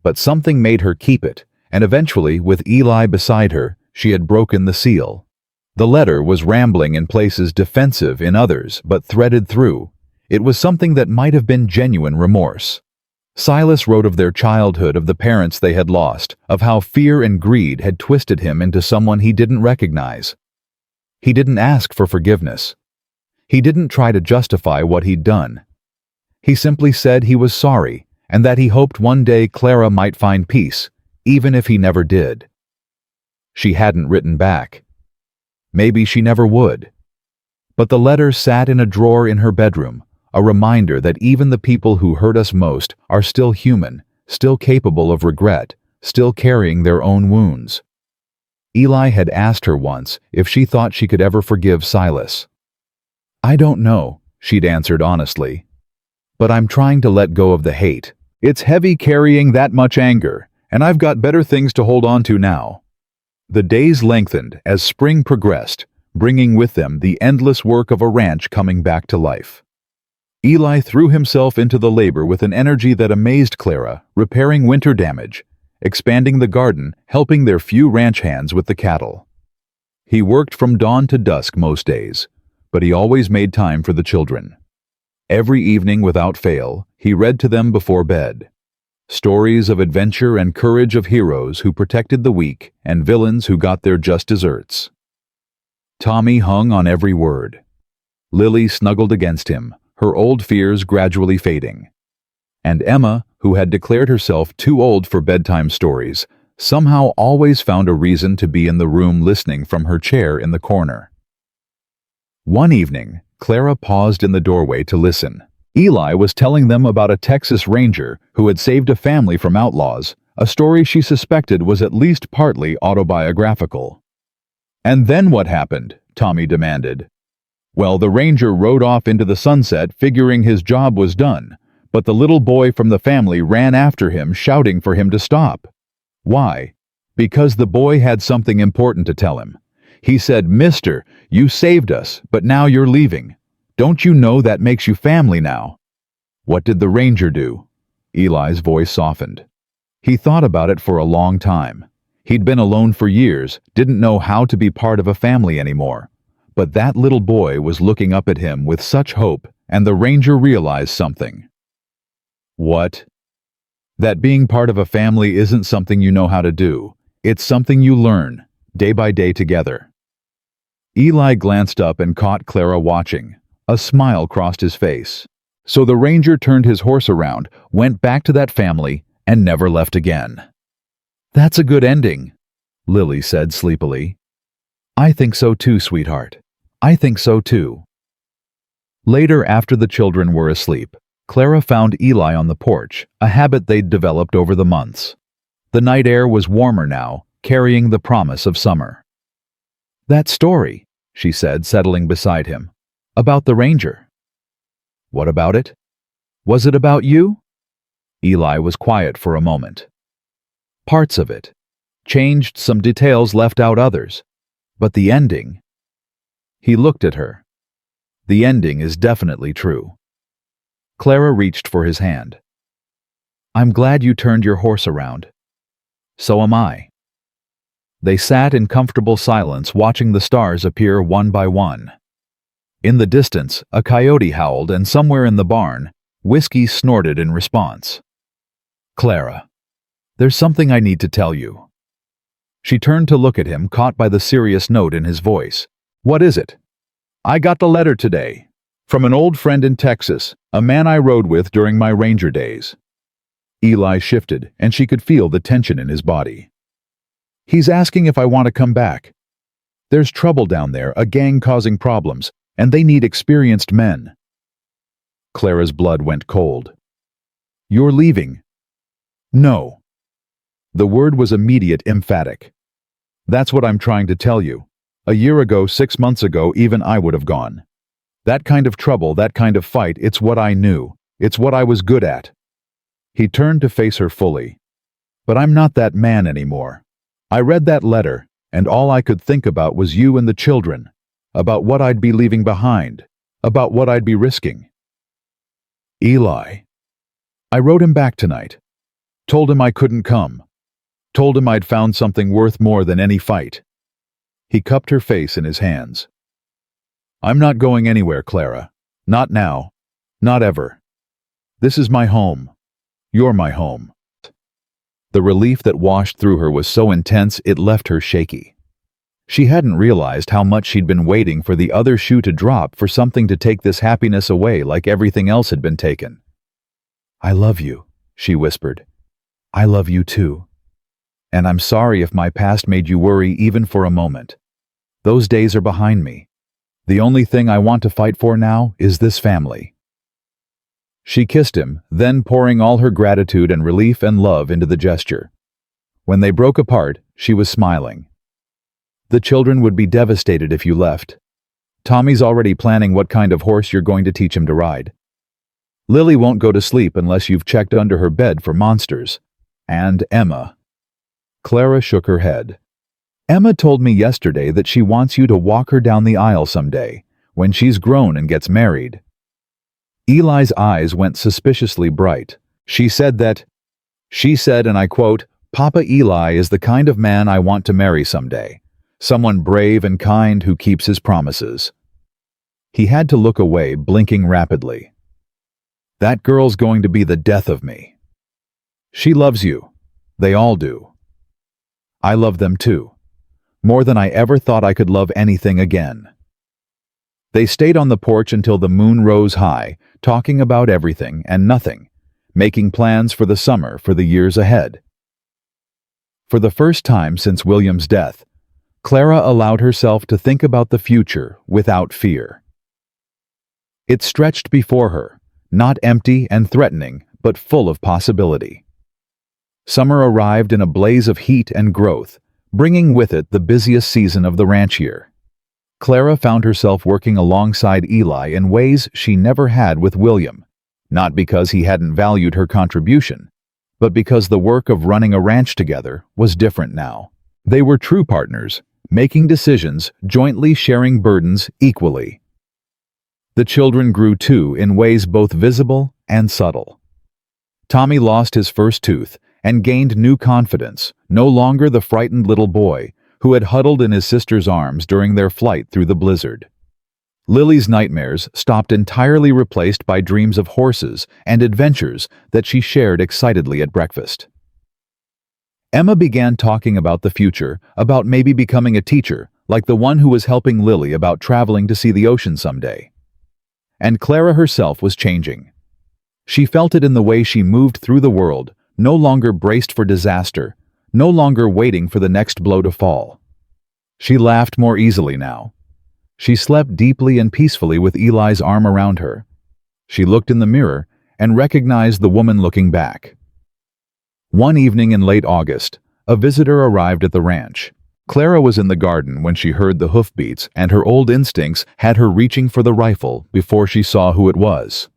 But something made her keep it, and eventually, with Eli beside her, she had broken the seal. The letter was rambling in places, defensive in others, but threaded through. It was something that might have been genuine remorse. Silas wrote of their childhood, of the parents they had lost, of how fear and greed had twisted him into someone he didn't recognize. He didn't ask for forgiveness. He didn't try to justify what he'd done. He simply said he was sorry, and that he hoped one day Clara might find peace, even if he never did. She hadn't written back. Maybe she never would. But the letter sat in a drawer in her bedroom, a reminder that even the people who hurt us most are still human, still capable of regret, still carrying their own wounds. Eli had asked her once if she thought she could ever forgive Silas. "I don't know," she'd answered honestly. "But I'm trying to let go of the hate. It's heavy carrying that much anger, and I've got better things to hold on to now." The days lengthened as spring progressed, bringing with them the endless work of a ranch coming back to life. Eli threw himself into the labor with an energy that amazed Clara, repairing winter damage, expanding the garden, helping their few ranch hands with the cattle. He worked from dawn to dusk most days, but he always made time for the children. Every evening without fail, he read to them before bed. Stories of adventure and courage, of heroes who protected the weak and villains who got their just desserts. Tommy hung on every word. Lily snuggled against him, her old fears gradually fading. And Emma, who had declared herself too old for bedtime stories, somehow always found a reason to be in the room listening from her chair in the corner. One evening, Clara paused in the doorway to listen. Eli was telling them about a Texas Ranger who had saved a family from outlaws, a story she suspected was at least partly autobiographical. "And then what happened?" Tommy demanded. "Well, the Ranger rode off into the sunset figuring his job was done, but the little boy from the family ran after him shouting for him to stop. Why? Because the boy had something important to tell him. He said, 'Mister, you saved us, but now you're leaving. Don't you know that makes you family now?'" "What did the Ranger do?" Eli's voice softened. He thought about it for a long time. He'd been alone for years, didn't know how to be part of a family anymore. But that little boy was looking up at him with such hope, and the Ranger realized something. "What?" "That being part of a family isn't something you know how to do. It's something you learn, day by day together." Eli glanced up and caught Clara watching. A smile crossed his face. So the Ranger turned his horse around, went back to that family, and never left again. "That's a good ending," Lily said sleepily. "I think so too, sweetheart. I think so too." Later, after the children were asleep, Clara found Eli on the porch, a habit they'd developed over the months. The night air was warmer now, carrying the promise of summer. "That story," she said, settling beside him, "about the Ranger." "What about it? Was it about you?" Eli was quiet for a moment. "Parts of it. Changed some details, left out others. But the ending..." He looked at her. "The ending is definitely true." Clara reached for his hand. "I'm glad you turned your horse around." "So am I." They sat in comfortable silence, watching the stars appear one by one. In the distance, a coyote howled, and somewhere in the barn, Whiskey snorted in response. "Clara, there's something I need to tell you." She turned to look at him, caught by the serious note in his voice. "What is it?" "I got the letter today. From an old friend in Texas, a man I rode with during my Ranger days." Eli shifted, and she could feel the tension in his body. "He's asking if I want to come back. There's trouble down there, a gang causing problems, and they need experienced men." Clara's blood went cold. "You're leaving?" "No." The word was immediate, emphatic. That's what I'm trying to tell you. A year ago, 6 months ago, even I would have gone. That kind of trouble, that kind of fight, it's what I knew. It's what I was good at. He turned to face her fully. But I'm not that man anymore. I read that letter, and all I could think about was you and the children, about what I'd be leaving behind, about what I'd be risking. Eli. I wrote him back tonight. Told him I couldn't come. Told him I'd found something worth more than any fight. He cupped her face in his hands. I'm not going anywhere, Clara. Not now. Not ever. This is my home. You're my home. The relief that washed through her was so intense it left her shaky. She hadn't realized how much she'd been waiting for the other shoe to drop, for something to take this happiness away like everything else had been taken. I love you, she whispered. I love you too. And I'm sorry if my past made you worry even for a moment. Those days are behind me. The only thing I want to fight for now is this family. She kissed him, then pouring all her gratitude and relief and love into the gesture. When they broke apart, she was smiling. The children would be devastated if you left. Tommy's already planning what kind of horse you're going to teach him to ride. Lily won't go to sleep unless you've checked under her bed for monsters. And Emma. Clara shook her head. Emma told me yesterday that she wants you to walk her down the aisle someday, when she's grown and gets married. Eli's eyes went suspiciously bright. She said, and I quote, Papa Eli is the kind of man I want to marry someday. Someone brave and kind who keeps his promises. He had to look away, blinking rapidly. That girl's going to be the death of me. She loves you. They all do. I love them too. More than I ever thought I could love anything again. They stayed on the porch until the moon rose high, talking about everything and nothing, making plans for the summer, for the years ahead. For the first time since William's death, Clara allowed herself to think about the future without fear. It stretched before her, not empty and threatening, but full of possibility. Summer arrived in a blaze of heat and growth, bringing with it the busiest season of the ranch year. Clara found herself working alongside Eli in ways she never had with William, not because he hadn't valued her contribution, but because the work of running a ranch together was different now. They were true partners, making decisions, jointly sharing burdens equally. The children grew too, in ways both visible and subtle. Tommy lost his first tooth and gained new confidence, no longer the frightened little boy who had huddled in his sister's arms during their flight through the blizzard. Lily's nightmares stopped, entirely replaced by dreams of horses and adventures that she shared excitedly at breakfast. Emma began talking about the future, about maybe becoming a teacher, like the one who was helping Lily, about traveling to see the ocean someday. And Clara herself was changing. She felt it in the way she moved through the world, no longer braced for disaster, no longer waiting for the next blow to fall. She laughed more easily now. She slept deeply and peacefully with Eli's arm around her. She looked in the mirror and recognized the woman looking back. One evening in late August, a visitor arrived at the ranch. Clara was in the garden when she heard the hoofbeats, and her old instincts had her reaching for the rifle before she saw who it was.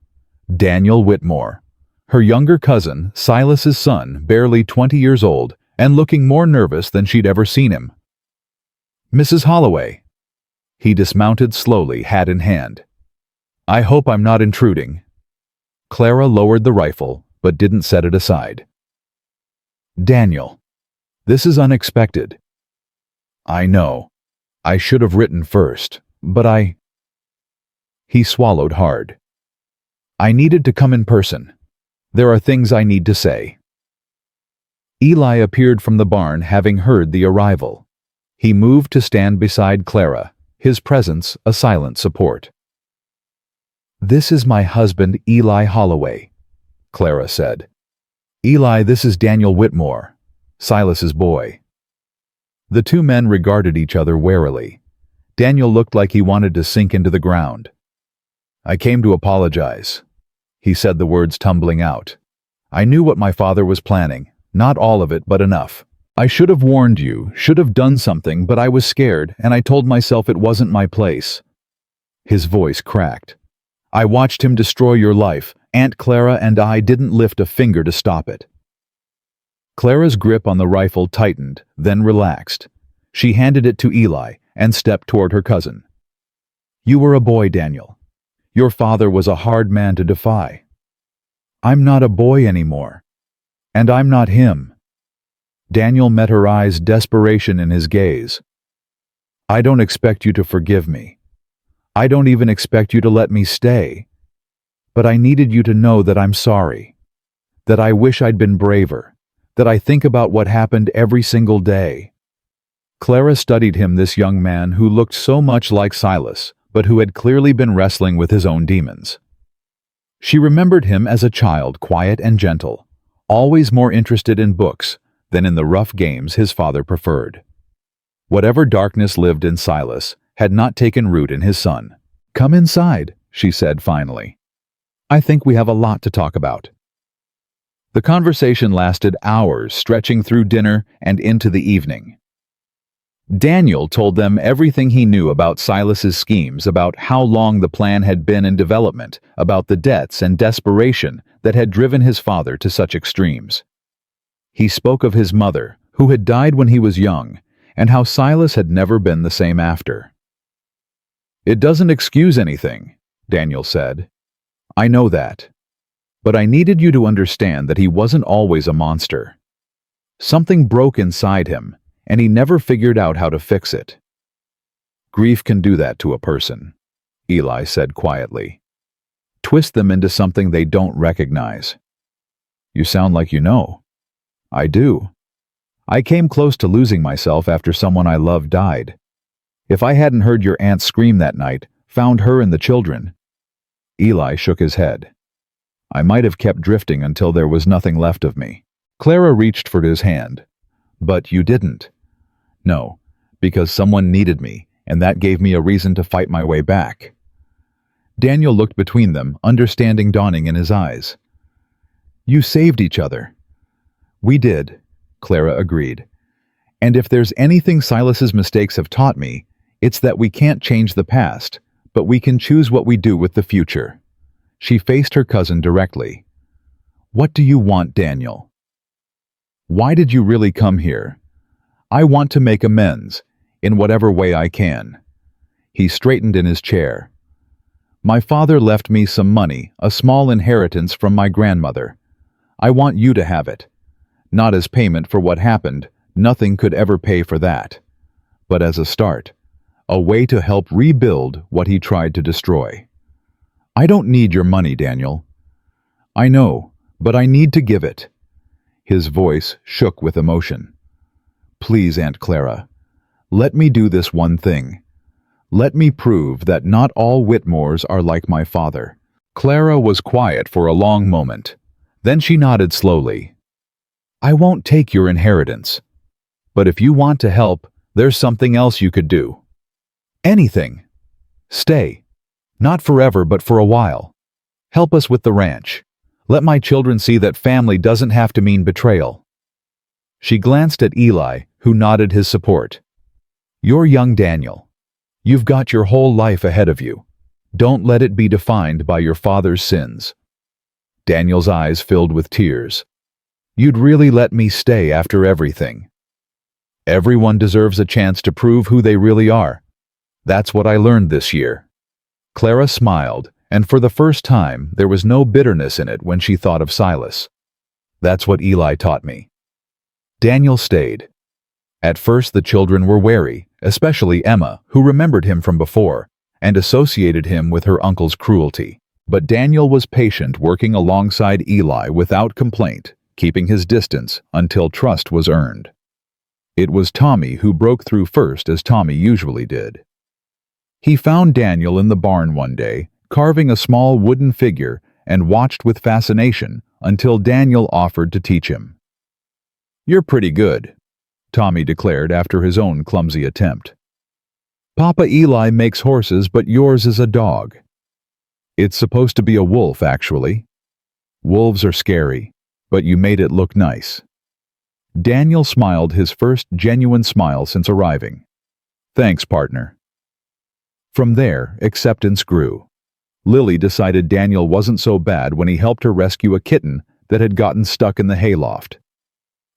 Daniel Whitmore, her younger cousin, Silas's son, barely 20 years old, and looking more nervous than she'd ever seen him. Mrs. Holloway. He dismounted slowly, hat in hand. I hope I'm not intruding. Clara lowered the rifle, but didn't set it aside. Daniel. This is unexpected. I know. I should have written first, but He swallowed hard. I needed to come in person. There are things I need to say. Eli appeared from the barn, having heard the arrival. He moved to stand beside Clara, his presence a silent support. This is my husband, Eli Holloway, Clara said. Eli, this is Daniel Whitmore, Silas's boy. The two men regarded each other warily. Daniel looked like he wanted to sink into the ground. I came to apologize. He said, the words tumbling out. I knew what my father was planning, not all of it, but enough. I should have warned you, should have done something, but I was scared, and I told myself it wasn't my place. His voice cracked. I watched him destroy your life. Aunt Clara and I didn't lift a finger to stop it. Clara's grip on the rifle tightened, then relaxed. She handed it to Eli and stepped toward her cousin. You were a boy, Daniel. Your father was a hard man to defy. I'm not a boy anymore. And I'm not him. Daniel met her eyes, desperation in his gaze. I don't expect you to forgive me. I don't even expect you to let me stay. But I needed you to know that I'm sorry. That I wish I'd been braver. That I think about what happened every single day. Clara studied him, this young man who looked so much like Silas, but who had clearly been wrestling with his own demons. She remembered him as a child, quiet and gentle, always more interested in books than in the rough games his father preferred. Whatever darkness lived in Silas had not taken root in his son. Come inside, she said finally. I think we have a lot to talk about. The conversation lasted hours, stretching through dinner and into the evening. Daniel told them everything he knew about Silas's schemes, about how long the plan had been in development, about the debts and desperation that had driven his father to such extremes. He spoke of his mother, who had died when he was young, and how Silas had never been the same after. It doesn't excuse anything, Daniel said. I know that. But I needed you to understand that he wasn't always a monster. Something broke inside him, and he never figured out how to fix it. Grief can do that to a person, Eli said quietly. Twist them into something they don't recognize. You sound like you know. I do. I came close to losing myself after someone I loved died. If I hadn't heard your aunt scream that night, found her and the children. Eli shook his head. I might have kept drifting until there was nothing left of me. Clara reached for his hand. But you didn't. No, because someone needed me, and that gave me a reason to fight my way back. Daniel looked between them, understanding dawning in his eyes. You saved each other. We did, Clara agreed. And if there's anything Silas's mistakes have taught me, it's that we can't change the past, but we can choose what we do with the future. She faced her cousin directly. What do you want, Daniel? Why did you really come here? I want to make amends, in whatever way I can. He straightened in his chair. My father left me some money, a small inheritance from my grandmother. I want you to have it. Not as payment for what happened, nothing could ever pay for that. But as a start, a way to help rebuild what he tried to destroy. I don't need your money, Daniel. I know, but I need to give it. His voice shook with emotion. Please, Aunt Clara, let me do this one thing. Let me prove that not all Whitmores are like my father. Clara was quiet for a long moment. Then she nodded slowly. I won't take your inheritance. But if you want to help, there's something else you could do. Anything. Stay. Not forever, but for a while. Help us with the ranch. Let my children see that family doesn't have to mean betrayal. She glanced at Eli, who nodded his support. You're young, Daniel. You've got your whole life ahead of you. Don't let it be defined by your father's sins. Daniel's eyes filled with tears. You'd really let me stay after everything. Everyone deserves a chance to prove who they really are. That's what I learned this year. Clara smiled, and for the first time there was no bitterness in it when she thought of Silas. That's what Eli taught me. Daniel stayed. At first the children were wary, especially Emma, who remembered him from before, and associated him with her uncle's cruelty. But Daniel was patient, working alongside Eli without complaint, keeping his distance until trust was earned. It was Tommy who broke through first, as Tommy usually did. He found Daniel in the barn one day, carving a small wooden figure, and watched with fascination until Daniel offered to teach him. You're pretty good, Tommy declared after his own clumsy attempt. Papa Eli makes horses, but yours is a dog. It's supposed to be a wolf, actually. Wolves are scary, but you made it look nice. Daniel smiled his first genuine smile since arriving. "Thanks, partner." From there, acceptance grew. Lily decided Daniel wasn't so bad when he helped her rescue a kitten that had gotten stuck in the hayloft.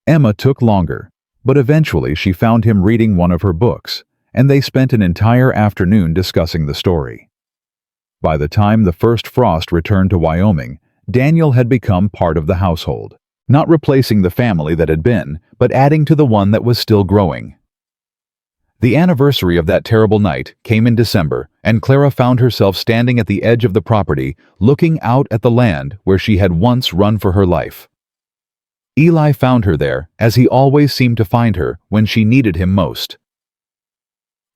Emma took longer, but eventually she found him reading one of her books, and they spent an entire afternoon discussing the story. By the time the first frost returned to Wyoming, Daniel had become part of the household, not replacing the family that had been, but adding to the one that was still growing. The anniversary of that terrible night came in December, and Clara found herself standing at the edge of the property, looking out at the land where she had once run for her life. Eli found her there, as he always seemed to find her when she needed him most.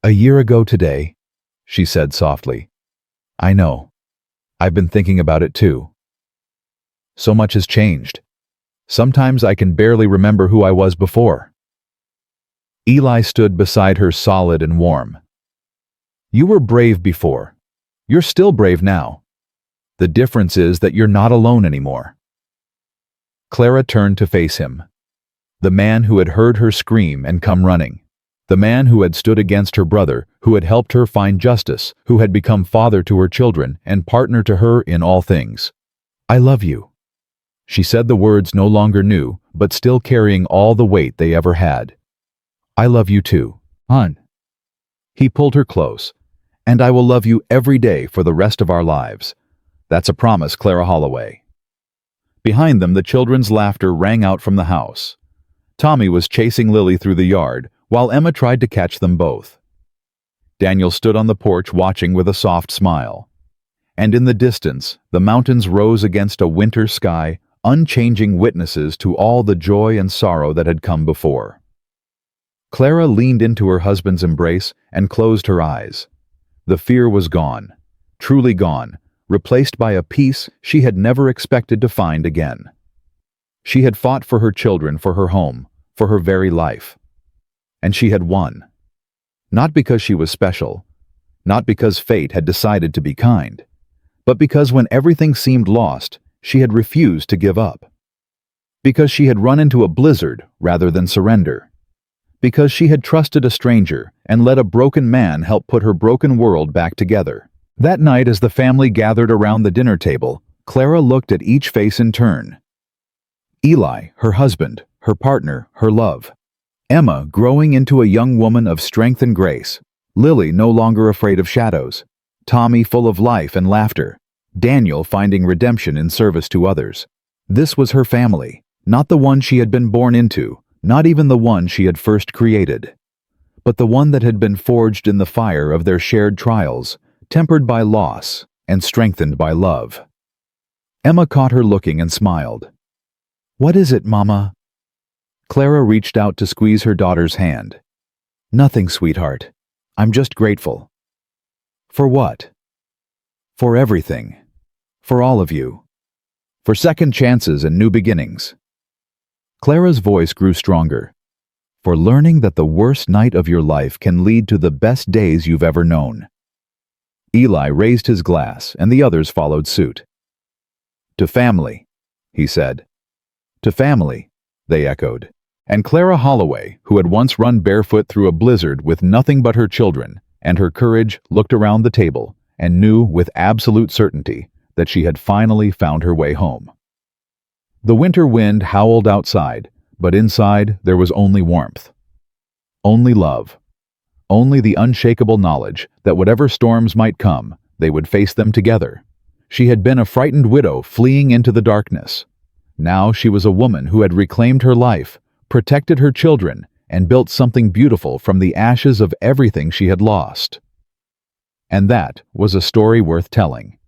"A year ago today," she said softly. "I know. I've been thinking about it too. So much has changed. Sometimes I can barely remember who I was before." Eli stood beside her, solid and warm. "You were brave before. You're still brave now. The difference is that you're not alone anymore." Clara turned to face him. The man who had heard her scream and come running. The man who had stood against her brother, who had helped her find justice, who had become father to her children and partner to her in all things. "I love you." She said the words no longer new, but still carrying all the weight they ever had. "I love you too, hon." He pulled her close. "And I will love you every day for the rest of our lives. That's a promise, Clara Holloway." Behind them, the children's laughter rang out from the house. Tommy was chasing Lily through the yard, while Emma tried to catch them both. Daniel stood on the porch watching with a soft smile. And in the distance, the mountains rose against a winter sky, unchanging witnesses to all the joy and sorrow that had come before. Clara leaned into her husband's embrace and closed her eyes. The fear was gone, truly gone, replaced by a peace she had never expected to find again. She had fought for her children, for her home, for her very life. And she had won. Not because she was special, not because fate had decided to be kind, but because when everything seemed lost, she had refused to give up. Because she had run into a blizzard rather than surrender. Because she had trusted a stranger and let a broken man help put her broken world back together. That night, as the family gathered around the dinner table, Clara looked at each face in turn. Eli, her husband, her partner, her love. Emma, growing into a young woman of strength and grace. Lily, no longer afraid of shadows. Tommy, full of life and laughter. Daniel, finding redemption in service to others. This was her family, not the one she had been born into, not even the one she had first created, but the one that had been forged in the fire of their shared trials, tempered by loss and strengthened by love. Emma caught her looking and smiled. "What is it, Mama?" Clara reached out to squeeze her daughter's hand. "Nothing, sweetheart. I'm just grateful." "For what?" "For everything. For all of you. For second chances and new beginnings." Clara's voice grew stronger. "For learning that the worst night of your life can lead to the best days you've ever known." Eli raised his glass, and the others followed suit. "To family," he said. "To family," they echoed. And Clara Holloway, who had once run barefoot through a blizzard with nothing but her children and her courage, looked around the table and knew with absolute certainty that she had finally found her way home. The winter wind howled outside, but inside there was only warmth. Only love. Only the unshakable knowledge that whatever storms might come, they would face them together. She had been a frightened widow fleeing into the darkness. Now she was a woman who had reclaimed her life, protected her children, and built something beautiful from the ashes of everything she had lost. And that was a story worth telling.